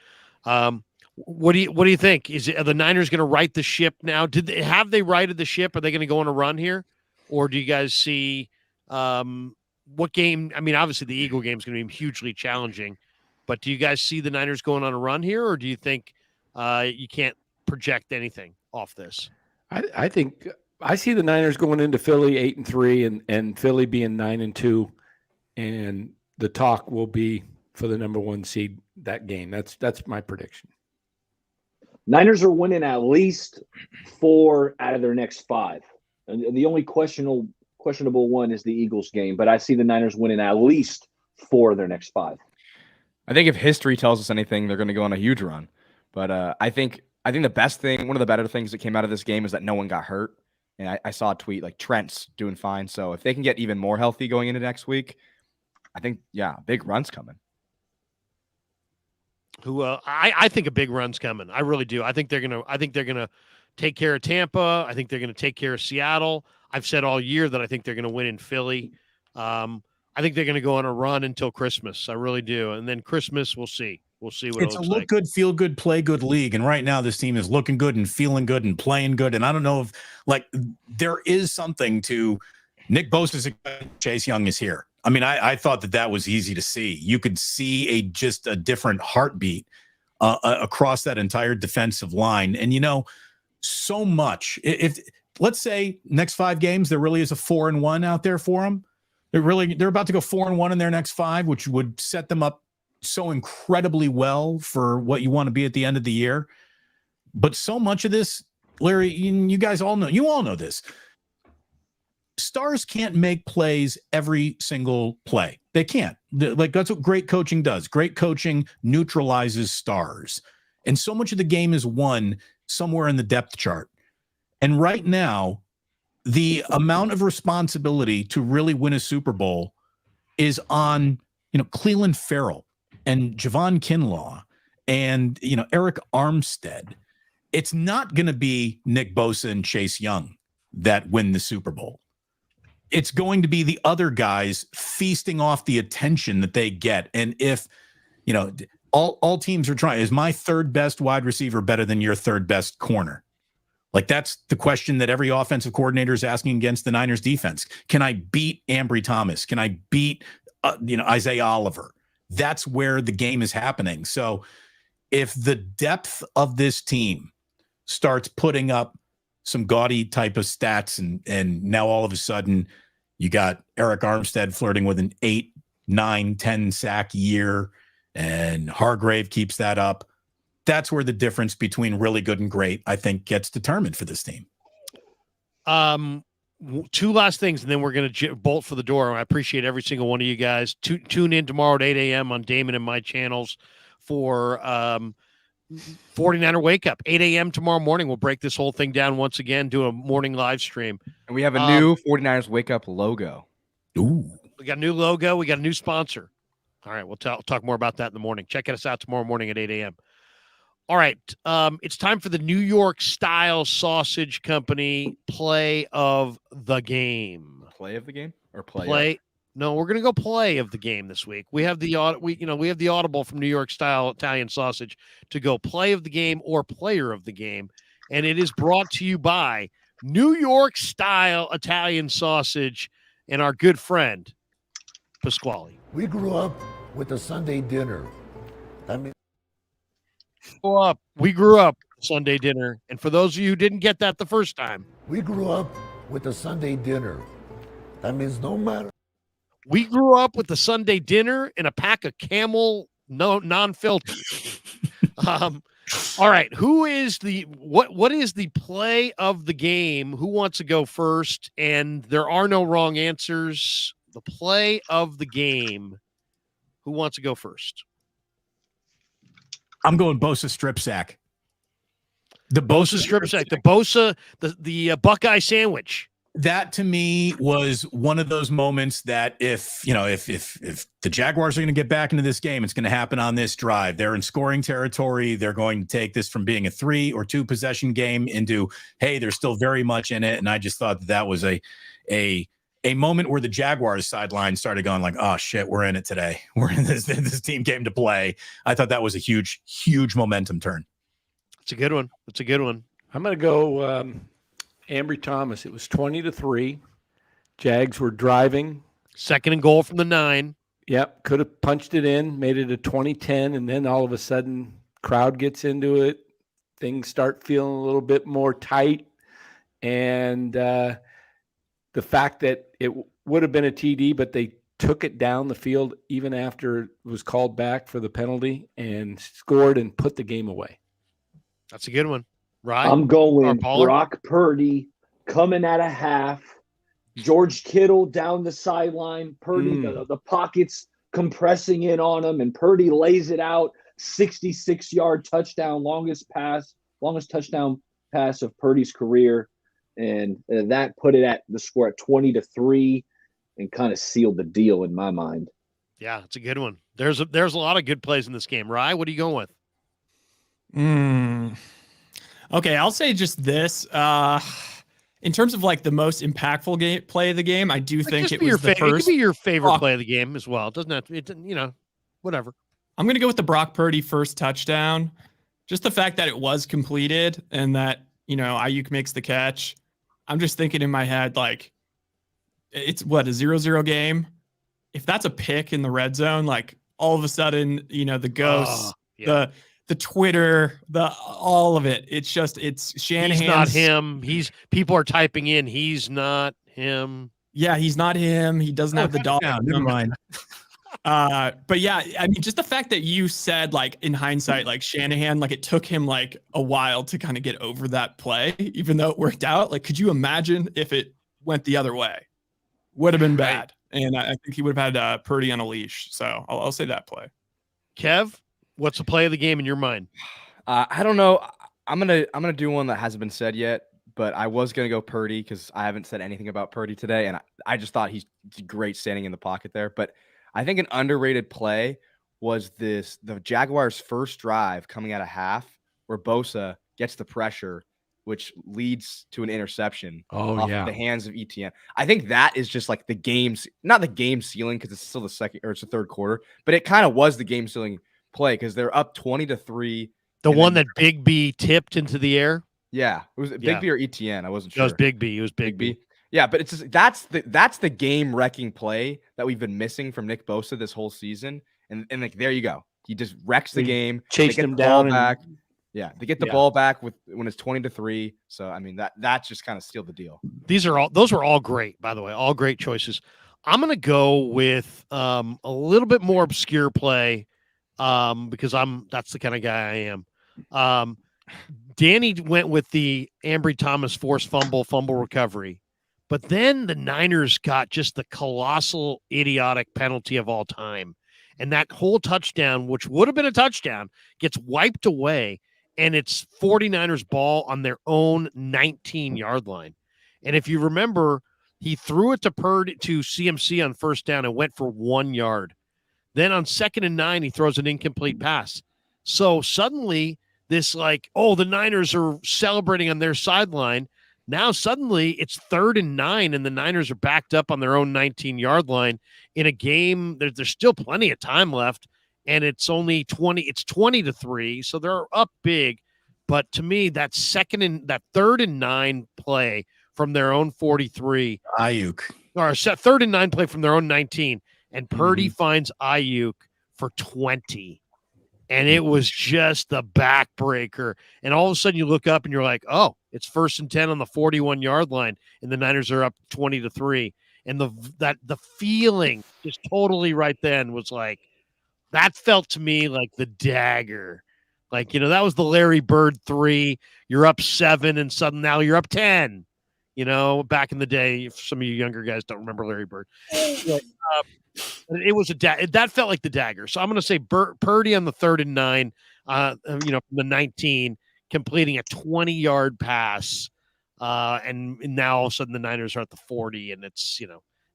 what do you think? Are the Niners going to right the ship now? Have they righted the ship? Are they going to go on a run here, or do you guys see what game? I mean, obviously the Eagle game is going to be hugely challenging, but do you guys see the Niners going on a run here, or do you think you can't project anything off this? I think I see the Niners going into Philly 8-3 and Philly being 9-2. And the talk will be for the number 1 seed that game. That's my prediction. Niners are winning at least 4 out of their next 5. And the only questionable one is the Eagles game, but I see the Niners winning at least 4 of their next 5. I think if history tells us anything, they're going to go on a huge run. But I think the best thing, one of the better things that came out of this game is that no one got hurt. And I saw a tweet like Trent's doing fine. So if they can get even more healthy going into next week, I think, big run's coming. I think a big run's coming. I really do. I think they're gonna take care of Tampa. I think they're gonna take care of Seattle. I've said all year that I think they're gonna win in Philly. I think they're gonna go on a run until Christmas. I really do. And then Christmas, we'll see. We'll see what it's it a looks look like. good, feel good, play good league. And right now this team is looking good and feeling good and playing good. And I don't know if there is something to Nick Bosa's Chase Young is here. I mean, I thought that was easy to see. You could see just a different heartbeat across that entire defensive line. And, so much. If let's say next 5 games, there really is a 4-1 out there for them. They're about to go 4-1 in their next 5, which would set them up so incredibly well for what you want to be at the end of the year. But so much of this, Larry, you guys all know this. Stars can't make plays every single play. They can't. That's what great coaching does. Great coaching neutralizes stars. And so much of the game is won somewhere in the depth chart. And right now, the amount of responsibility to really win a Super Bowl is on, Cleveland Farrell and Javon Kinlaw and, Eric Armstead. It's not going to be Nick Bosa and Chase Young that win the Super Bowl. It's going to be the other guys feasting off the attention that they get. And if, all teams are trying, is my 3rd best wide receiver better than your 3rd best corner? That's the question that every offensive coordinator is asking against the Niners defense. Can I beat Ambry Thomas? Can I beat, Isaiah Oliver? That's where the game is happening. So if the depth of this team starts putting up some gaudy type of stats, and now all of a sudden you got Eric Armstead flirting with an 8, 9, 10 sack year, and Hargrave keeps that up. That's where the difference between really good and great, I think, gets determined for this team. 2 last things, and then we're going to bolt for the door. I appreciate every single one of you guys. Tune in tomorrow at 8 a.m. on Damon and my channels for 49er Wake Up. 8 a.m. tomorrow morning. We'll break this whole thing down once again, do a morning live stream. And we have a new 49ers Wake Up logo. Ooh. We got a new logo. We got a new sponsor. All right, we'll talk more about that in the morning. Check us out tomorrow morning at 8 a.m. All right, it's time for the New York Style Sausage Company play of the game. Play of the game or play? Play. No, we're going to go play of the game this week. We have the audible from New York Style Italian Sausage to go play of the game or player of the game, and it is brought to you by New York Style Italian Sausage and our good friend Pasquale. We grew up with a Sunday dinner. We grew up Sunday dinner, and for those of you who didn't get that the first time, we grew up with a Sunday dinner. That means no matter. We grew up with the Sunday dinner and a pack of Camel non-filter. All right. Who is what is the play of the game? Who wants to go first? And there are no wrong answers. The play of the game. Who wants to go first? I'm going Bosa strip sack. The Bosa strip sack. The Bosa, the Buckeye sandwich. That to me was one of those moments that if the Jaguars are going to get back into this game, it's going to happen on this drive. They're in scoring territory. They're going to take this from being a 3 or 2 possession game into, hey, they're still very much in it. And I just thought that was a moment where the Jaguars sideline started going like, oh shit, we're in it today. We're in this team came to play. I thought that was a huge, huge momentum turn. It's a good one. It's a good one. I'm going to go Ambry Thomas. It was 20-3. Jags were driving. 2nd and goal from the 9. Yep. Could have punched it in, made it a 20-10, and then all of a sudden crowd gets into it. Things start feeling a little bit more tight. And the fact that it would have been a TD, but they took it down the field even after it was called back for the penalty and scored and put the game away. That's a good one. Right. I'm going Brock Purdy coming at a half. George Kittle down the sideline. Purdy, the pockets compressing in on him, and Purdy lays it out. 66-yard touchdown, longest touchdown pass of Purdy's career. And that put it at the score at 20-3 and kind of sealed the deal in my mind. Yeah, it's a good one. There's a lot of good plays in this game. Rye, what are you going with? Okay, I'll say just this. In terms of like the most impactful play of the game, I do think it was the first. It could be your favorite play of the game as well. It doesn't have to, whatever. I'm going to go with the Brock Purdy first touchdown. Just the fact that it was completed and that, Ayuk makes the catch. I'm just thinking in my head, like, it's a 0-0 game. If that's a pick in the red zone, like all of a sudden, the ghosts, the Twitter, all of it. It's Shanahan's. He's not him. People are typing in. He's not him. Yeah, he's not him. He doesn't have the dog. Never mind. But yeah, I mean, just the fact that you said, like, in hindsight, like Shanahan, like it took him like a while to kind of get over that play, even though it worked out. Like, could you imagine if it went the other way? Would have been bad. And I think he would have had Purdy on a leash. So I'll say that play. Kev, what's the play of the game in your mind? I don't know. I'm gonna do one that hasn't been said yet, but I was gonna go Purdy because I haven't said anything about Purdy today, and I just thought he's great standing in the pocket there. But I think an underrated play was the Jaguars' first drive coming out of half, where Bosa gets the pressure, which leads to an interception off the hands of Etienne. I think that is just like the game's not the game ceiling because it's still the third quarter, but it kind of was the game ceiling play because they're up 20-3. The one that Big B tipped into the air. Yeah, it was Big B or Etienne. I wasn't sure. It was Big B. It was Big B. Yeah, but it's just, that's the game wrecking play that we've been missing from Nick Bosa this whole season, and like there you go. He just wrecks the game. Chased him down back. Yeah, they get the ball back when it's 20-3. So I mean that just kind of sealed the deal. Those were all great, by the way, all great choices. I'm gonna go with a little bit more obscure play because that's the kind of guy I am. Danny went with the Ambry Thomas forced fumble recovery, but then the Niners got just the colossal idiotic penalty of all time, and that whole touchdown, which would have been a touchdown, gets wiped away. And it's 49ers ball on their own 19-yard line. And if you remember, he threw it to CMC on first down and went for 1 yard. Then on 2nd and 9, he throws an incomplete pass. So suddenly this the Niners are celebrating on their sideline. Now suddenly it's 3rd and 9 and the Niners are backed up on their own 19-yard line in a game. There's still plenty of time left. And it's only 20-3, so they're up big. But to me, that 3rd and 9 play from their own 43, Ayuk, or 3rd and 9 play from their own 19, and Purdy finds Ayuk for 20, and it was just the backbreaker. And all of a sudden, you look up and you're like, oh, it's 1st and 10 on the 41-yard line, and the Niners are up 20-3. and the feeling just totally right then was like, that felt to me like the dagger. Like, that was the Larry Bird 3. You're up 7 and suddenly now you're up 10. Back in the day, if some of you younger guys don't remember Larry Bird. It was that felt like the dagger. So I'm going to say Purdy on the 3rd and 9, from the 19, completing a 20-yard pass. And now all of a sudden the Niners are at the 40, and it's,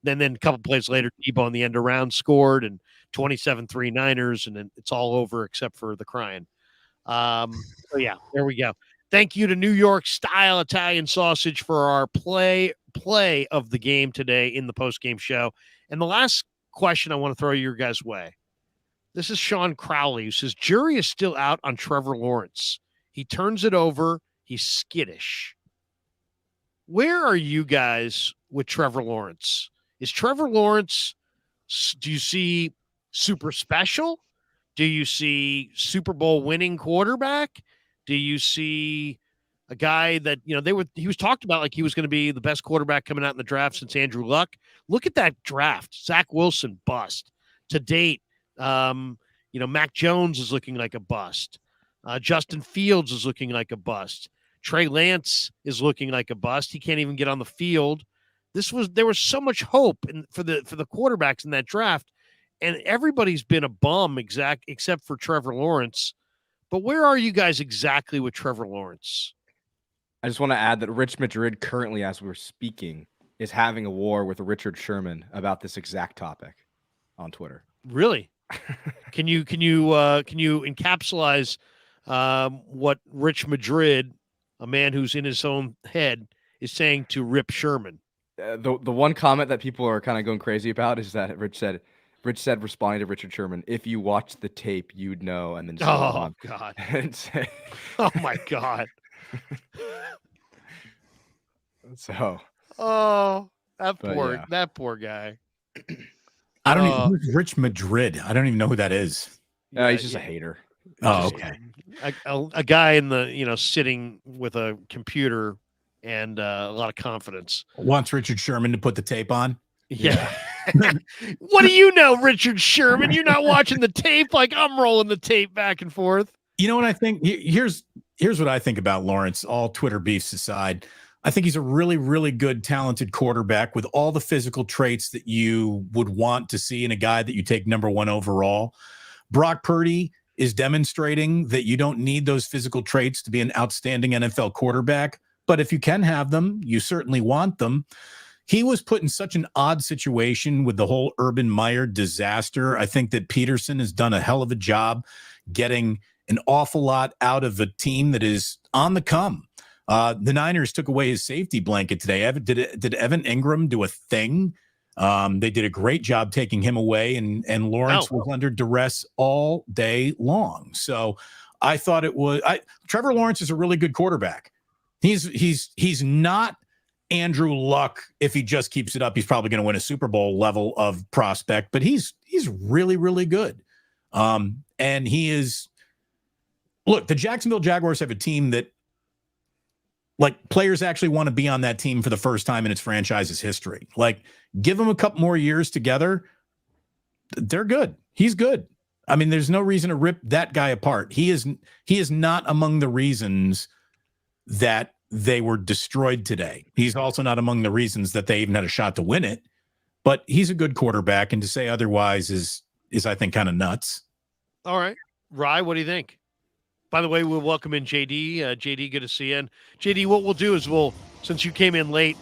then a couple plays later, Debo on the end around scored, and 27-3 Niners, and then it's all over except for the crying. So yeah, there we go. Thank you to New York Style Italian Sausage for our play of the game today in the post-game show. And the last question I want to throw your guys' way. This is Sean Crowley, who says, jury is still out on Trevor Lawrence. He turns it over. He's skittish. Where are you guys with Trevor Lawrence? Is Trevor Lawrence, do you see super special? Do you see Super Bowl winning quarterback? Do you see a guy that, he was talked about like he was going to be the best quarterback coming out in the draft since Andrew Luck? Look at that draft. Zach Wilson, bust. To date, Mac Jones is looking like a bust. Justin Fields is looking like a bust. Trey Lance is looking like a bust. He can't even get on the field. There was so much hope for the quarterbacks in that draft, and everybody's been a bum except for Trevor Lawrence. But where are you guys exactly with Trevor Lawrence? I just want to add that Rich Madrid currently, as we're speaking, is having a war with Richard Sherman about this exact topic on Twitter. Really? Can you encapsulize what Rich Madrid, a man who's in his own head, is saying to Rip Sherman? The one comment that people are kind of going crazy about is that Rich said responding to Richard Sherman, if you watch the tape, you'd know. And then God. Oh my God. So. That poor guy. I don't even who's Rich Madrid. I don't even know who that is. He's just a hater. Oh, okay. A guy in the, sitting with a computer and a lot of confidence. Wants Richard Sherman to put the tape on. Yeah. What do you know, Richard Sherman? You're not watching the tape like I'm rolling the tape back and forth. You know what I think? Here's what I think about Lawrence, all Twitter beefs aside. I think he's a really, really good, talented quarterback with all the physical traits that you would want to see in a guy that you take number 1 overall. Brock Purdy is demonstrating that you don't need those physical traits to be an outstanding NFL quarterback. But if you can have them, you certainly want them. He was put in such an odd situation with the whole Urban Meyer disaster. I think that Peterson has done a hell of a job getting an awful lot out of a team that is on the come. The Niners took away his safety blanket today. Did Evan Ingram do a thing? They did a great job taking him away, and Lawrence was under duress all day long. So I thought Trevor Lawrence is a really good quarterback. He's not Andrew Luck. If he just keeps it up, he's probably going to win a Super Bowl level of prospect, but he's really, really good. And he is, look, the Jacksonville Jaguars have a team that, like, players actually want to be on that team for the first time in its franchise's history. Like, give them a couple more years together. They're good. He's good. I mean, there's no reason to rip that guy apart. He is not among the reasons that they were destroyed today. He's also not among the reasons that they even had a shot to win it. But he's a good quarterback, and to say otherwise is I think, kind of nuts. All right. Rye, what do you think? By the way, we'll welcome in JD. JD, good to see you. And JD, what we'll do is since you came in late,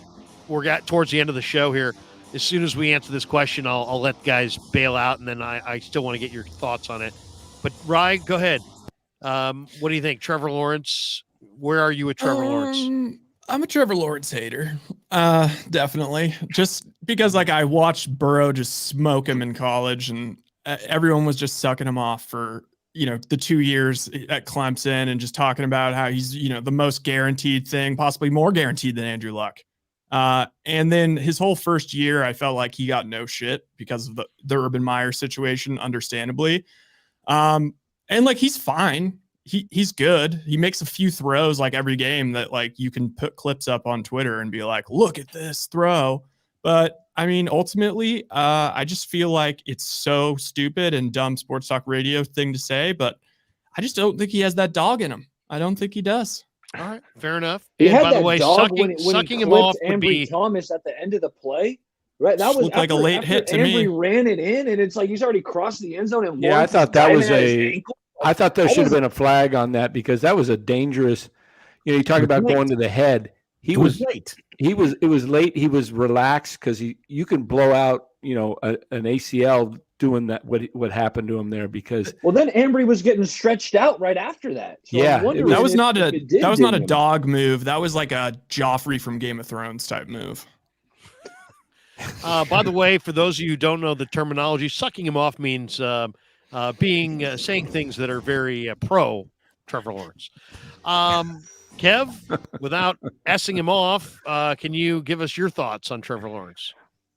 we're towards the end of the show here. As soon as we answer this question, I'll let guys bail out, and then I still want to get your thoughts on it. But Rye, go ahead. What do you think? Trevor Lawrence, where are you with Trevor Lawrence? I'm a Trevor Lawrence hater. Definitely. Just because, like, I watched Burrow just smoke him in college, and everyone was just sucking him off for, the 2 years at Clemson, and just talking about how he's, the most guaranteed thing, possibly more guaranteed than Andrew Luck. And then his whole first year, I felt like he got no shit because of the Urban Meyer situation, understandably. And like, he's fine. He's good. He makes a few throws like every game that, like, you can put clips up on Twitter and be like, look at this throw. But I mean, ultimately, I just feel like it's so stupid and dumb sports talk radio thing to say, but I just don't think he has that dog in him. I don't think he does. All right, fair enough. He And had by the that way, dog sucking when he him clipped off would Ambry be Thomas at the end of the play. Right, that was Looked like a late hit to Ambry me. ran it in, and it's like he's already crossed the end zone. And Yeah, I Lawrence thought is that was diving at his a. ankle. I thought there That should have was- been a flag on that because that was a dangerous. You talk about late. going to the head. He It was late. It was late. He was relaxed because you can blow out an ACL doing that. What happened to him there? Because Well, then Ambry was getting stretched out right after that. So Yeah, I'm wondering That was if- not if a it did that was not a ding him. dog move. That was like a Joffrey from Game of Thrones type move. By the way, for those of you who don't know the terminology, sucking him off means saying things that are very pro Trevor Lawrence. Kev, without essing him off, can you give us your thoughts on Trevor Lawrence?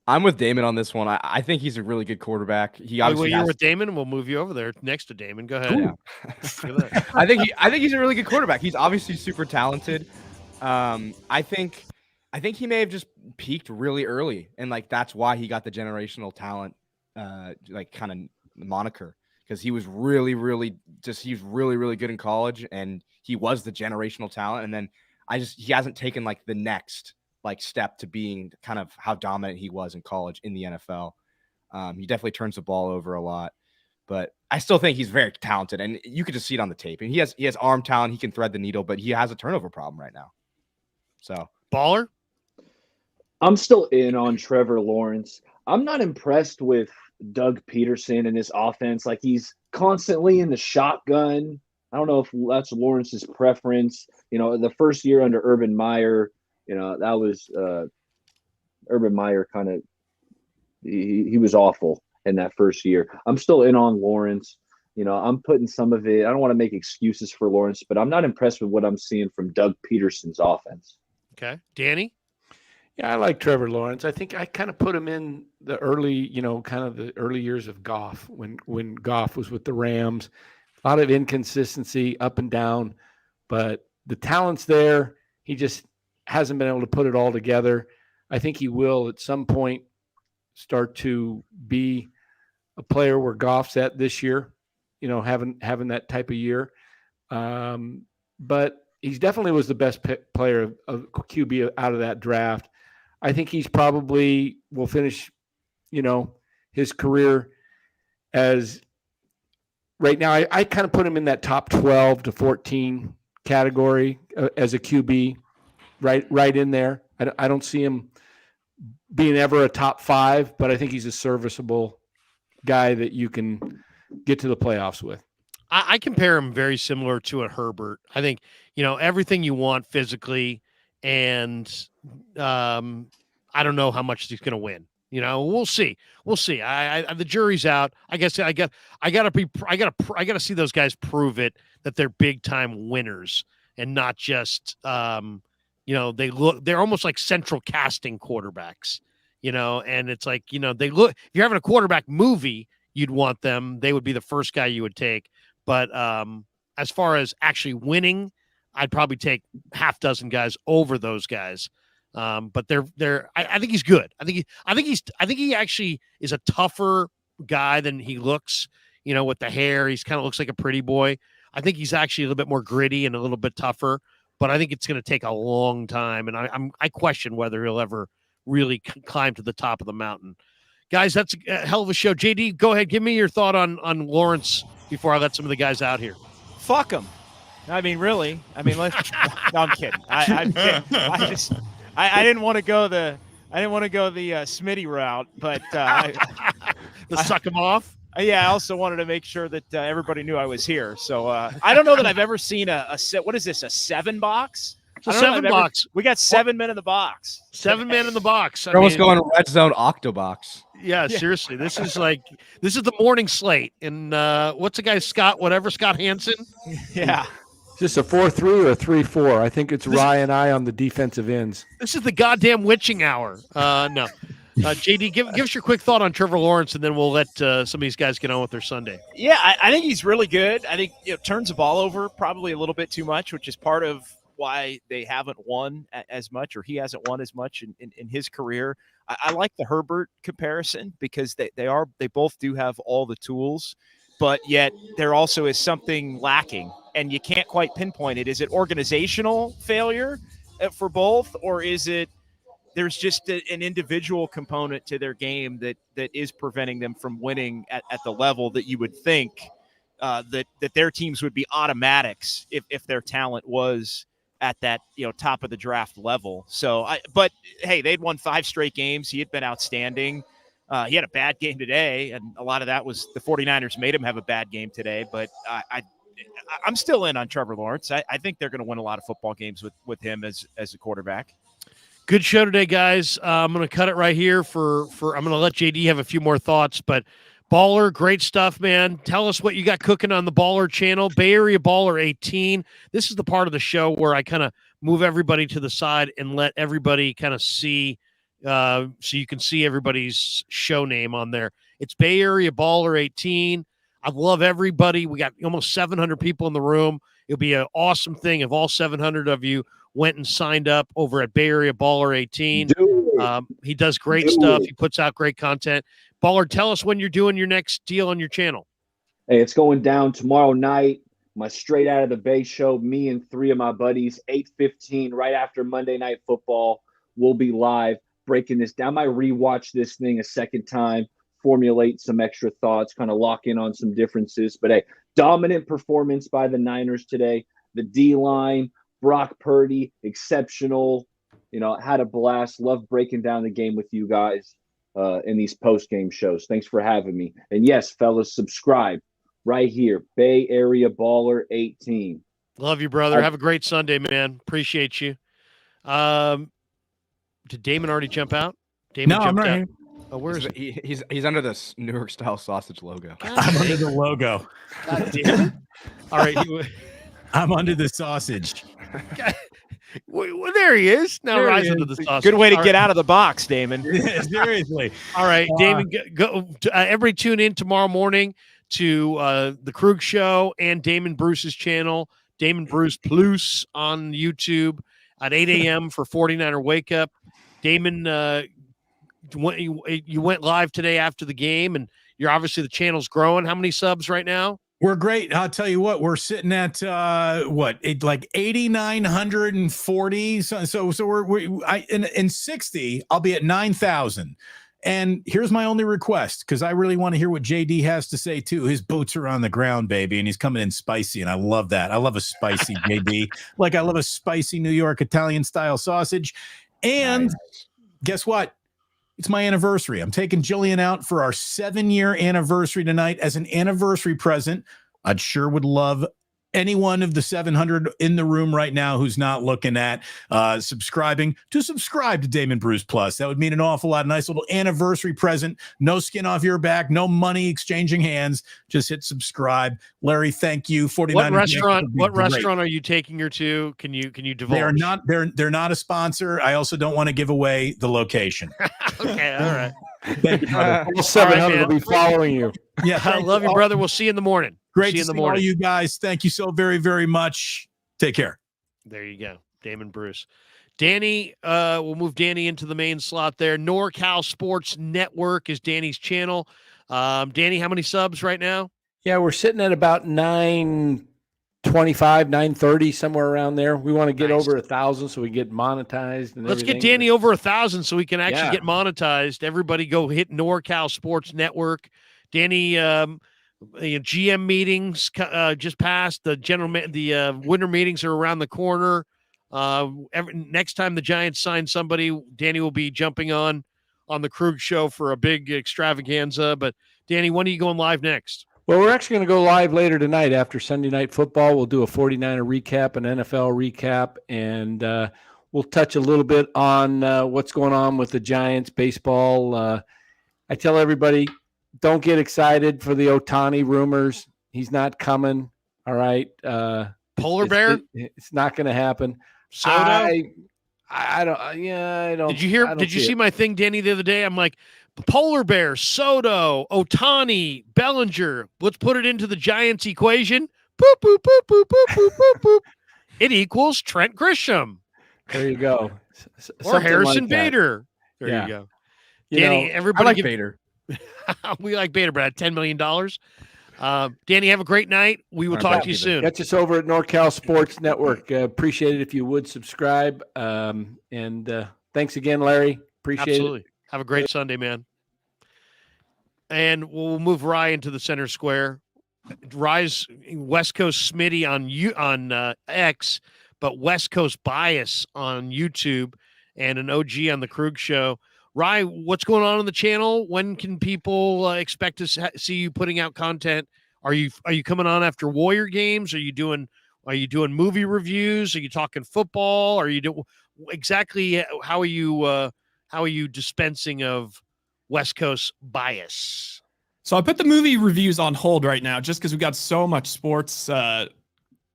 I'm with Damon on this one. I think he's a really good quarterback. He By the obviously way, you're has- with Damon. We'll move you over there next to Damon. Go ahead. Yeah. Look at that. I think he's a really good quarterback. He's obviously super talented. I think he may have just peaked really early, and like that's why he got the generational talent, like kind of moniker, because he was really really good in college, and he was the generational talent. And then he hasn't taken like the next like step to being kind of how dominant he was in college in the NFL. He definitely turns the ball over a lot. But I still think he's very talented, and you could just see it on the tape. And he has arm talent. He can thread the needle, but he has a turnover problem right now. So Baller. I'm still in on Trevor Lawrence. I'm not impressed with Doug Peterson and his offense. Like he's constantly in the shotgun. I don't know if that's Lawrence's preference. The first year under Urban Meyer, that was Urban Meyer kind of he was awful in that first year. I'm still in on Lawrence. I'm putting some of it. I don't want to make excuses for Lawrence, but I'm not impressed with what I'm seeing from Doug Peterson's offense. Okay. Danny? yeah, I like Trevor Lawrence. I think I kind of put him in the early, kind of the early years of Goff when Goff was with the Rams. A lot of inconsistency up and down, but the talent's there. He just hasn't been able to put it all together. I think he will at some point start to be a player where Goff's at this year, having that type of year. But he definitely was the best player of QB out of that draft. I think he's probably will finish, his career as right now. I kind of put him in that top 12 to 14 category as a QB, right in there. I don't see him being ever a top 5, but I think he's a serviceable guy that you can get to the playoffs with. I compare him very similar to a Herbert. I think, everything you want physically, and I don't know how much he's going to win. We'll see. The jury's out. I guess I got to see those guys prove it, that they're big time winners and not just, they're almost like central casting quarterbacks, and it's like, they look, if you're having a quarterback movie, you'd want them. They would be the first guy you would take. But as far as actually winning, I'd probably take half dozen guys over those guys. But I think he's good. I think he actually is a tougher guy than he looks, with the hair. He's kind of looks like a pretty boy. I think he's actually a little bit more gritty and a little bit tougher, but I think it's going to take a long time. And I question whether he'll ever really climb to the top of the mountain. Guys, that's a hell of a show. JD, go ahead. Give me your thought on Lawrence before I let some of the guys out here. Fuck him. I mean, really. I mean, no, I'm kidding. I'm kidding. I didn't want to go the Smitty route, but suck him off. Yeah, I also wanted to make sure that everybody knew I was here. So I don't know that I've ever seen a set. What is this? A 7 box? It's a 7 box. We got 7 men in the box. 7 men in the box. We're almost going red zone octobox. Yeah, seriously. This is the morning slate. And what's the guy, Scott Hansen? Yeah. Is this a 4-3 or a 3-4? I think it's Rye and I on the defensive ends. This is the goddamn witching hour. No. JD, give us your quick thought on Trevor Lawrence, and then we'll let some of these guys get on with their Sunday. Yeah, I think he's really good. I think turns the ball over probably a little bit too much, which is part of why they haven't won as much, or he hasn't won as much in his career. I like the Herbert comparison because they both do have all the tools, but yet there also is something lacking, and you can't quite pinpoint it. Is it organizational failure for both, or is it there's just an individual component to their game that is preventing them from winning at the level that you would think that their teams would be automatics if their talent was at that top of the draft level. So but hey, they'd won 5 straight games. He had been outstanding. He had a bad game today, and a lot of that was the 49ers made him have a bad game today. But I'm still in on Trevor Lawrence. I think they're going to win a lot of football games with him as a quarterback. Good show today, guys. I'm going to cut it right here I'm going to let JD have a few more thoughts, but Baller, great stuff, man. Tell us what you got cooking on the Baller channel, Bay Area Baller 18. This is the part of the show where I kind of move everybody to the side and let everybody kind of see, so you can see everybody's show name on there. It's Bay Area Baller 18. I love everybody. We got almost 700 people in the room. It'll be an awesome thing if all 700 of you went and signed up over at Bay Area Baller 18. He does great stuff. He puts out great content. Baller, tell us when you're doing your next deal on your channel. Hey, it's going down tomorrow night. My Straight Out of the Bay show, me and 3 of my buddies, 8:15, right after Monday Night Football. We'll be live breaking this down. I might rewatch this thing a second time, formulate some extra thoughts, kind of lock in on some differences. But hey, dominant performance by the Niners today. The D-line, Brock Purdy, exceptional. Had a blast. Love breaking down the game with you guys in these post-game shows. Thanks for having me. And yes, fellas, subscribe right here. Bay Area Baller 18. Love you, brother. Have a great Sunday, man. Appreciate you. Did Damon already jump out? Damon I'm right here. Oh, where is he's under this New York style sausage logo. I'm under the logo. God damn it. All right. I'm under the sausage. Well, there he is. Now rise into the sausage. Good way to get out of the box, Damon. Seriously. All right, Damon, go. Everybody tune in tomorrow morning to the Krueg Show and Damon Bruce's channel, Damon Bruce Plus on YouTube at 8 a.m. for 49er Wake Up. Damon, you went live today after the game, and you're obviously the channel's growing. How many subs right now? We're great. I'll tell you what, we're sitting at like 8,940. So we're in 60, I'll be at 9,000. And here's my only request, because I really want to hear what JD has to say too. His boots are on the ground, baby, and he's coming in spicy, and I love that. I love a spicy JD. Like I love a spicy New York Italian style sausage. And guess what? It's my anniversary. I'm taking Jillian out for our 7-year anniversary tonight as an anniversary present. I'd sure would love any one of the 700 in the room right now who's not looking at subscribing to subscribe to Damon Bruce Plus. That would mean an awful lot. A nice little anniversary present. No skin off your back. No money exchanging hands. Just hit subscribe. Larry, thank you. 49. What restaurant are you taking her to? Can you divulge? They're not a sponsor. I also don't want to give away the location. Okay, all right. Thank you, brother. All 700 will be following you. Yeah, I love you, brother. We'll see you in the morning. Great to see all you guys. Thank you so very, very much. Take care. There you go. Damon Bruce. Danny, we'll move Danny into the main slot there. NorCal Sports Network is Danny's channel. Danny, how many subs right now? Yeah, we're sitting at about 925, 930, somewhere around there. We want to get over 1,000 so we get monetized. And let's everything. get Danny over 1,000 so we can actually get monetized. Everybody go hit NorCal Sports Network. Danny, GM meetings just passed. The winter meetings are around the corner. Next time the Giants sign somebody, Danny will be jumping on the Krueg Show for a big extravaganza. But Danny, when are you going live next? Well, we're actually going to go live later tonight after Sunday Night Football. We'll do a 49er recap, an NFL recap, and we'll touch a little bit on what's going on with the Giants baseball. I tell everybody, don't get excited for the Ohtani rumors. He's not coming. All right. Polar bear? It's not going to happen. Soto? I don't. Yeah, I don't. Did you hear? Did you see my thing, Danny, the other day? I'm like, Polar bear, Soto, Ohtani, Bellinger. Let's put it into the Giants equation. Boop, boop, boop, boop, boop, boop, boop, boop. It equals Trent Grisham. There you go. Or Harrison Bader. There you go. Danny, I everybody like give, Bader. we like Bader, but at $10 million. Danny, have a great night. We will All right, talk bye, to you Steven. soon. Catch us over at NorCal Sports Network. Appreciate it if you would subscribe. And thanks again, Larry. Appreciate Absolutely. Have a great Sunday, man. And we'll move Rye into the center square. Rye's West Coast Smitty on X, but West Coast Bias on YouTube, and an OG on the Krueg Show. Rye, what's going on the channel? When can people expect to see you putting out content? Are you coming on after Warrior games? Are you doing movie reviews? Are you talking football? Are you doing exactly how are you dispensing of West Coast Bias? So I put the movie reviews on hold right now just because we've got so much sports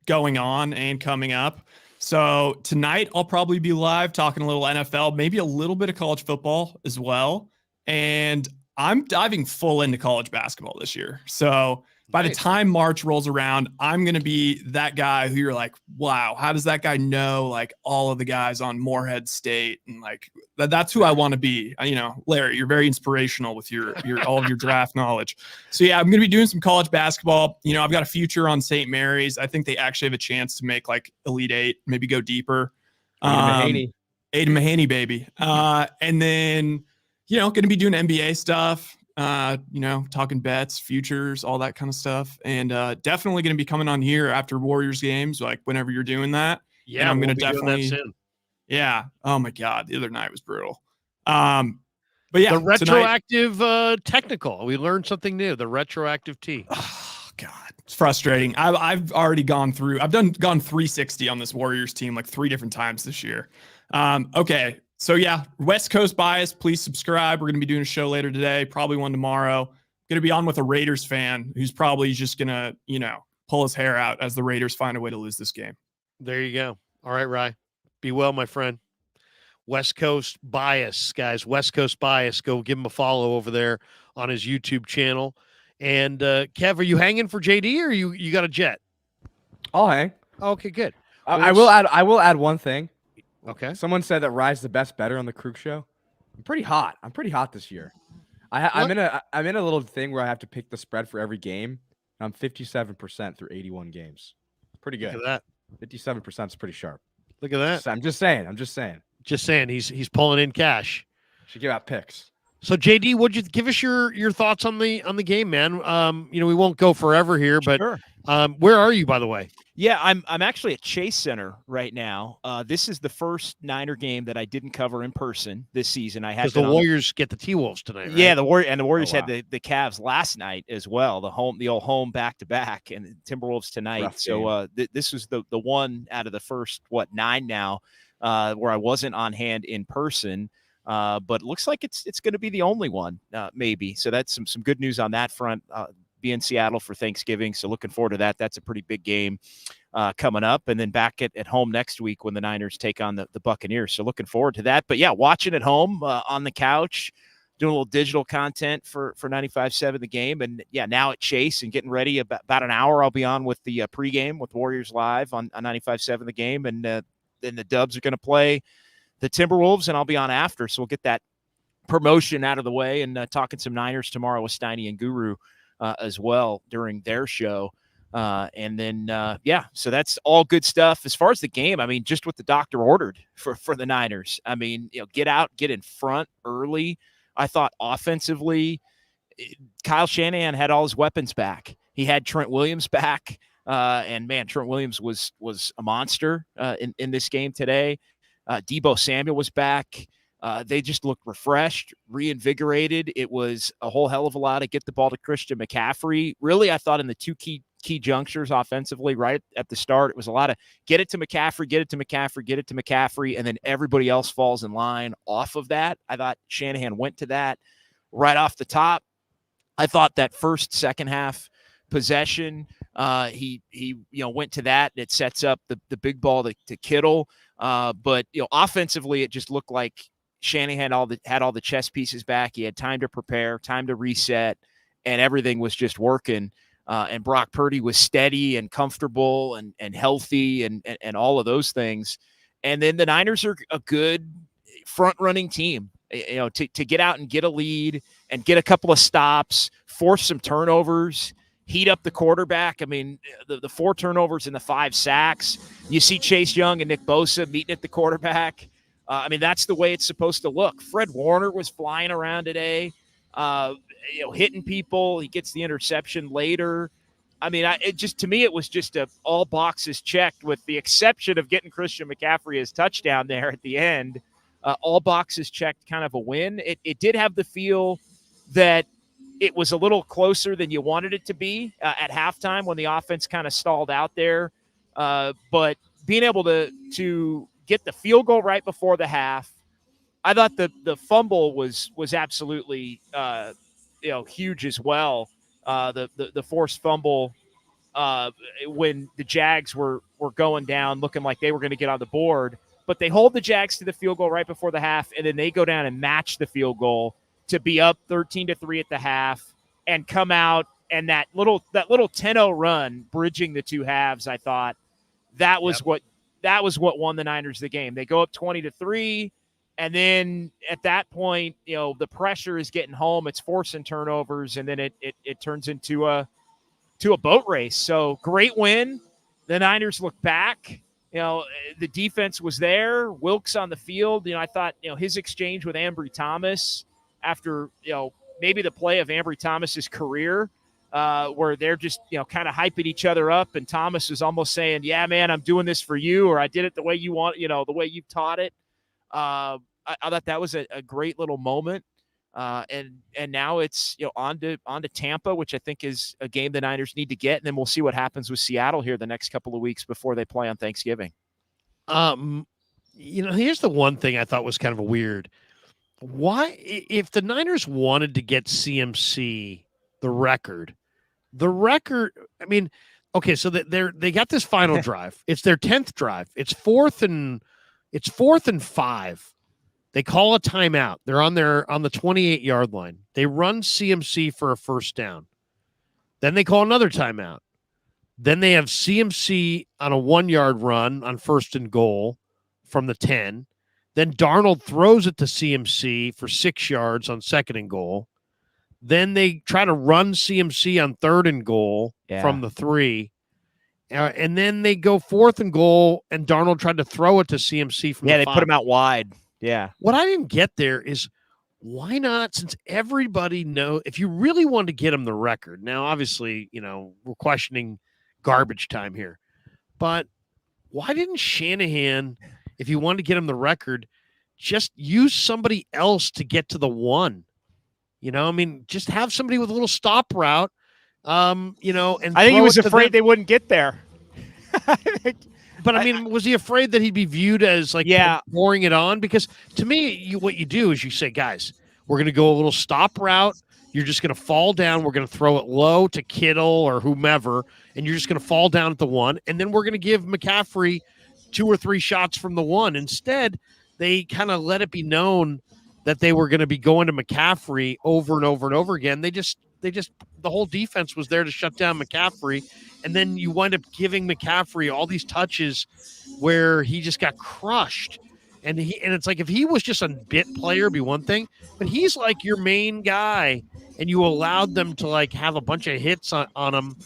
going on and coming up. So tonight I'll probably be live talking a little NFL, maybe a little bit of college football as well. And I'm diving full into college basketball this year. So by the time March rolls around, I'm going to be that guy who you're like, wow, how does that guy know like all of the guys on Morehead State? And like, that's who I want to be. Larry, you're very inspirational with your all of your draft knowledge. So yeah, I'm going to be doing some college basketball. I've got a future on St. Mary's. I think they actually have a chance to make like Elite Eight, maybe go deeper. Aiden Mahaney, baby. And then, going to be doing NBA stuff. Talking bets, futures, all that kind of stuff. And definitely going to be coming on here after Warriors games, like whenever you're doing that. Yeah, and I'm going to doing that definitely, soon. yeah. Oh my God. The other night was brutal. But yeah, the retroactive technical. We learned something new. The retroactive T. Oh God, it's frustrating. I've already gone 360 on this Warriors team like 3 different times this year. Okay. So yeah, West Coast Bias, please subscribe. We're going to be doing a show later today, probably one tomorrow. Going to be on with a Raiders fan who's probably just going to, pull his hair out as the Raiders find a way to lose this game. There you go. All right, Rye. Be well, my friend. West Coast Bias, guys. West Coast Bias. Go give him a follow over there on his YouTube channel. And Kev, are you hanging for JD or you got a jet? I'll hang. Okay, good. I will add one thing. Okay. Someone said that Rye's the best bettor on the Krueg Show. I'm pretty hot. this year. I'm in a little thing where I have to pick the spread for every game. I'm 57% through 81 games. Pretty good. Look at that. 57% is pretty sharp. Look at that. I'm just saying. Just saying. He's pulling in cash. Should give out picks. So JD, would you give us your thoughts on the game, man? We won't go forever here, but Sure. Where are you, by the way? Yeah, I'm actually at Chase Center right now. This is the first Niner game that I didn't cover in person this season. I had because the Warriors get the T-Wolves tonight, right? Yeah, the Warriors had the Cavs last night as well. The old home back to back, and the Timberwolves tonight. Rough So this was the one out of the first 9 now where I wasn't on hand in person. But it looks like it's going to be the only one, maybe. So that's some good news on that front. Be in Seattle for Thanksgiving, so looking forward to that. That's a pretty big game coming up, and then back at home next week when the Niners take on the Buccaneers. So looking forward to that. But yeah, watching at home on the couch, doing a little digital content for 95.7 The Game, and yeah, now at Chase and getting ready. About an hour, I'll be on with the pregame with Warriors Live on 95.7 The Game, and then the Dubs are going to play the Timberwolves, and I'll be on after. So we'll get that promotion out of the way and talking some Niners tomorrow with Steiny and Guru as well during their show. And then, so that's all good stuff. As far as the game, I mean, just what the doctor ordered for the Niners. I mean, get out, get in front early. I thought offensively, Kyle Shanahan had all his weapons back. He had Trent Williams back. And man, Trent Williams was a monster in this game today. Deebo Samuel was back. They just looked refreshed, reinvigorated. It was a whole hell of a lot to get the ball to Christian McCaffrey. Really, I thought in the two key junctures offensively, right at the start, it was a lot of get it to McCaffrey, and then everybody else falls in line off of that. I thought Shanahan went to that right off the top. I thought that second half possession, he went to that. It sets up the big ball to Kittle. But offensively, it just looked like Shanahan had all the chess pieces back. He had time to prepare, time to reset, and everything was just working. And Brock Purdy was steady and comfortable and healthy and all of those things. And then the Niners are a good front-running team. to get out and get a lead and get a couple of stops, force some turnovers, heat up the quarterback. I mean, the 4 turnovers and the 5 sacks. You see Chase Young and Nick Bosa meeting at the quarterback. I mean, that's the way it's supposed to look. Fred Warner was flying around today, hitting people. He gets the interception later. I mean, to me, it was just all boxes checked, with the exception of getting Christian McCaffrey his touchdown there at the end. All boxes checked, kind of a win. It did have the feel that it was a little closer than you wanted it to be at halftime when the offense kind of stalled out there. But being able to get the field goal right before the half, I thought the fumble was absolutely huge as well. The forced fumble when the Jags were going down, looking like they were going to get on the board, but they hold the Jags to the field goal right before the half, and then they go down and match the field goal to be up 13-3 at the half and come out, and that little 10-0 run bridging the 2 halves. I thought that was what won the Niners the game. They go up 20-3. And then at that point, the pressure is getting home. It's forcing turnovers, and then it turns into a boat race. So great win. The Niners look back. The defense was there. Wilkes on the field. I thought his exchange with Ambry Thomas after maybe the play of Ambry Thomas's career, where they're just kind of hyping each other up, and Thomas is almost saying, "Yeah, man, I'm doing this for you," or "I did it the way you want, the way you taught it." I thought that was a great little moment. And now it's on to Tampa, which I think is a game the Niners need to get, and then we'll see what happens with Seattle here the next couple of weeks before they play on Thanksgiving. Here's the one thing I thought was kind of weird. Why, if the Niners wanted to get CMC the record, I mean, okay, so they got this final drive. It's their 10th drive. It's fourth and 5. They call a timeout. They're on the 28-yard line. They run CMC for a first down. Then they call another timeout. Then they have CMC on a 1-yard run on 1st and goal from the 10. Then Darnold throws it to CMC for 6 yards on 2nd and goal. Then they try to run CMC on 3rd and goal from the 3. And then they go 4th and goal, and Darnold tried to throw it to CMC from the 5. Yeah, they put him out wide. Yeah. What I didn't get there is, why not, since everybody knows, if you really wanted to get him the record, now obviously, we're questioning garbage time here, but why didn't Shanahan, if you wanted to get him the record, just use somebody else to get to the 1? Just have somebody with a little stop route, and I think he was afraid they wouldn't get there. But was he afraid that he'd be viewed as pouring it on? Because to me, what you do is you say, guys, we're going to go a little stop route. You're just going to fall down. We're going to throw it low to Kittle or whomever, and you're just going to fall down at the 1. And then we're going to give McCaffrey 2 or 3 shots from the 1. Instead, they kind of let it be known that they were going to be going to McCaffrey over and over and over again. They just the whole defense was there to shut down McCaffrey, and then you wind up giving McCaffrey all these touches where he just got crushed. And it's like, if he was just a bit player, it'd be one thing, but he's like your main guy, and you allowed them to have a bunch of hits on him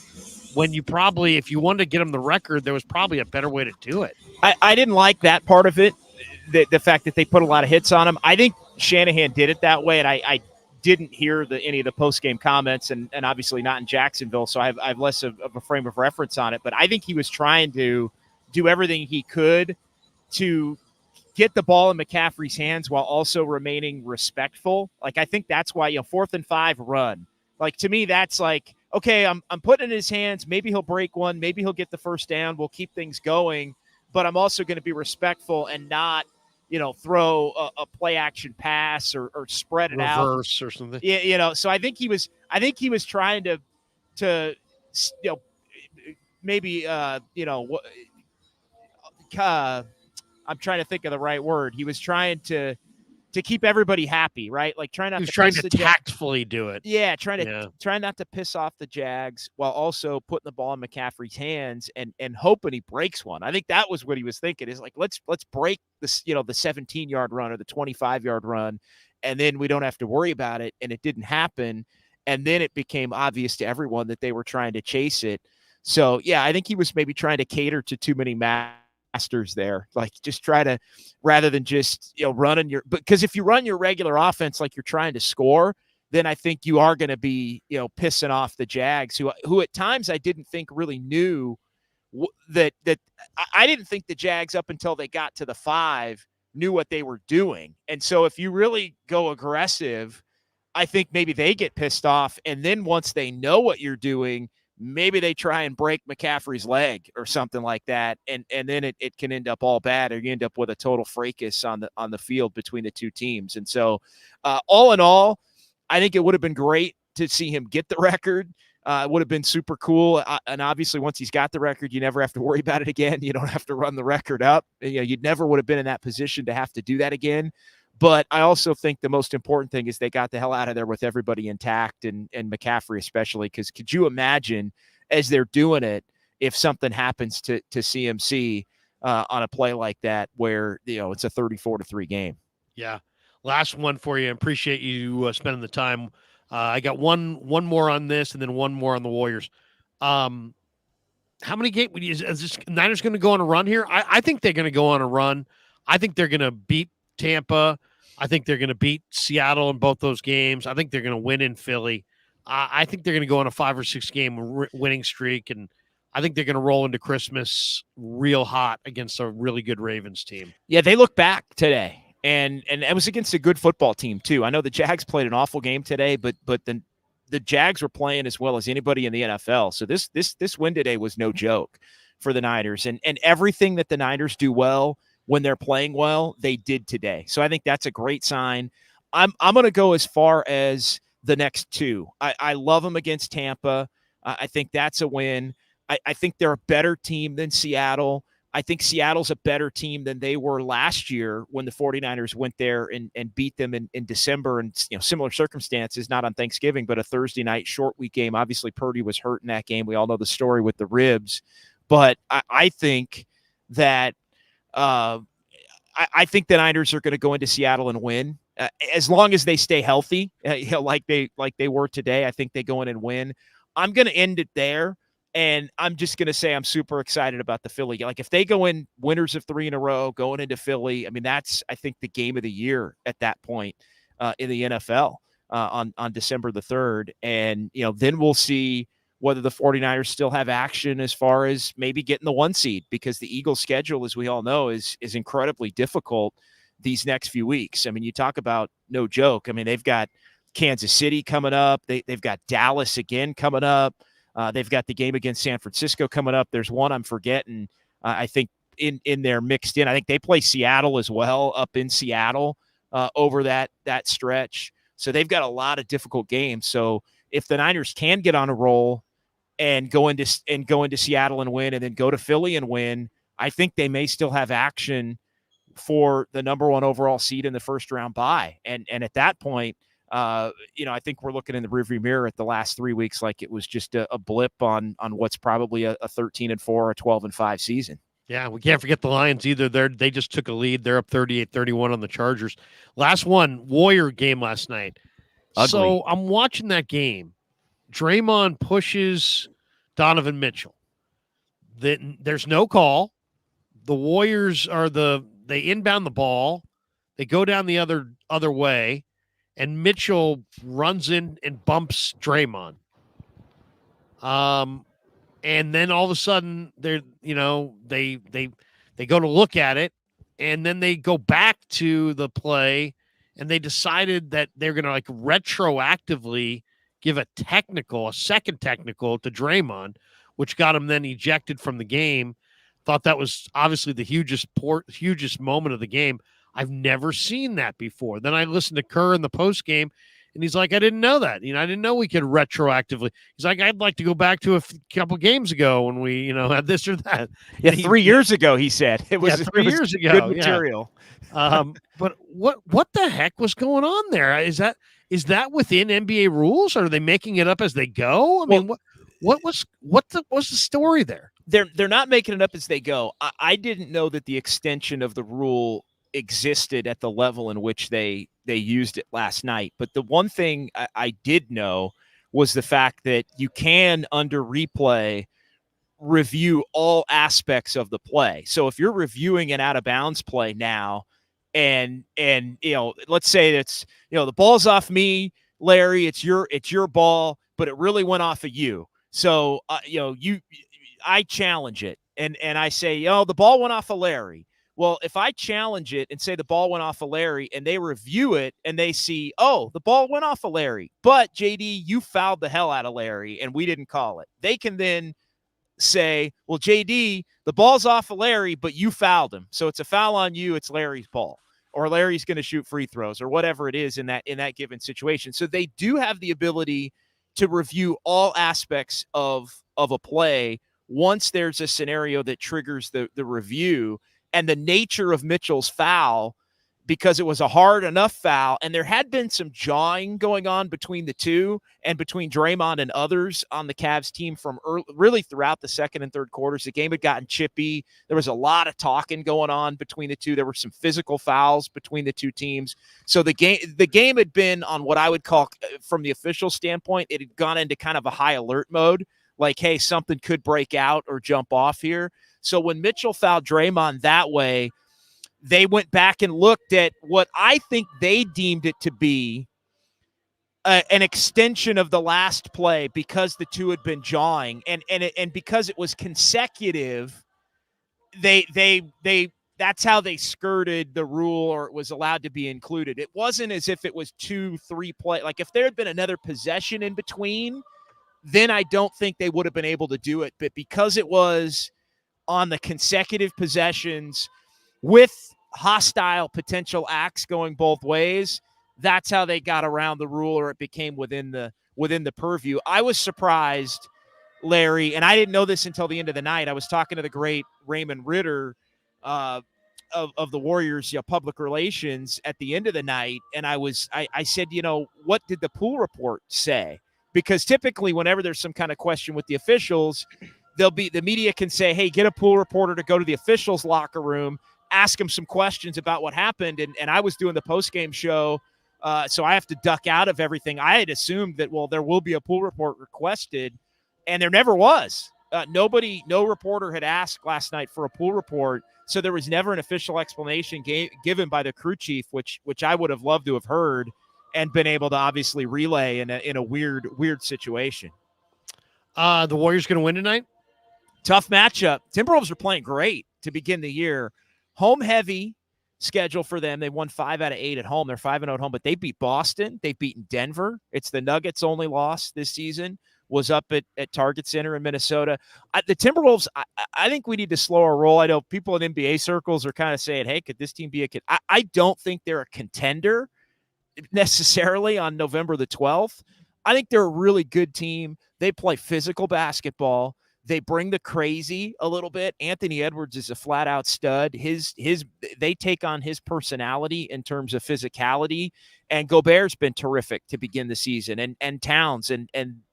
when you probably, if you wanted to get him the record, there was probably a better way to do it. I didn't like that part of it, the fact that they put a lot of hits on him. I think Shanahan did it that way, and I didn't hear any of the post-game comments, and obviously not in Jacksonville, so I have less of a frame of reference on it. But I think he was trying to do everything he could to get the ball in McCaffrey's hands while also remaining respectful. I think that's why 4th and 5 run. To me, that's okay, I'm putting it in his hands. Maybe he'll break one. Maybe he'll get the first down. We'll keep things going. But I'm also going to be respectful and not throw a play action pass or spread it out. Reverse or something. Yeah, so I think he was trying to maybe I'm trying to think of the right word. He was trying to keep everybody happy, right? Trying not he was to trying to tactfully do it. Yeah, trying not to piss off the Jags while also putting the ball in McCaffrey's hands and hoping he breaks one. I think that was what he was thinking, is let's break this, the 17-yard run or the 25-yard run and then we don't have to worry about it. And it didn't happen. And then it became obvious to everyone that they were trying to chase it. So, yeah, I think he was maybe trying to cater to too many masters there. Like, just try to, rather than just, running because if you run your regular offense like you're trying to score, then I think you are going to be, pissing off the Jags, who at times I didn't think really knew that I didn't think the Jags up until they got to the 5 knew what they were doing. And so if you really go aggressive, I think maybe they get pissed off. And then once they know what you're doing, maybe they try and break McCaffrey's leg or something like that. And then it can end up all bad, or you end up with a total fracas on the field between the two teams. And so all in all, I think it would have been great to see him get the record. It would have been super cool. And obviously once he's got the record, you never have to worry about it again. You don't have to run the record up. You never would have been in that position to have to do that again. But I also think the most important thing is they got the hell out of there with everybody intact, and McCaffrey especially, because could you imagine as they're doing it if something happens to CMC on a play like that where, it's a 34-3 game? Yeah. Last one for you. Appreciate you spending the time. I got one more on this and then one more on the Warriors. How many games is this Niners going to go on a run here? I think they're going to go on a run. I think they're going to beat Tampa. I think they're going to beat Seattle in both those games. I think they're going to win in Philly. I think they're going to go on a 5 or 6 game winning streak, and I think they're going to roll into Christmas real hot against a really good Ravens team. Yeah, they look back today, and it was against a good football team too. I know the Jags played an awful game today, but the Jags were playing as well as anybody in the NFL. So this win today was no joke for the Niners, and everything that the Niners do well when they're playing well, they did today. So I think that's a great sign. I'm going to go as far as the next 2. I love them against Tampa. I think that's a win. I think they're a better team than Seattle. I think Seattle's a better team than they were last year when the 49ers went there and beat them in December, and similar circumstances, not on Thanksgiving, but a Thursday night short week game. Obviously, Purdy was hurt in that game. We all know the story with the ribs. But I think that I think the Niners are going to go into Seattle and win as long as they stay healthy, like they were today. I think they go in and win. I'm going to end it there, and I'm just going to say I'm super excited about the Philly. Like, if they go in winners of 3 in a row, going into Philly, I mean, that's, I think, the game of the year at that point in the NFL on December the 3rd. And, then we'll see whether the 49ers still have action as far as maybe getting the 1 seed, because the Eagles' schedule, as we all know, is incredibly difficult these next few weeks. I mean, you talk about no joke. I mean, they've got Kansas City coming up. They've got Dallas again coming up. They've got the game against San Francisco coming up. There's one I'm forgetting. I think in there mixed in. I think they play Seattle as well, up in Seattle over that stretch. So they've got a lot of difficult games. So if the Niners can get on a roll and go into Seattle and win, and then go to Philly and win, I think they may still have action for the number 1 overall seed in the first round bye. And at that point, I think we're looking in the rearview mirror at the last 3 weeks like it was just a blip on what's probably a 13-4 or 12-5 season. Yeah, we can't forget the Lions either. They just took a lead. They're up 38-31 on the Chargers. Last one, Warrior game last night. Ugly. So I'm watching that game. Draymond pushes Donovan Mitchell. There's no call. The Warriors they inbound the ball. They go down the other way, and Mitchell runs in and bumps Draymond. And then all of a sudden they go to look at it, and then they go back to the play, and they decided that they're going to retroactively give a second technical to Draymond, which got him then ejected from the game. Thought that was obviously the hugest moment of the game. I've never seen that before. Then I listened to Kerr in the post game, and he's like, I didn't know that. I didn't know we could retroactively. He's like, I'd like to go back to a couple games ago when we, had this or that. Yeah, 3 years ago, he said. It was 3 years ago. Good material. Yeah. But what the heck was going on there? Is that within NBA rules, or are they making it up as they go? I mean, what was the story there? They're not making it up as they go. I didn't know that the extension of the rule existed at the level in which they used it last night. But the one thing I did know was the fact that you can, under replay, review all aspects of the play. So if you're reviewing an out of bounds play now, and let's say it's the ball's off me, Larry, it's your ball, but it really went off of you. So I challenge it and I say, the ball went off of Larry. Well, if I challenge it and say the ball went off of Larry and they review it and they see, the ball went off of Larry, but JD, you fouled the hell out of Larry and we didn't call it. They can then say, well, JD, the ball's off of Larry, but you fouled him. So it's a foul on you. It's Larry's ball, or Larry's going to shoot free throws, or whatever it is in that given situation. So they do have the ability to review all aspects of a play once there's a scenario that triggers the review. And the nature of Mitchell's foul, because it was a hard enough foul, and there had been some jawing going on between the two and between Draymond and others on the Cavs team from really throughout the second and third quarters. The game had gotten chippy. There was a lot of talking going on between the two. There were some physical fouls between the two teams. So the game had been on what I would call, from the official standpoint, it had gone into kind of a high alert mode, like, hey, something could break out or jump off here. So when Mitchell fouled Draymond that way, they went back and looked at what I think they deemed it to be an extension of the last play, because the two had been jawing and because it was consecutive, that's how they skirted the rule, or it was allowed to be included. It wasn't as if it was 2-3 play. Like if there had been another possession in between, then I don't think they would have been able to do it. But because it was on the consecutive possessions with hostile potential acts going both ways, that's how they got around the rule, or it became within the purview. I was surprised, Larry, and I didn't know this until the end of the night. I was talking to the great Raymond Ritter of the Warriors public relations at the end of the night, and I said, what did the pool report say? Because typically whenever there's some kind of question with the officials, the media can say, hey, get a pool reporter to go to the officials' locker room, ask him some questions about what happened. And I was doing the post-game show, so I have to duck out of everything. I had assumed that, there will be a pool report requested, and there never was. No reporter had asked last night for a pool report, so there was never an official explanation given by the crew chief, which I would have loved to have heard and been able to obviously relay in a weird situation. The Warriors going to win tonight? Tough matchup. Timberwolves are playing great to begin the year. Home heavy schedule for them. They won 5 out of 8 at home. They're 5-0 at home, but they beat Boston. They've beaten Denver. It's the Nuggets' only loss this season was up at Target Center in Minnesota. The Timberwolves, I think we need to slow our roll. I know people in NBA circles are kind of saying, hey, could this team be a kid? I don't think they're a contender necessarily on November the 12th. I think they're a really good team. They play physical basketball. They bring the crazy a little bit. Anthony Edwards is a flat out stud. They take on his personality in terms of physicality, and Gobert's been terrific to begin the season, and Towns and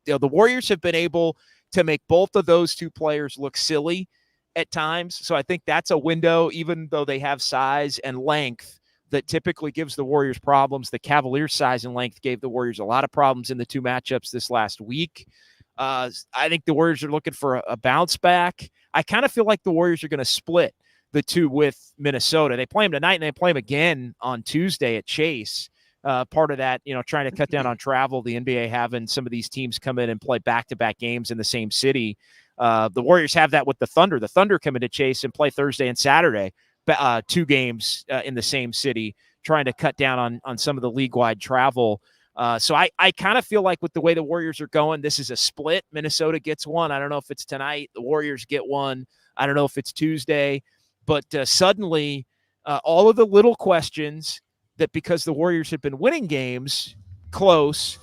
the Warriors have been able to make both of those two players look silly at times. So I think that's a window, even though they have size and length that typically gives the Warriors problems. The Cavaliers' size and length gave the Warriors a lot of problems in the two matchups this last week. I think the Warriors are looking for a bounce back. I kind of feel like the Warriors are going to split the two with Minnesota. They play them tonight and they play them again on Tuesday at Chase. Part of that, trying to cut down on travel, the NBA having some of these teams come in and play back-to-back games in the same city. The Warriors have that with the Thunder. The Thunder come into Chase and play Thursday and Saturday, 2 games in the same city, trying to cut down on some of the league-wide travel. So I kind of feel like with the way the Warriors are going, this is a split. Minnesota gets one. I don't know if it's tonight. The Warriors get one. I don't know if it's Tuesday. But suddenly, all of the little questions that, because the Warriors had been winning games close,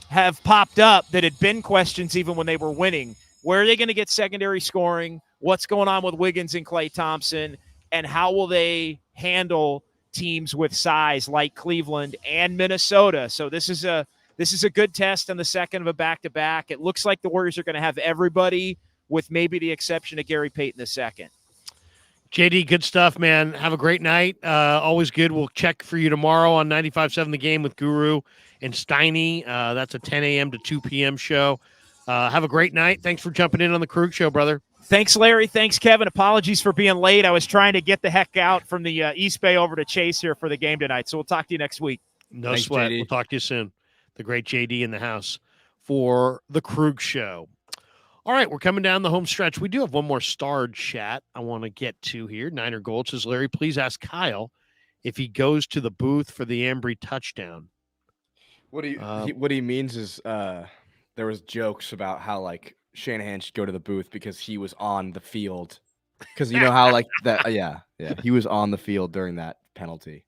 have popped up that had been questions even when they were winning. Where are they going to get secondary scoring? What's going on with Wiggins and Klay Thompson? And how will they handle teams with size like Cleveland and Minnesota? So this is a good test on the second of a back-to-back. It looks like the Warriors are going to have everybody, with maybe the exception of Gary Payton II. JD, good stuff, man. Have a great night. Always good. We'll check for you tomorrow on 95.7 The Game with Guru and Steiny. That's a 10 a.m. to 2 p.m. show. Have a great night. Thanks for jumping in on the Krueg Show, brother. Thanks, Larry. Thanks, Kevin. Apologies for being late. I was trying to get the heck out from the East Bay over to Chase here for the game tonight. So we'll talk to you next week. No Thanks, sweat. JD. We'll talk to you soon. The great JD in the house for the Krueg Show. All right, we're coming down the home stretch. We do have one more starred chat I want to get to here. Niner Gold says, Larry, please ask Kyle if he goes to the booth for the Embry touchdown. What he means is there was jokes about how like Shanahan should go to the booth because he was on the field. Because you know how like that, yeah, he was on the field during that penalty.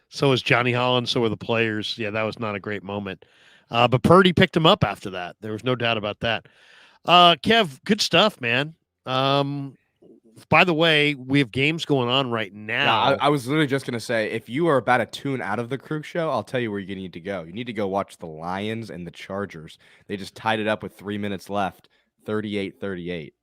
So was Johnny Holland. So were the players. Yeah, that was not a great moment. But Purdy picked him up after that. There was no doubt about that. Kev, good stuff, man. By the way, we have games going on right now. Yeah, I was literally just going to say, if you are about to tune out of the Krueg Show, I'll tell you where you need to go. You need to go watch the Lions and the Chargers. They just tied it up with 3 minutes left, 38-38.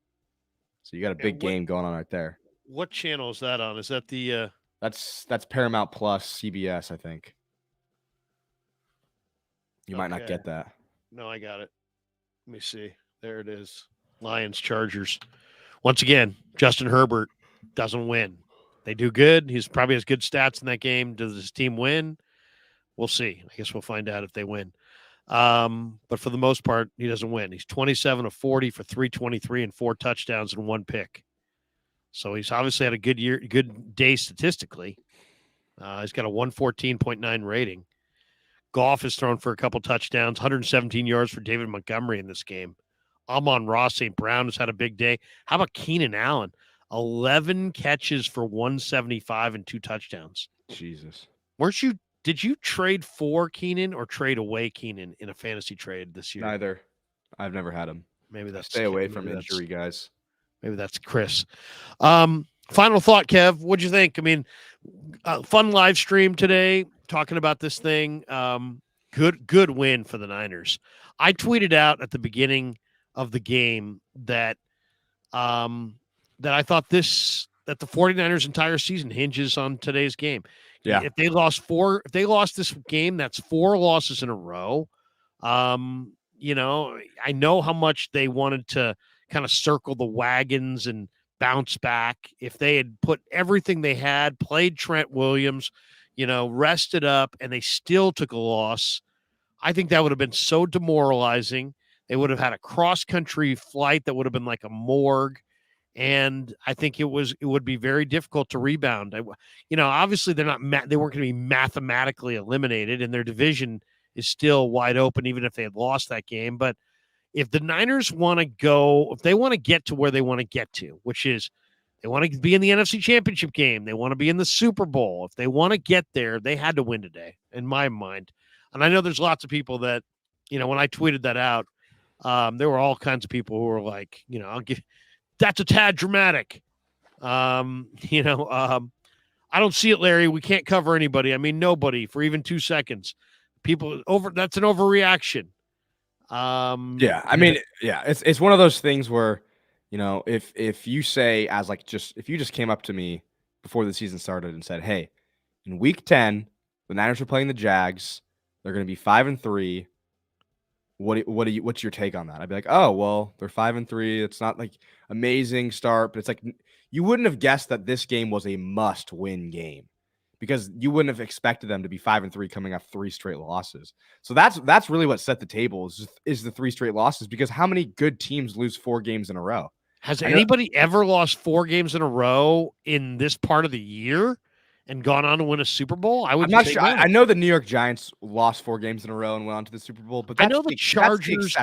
So you got a big game going on right there. What channel is that on? Is that the That's Paramount Plus, CBS, I think. You might not get that. No, I got it. Let me see. There it is. Lions, Chargers. Once again, Justin Herbert doesn't win. They do good. He's probably has good stats in that game. Does his team win? We'll see. I guess we'll find out if they win. But for the most part, he doesn't win. He's 27 of 40 for 323 and 4 touchdowns and 1 pick. So he's obviously had a good day statistically. He's got a 114.9 rating. Goff has thrown for a couple touchdowns, 117 yards for David Montgomery in this game. Amon-Ra St. Brown has had a big day. How about Keenan Allen? 11 catches for 175 and 2 touchdowns. Jesus. Did you trade for Keenan or trade away Keenan in a fantasy trade this year? Neither. I've never had him. Maybe that's stay away from injury guys. Maybe that's Chris. Final thought, Kev. What'd you think? I mean, fun live stream today talking about this thing. Good win for the Niners. I tweeted out at the beginning of the game that I thought that the 49ers entire season hinges on today's game. Yeah. If they lost this game, that's 4 losses in a row. You know, I know how much they wanted to kind of circle the wagons and bounce back. If they had put everything they had, played Trent Williams, rested up, and they still took a loss, I think that would have been so demoralizing. They would have had a cross-country flight that would have been like a morgue. And I think it would be very difficult to rebound. Obviously they weren't going to be mathematically eliminated, and their division is still wide open, even if they had lost that game. But if the Niners want to get to where they want to get to, which is they want to be in the NFC Championship game, they want to be in the Super Bowl. If they want to get there, they had to win today, in my mind. And I know there's lots of people that, when I tweeted that out, there were all kinds of people who were like, that's a tad dramatic. I don't see it, Larry. We can't cover anybody. I mean, nobody for even 2 seconds. That's an overreaction. It's one of those things where, if you say if you just came up to me before the season started and said, hey, in week 10, the Niners are playing the Jags. They're going to be 5-3. What's your take on that? I'd be like, oh, well, they're 5-3. It's not like amazing start, but it's like you wouldn't have guessed that this game was a must-win game because you wouldn't have expected them to be 5-3 coming off 3 straight losses. So that's really what set the table is the 3 straight losses, because how many good teams lose 4 games in a row? Has anybody ever lost 4 games in a row in this part of the year and gone on to win a Super Bowl? I'm not sure. I know the New York Giants lost 4 games in a row and went on to the Super Bowl, but I know the Chargers,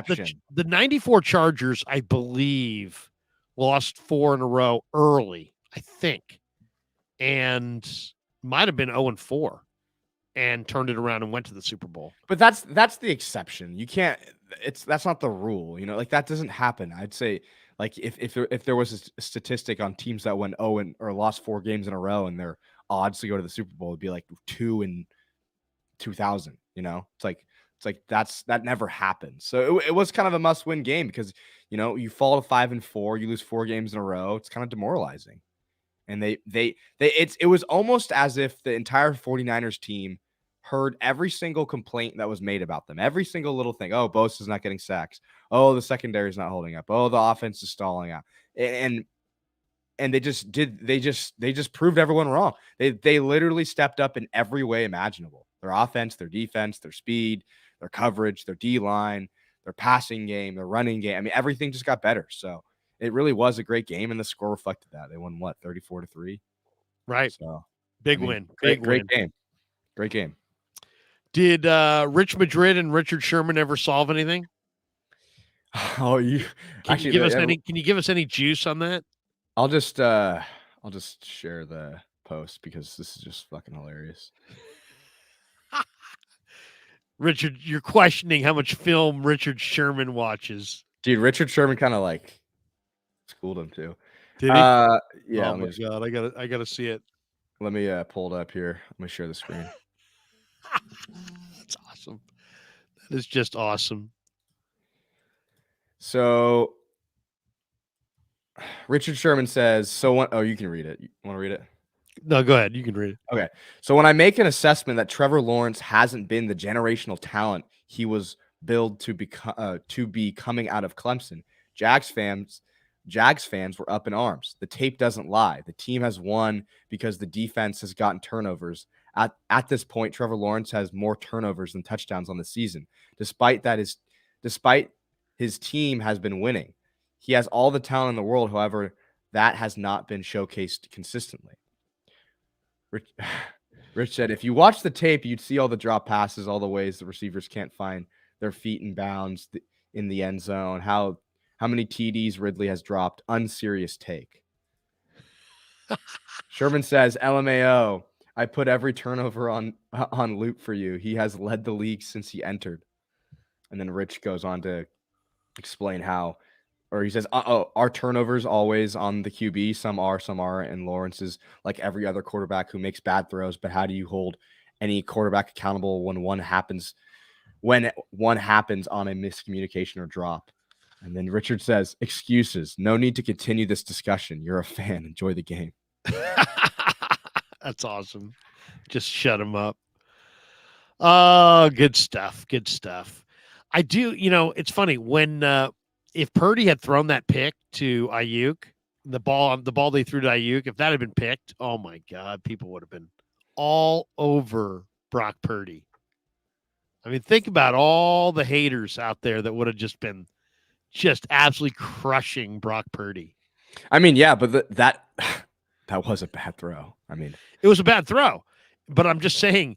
the 94 Chargers, I believe, lost 4 in a row early, I think, and might have been 0-4 and turned it around and went to the Super Bowl. But that's the exception. You can't. That's not the rule. That doesn't happen. I'd say. If there was a statistic on teams that went 0 or lost 4 games in a row and their odds to go to the Super Bowl would be like 2 in 2000, it's like that never happens. So it was kind of a must-win game because you fall to 5-4, you lose 4 games in a row. It's kind of demoralizing. And it was almost as if the entire 49ers team heard every single complaint that was made about them. Every single little thing. Oh, Bosa's not getting sacks. Oh, the secondary is not holding up. Oh, the offense is stalling out. And they just proved everyone wrong. They literally stepped up in every way imaginable. Their offense, their defense, their speed, their coverage, their D-line, their passing game, their running game. I mean, everything just got better. So it really was a great game, and the score reflected that. They won 34-3. Right. So big win. Great win. game. Great game. Did Rich Madrid and Richard Sherman ever solve anything? Oh, you Can you give us any juice on that? I'll just share the post because this is just fucking hilarious. Richard, you're questioning how much film Richard Sherman watches. Dude, Richard Sherman kind of like schooled him too. Did he? Yeah. Oh my God, I gotta see it. Let me pull it up here. Let me share the screen. That's awesome. That is just awesome. So Richard Sherman says, you can read it. You want to read it? No, go ahead. You can read it. Okay. So when I make an assessment that Trevor Lawrence hasn't been the generational talent he was billed to be coming out of Clemson, Jags fans were up in arms. The tape doesn't lie. The team has won because the defense has gotten turnovers. At this point, Trevor Lawrence has more turnovers than touchdowns on the season. Despite his team has been winning. He has all the talent in the world. However, that has not been showcased consistently. Rich said, if you watch the tape, you'd see all the drop passes, all the ways the receivers can't find their feet in bounds in the end zone, how many TDs Ridley has dropped. Unserious take. Sherman says, LMAO, I put every turnover on loop for you. He has led the league since he entered. And then Rich goes on to explain how, or he says, our turnovers always on the QB. Some are. And Lawrence is like every other quarterback who makes bad throws. But how do you hold any quarterback accountable when one happens on a miscommunication or drop? And then Richard says, excuses. No need to continue this discussion. You're a fan. Enjoy the game. That's awesome. Just shut him up. Oh, good stuff. Good stuff. I do, it's funny when if Purdy had thrown that pick to Ayuk, the ball they threw to Ayuk, if that had been picked, oh my God, people would have been all over Brock Purdy. I mean, think about all the haters out there that would have just been absolutely crushing Brock Purdy. I mean, yeah, but that was a bad throw. I mean, it was a bad throw, but I'm just saying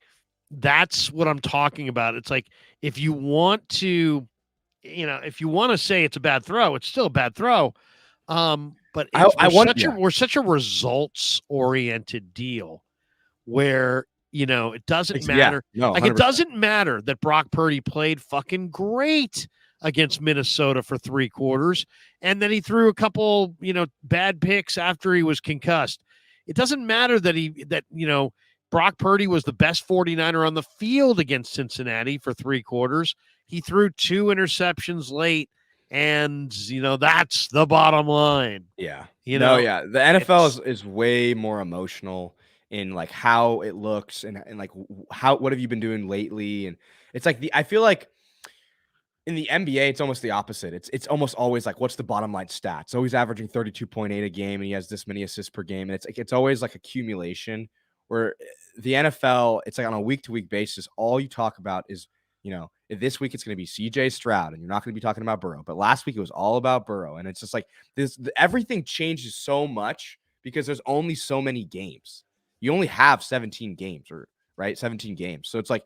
that's what I'm talking about. It's like, if you want to say it's a bad throw, it's still a bad throw. But we're such a results oriented deal where, it doesn't matter. Yeah, no, it doesn't matter that Brock Purdy played fucking great against Minnesota for 3 quarters. And then he threw a couple, bad picks after he was concussed. It doesn't matter that Brock Purdy was the best 49er on the field against Cincinnati for 3 quarters. He threw 2 interceptions late, and that's the bottom line. Yeah. The NFL is way more emotional in like how it looks and like what have you been doing lately? And it's like I feel like in the NBA, it's almost the opposite. It's almost always like, what's the bottom line stats? So he's averaging 32.8 a game, and he has this many assists per game, and it's always like accumulation. Where the NFL, it's like on a week-to-week basis, all you talk about is, this week it's going to be CJ Stroud, and you're not going to be talking about Burrow. But last week it was all about Burrow, and it's just like everything changes so much because there's only so many games. You only have 17 games, 17 games. So it's like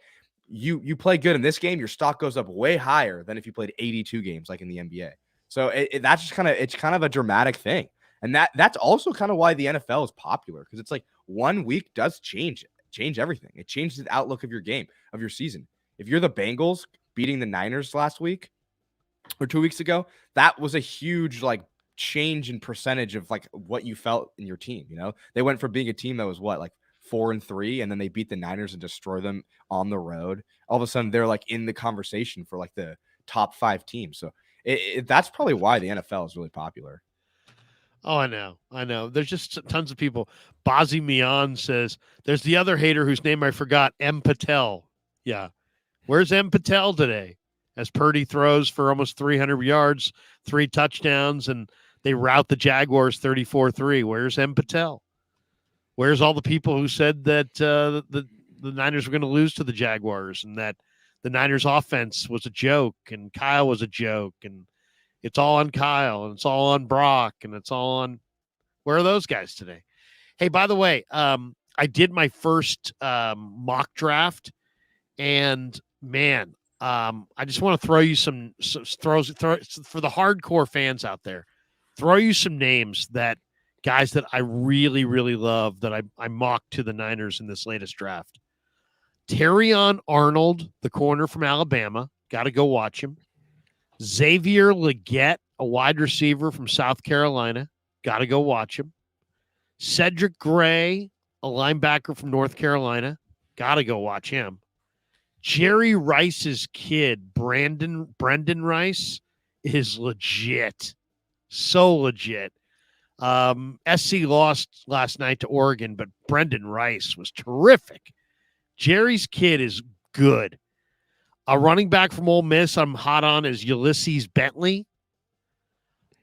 you play good in this game, your stock goes up way higher than if you played 82 games like in the NBA. So that's just it's kind of a dramatic thing. And that's also kind of why the NFL is popular, because it's like 1 week does change everything. It changes the outlook of your game, of your season. If you're the Bengals beating the Niners last week or 2 weeks ago, that was a huge change in percentage of what you felt in your team. They went from being a team that was 4-3, and then they beat the Niners and destroy them on the road. All of a sudden they're in the conversation for the top 5 teams. So that's probably why the NFL is really popular. Oh, I know. There's just tons of people. Bazi Mian says, there's the other hater whose name I forgot, M. Patel. Yeah. Where's M. Patel today? As Purdy throws for almost 300 yards, 3 touchdowns, and they rout the Jaguars 34-3. Where's M. Patel? Where's all the people who said that the Niners were going to lose to the Jaguars and that the Niners offense was a joke and Kyle was a joke and it's all on Kyle and it's all on Brock and it's all on – where are those guys today? Hey, by the way, I did my first mock draft, and man, I just want to throw you some throws for the hardcore fans out there. Throw you some names that guys that I really, really love that I mocked to the Niners in this latest draft. Terrion Arnold, the corner from Alabama, got to go watch him. Xavier Legette, a wide receiver from South Carolina, got to go watch him. Cedric Gray, a linebacker from North Carolina, got to go watch him. Jerry Rice's kid, Brendan Rice, is legit. So legit. SC lost last night to Oregon, but Brendan Rice was terrific. Jerry's kid is good. A running back from Ole Miss I'm hot on is Ulysses Bentley.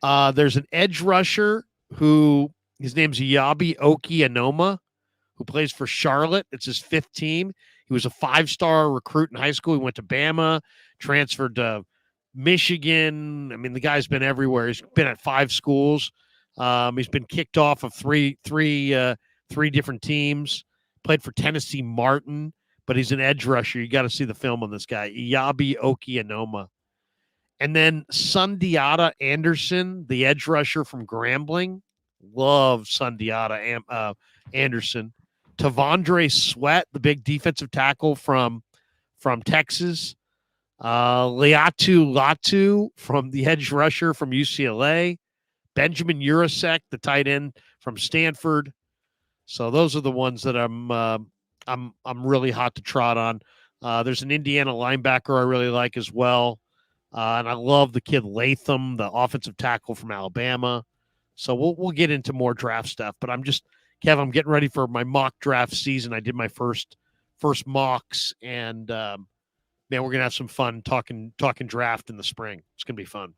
There's an edge rusher who his name's Yabi Oki-Anoma, who plays for Charlotte. It's his 5th team. He was a 5-star recruit in high school. He went to Bama, transferred to Michigan. I mean, the guy's been everywhere. He's been at 5 schools. He's been kicked off of three different teams. Played for Tennessee Martin, but he's an edge rusher. You got to see the film on this guy, Yabi Oki-Anoma. And then Sundiata Anderson, the edge rusher from Grambling. Love Sundiata Anderson. Tavondre Sweat, the big defensive tackle from Texas. Leatu Latu from the edge rusher from UCLA. Benjamin Urasek, the tight end from Stanford. So those are the ones that I'm really hot to trot on. There's an Indiana linebacker I really like as well. And I love the kid Latham, the offensive tackle from Alabama. So we'll get into more draft stuff. But I'm getting ready for my mock draft season. I did my first mocks, and man, we're gonna have some fun talking draft in the spring. It's gonna be fun.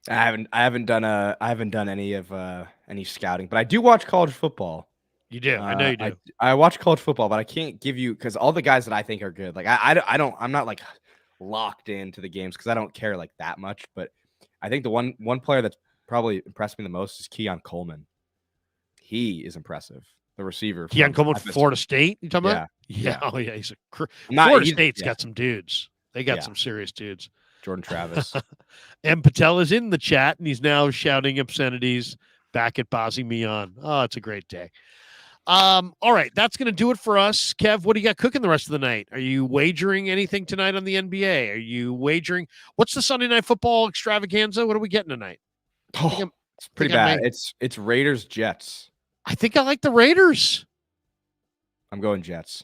I haven't done any scouting, but I do watch college football. You do. I know you do. I watch college football, but I can't give you because all the guys that I think are good. Like I'm not like locked into the games because I don't care like that much. But I think the one player that's probably impressed me the most is Keon Coleman. He is impressive. The receiver. Keon Coleman from Florida State. You talking about? Yeah. Oh yeah. Florida State's got some dudes. They got some serious dudes. Jordan Travis. M. Patel is in the chat, and he's now shouting obscenities back at Bazi Mian. Oh, it's a great day. All right, that's going to do it for us. Kev, what do you got cooking the rest of the night? Are you wagering anything tonight on the NBA? Are you wagering? What's the Sunday Night Football extravaganza? What are we getting tonight? Oh, it's pretty bad. It's Raiders Jets. I think I like the Raiders. I'm going Jets.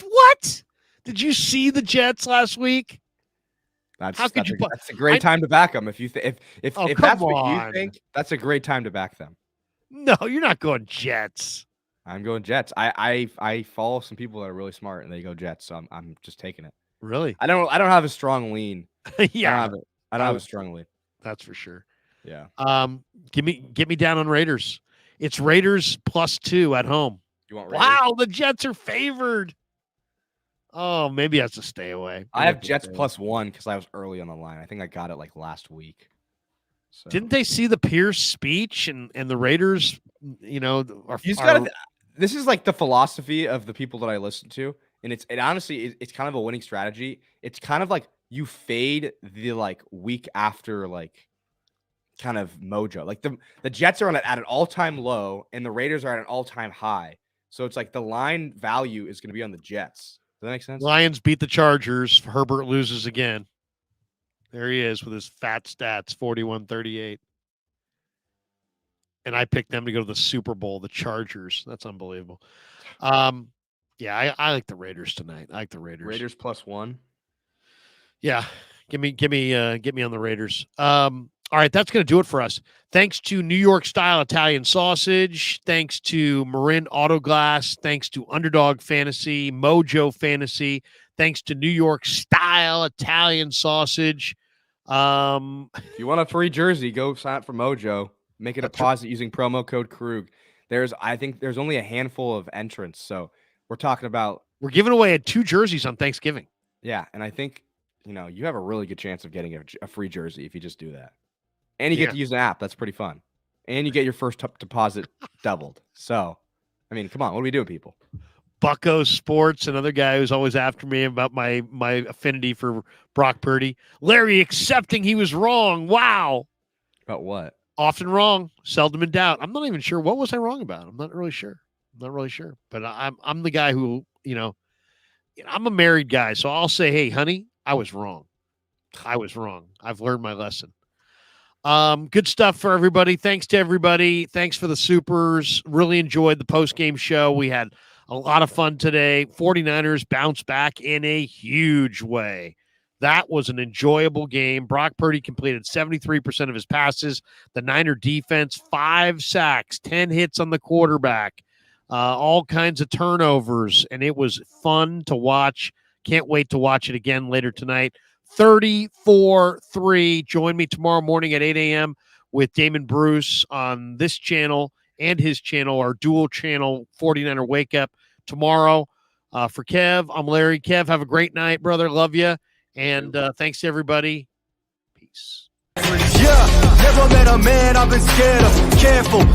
What? Did you see the Jets last week? That's a great time to back them. If that's what you think, that's a great time to back them. No, you're not going Jets. I'm going Jets. I follow some people that are really smart and they go Jets, so I'm just taking it. Really? I don't have a strong lean. Yeah. I don't have a strong lean. That's for sure. Yeah. Get me down on Raiders. It's Raiders +2 at home. You want Raiders? Wow, the Jets are favored. Oh, maybe I have to stay away. I have Jets +1 because I was early on the line. I think I got it like last week. So. Didn't they see the Pierce speech and the Raiders? This is like the philosophy of the people that I listen to, and it honestly it's kind of a winning strategy. It's kind of like you fade the like week after like kind of mojo. Like the Jets are at an all-time low, and the Raiders are at an all-time high. So it's like the line value is going to be on the Jets. Does that make sense? Lions beat the Chargers. Herbert loses again. There he is with his fat stats, 41-38. And I picked them to go to the Super Bowl, the Chargers. That's unbelievable. Yeah, I like the Raiders tonight. I like the Raiders. Raiders +1. Yeah. Give me on the Raiders. All All right, that's going to do it for us. Thanks to New York Style Italian Sausage. Thanks to Marin Autoglass. Thanks to Underdog Fantasy, Mojo Fantasy. Thanks to New York Style Italian Sausage. If you want a free jersey, go sign up for Mojo. Make a deposit using promo code Krueg. I think there's only a handful of entrants, so we're talking about. We're giving away 2 jerseys on Thanksgiving. Yeah, and I think you have a really good chance of getting a free jersey if you just do that. And you get to use an app. That's pretty fun. And you get your first deposit doubled. So, I mean, come on. What are we doing, people? Bucko Sports, another guy who's always after me about my affinity for Brock Purdy. Larry accepting he was wrong. Wow. About what? Often wrong, seldom in doubt. I'm not even sure. What was I wrong about? I'm not really sure. But I'm the guy who, I'm a married guy. So I'll say, hey, honey, I was wrong. I've learned my lesson. Good stuff for everybody. Thanks to everybody. Thanks for the supers. Really enjoyed the post-game show. We had a lot of fun today. 49ers bounced back in a huge way. That was an enjoyable game. Brock Purdy completed 73% of his passes. The Niner defense, 5 sacks, 10 hits on the quarterback, all kinds of turnovers, and it was fun to watch. Can't wait to watch it again later tonight. 34-3. Join me tomorrow morning at 8 a.m. with Damon Bruce on this channel and his channel, our dual channel 49er Wake Up tomorrow. For Kev, I'm Larry. Kev, have a great night, brother. Love you. And thanks to everybody. Peace. Yeah, never met a man I've been scared of. Careful,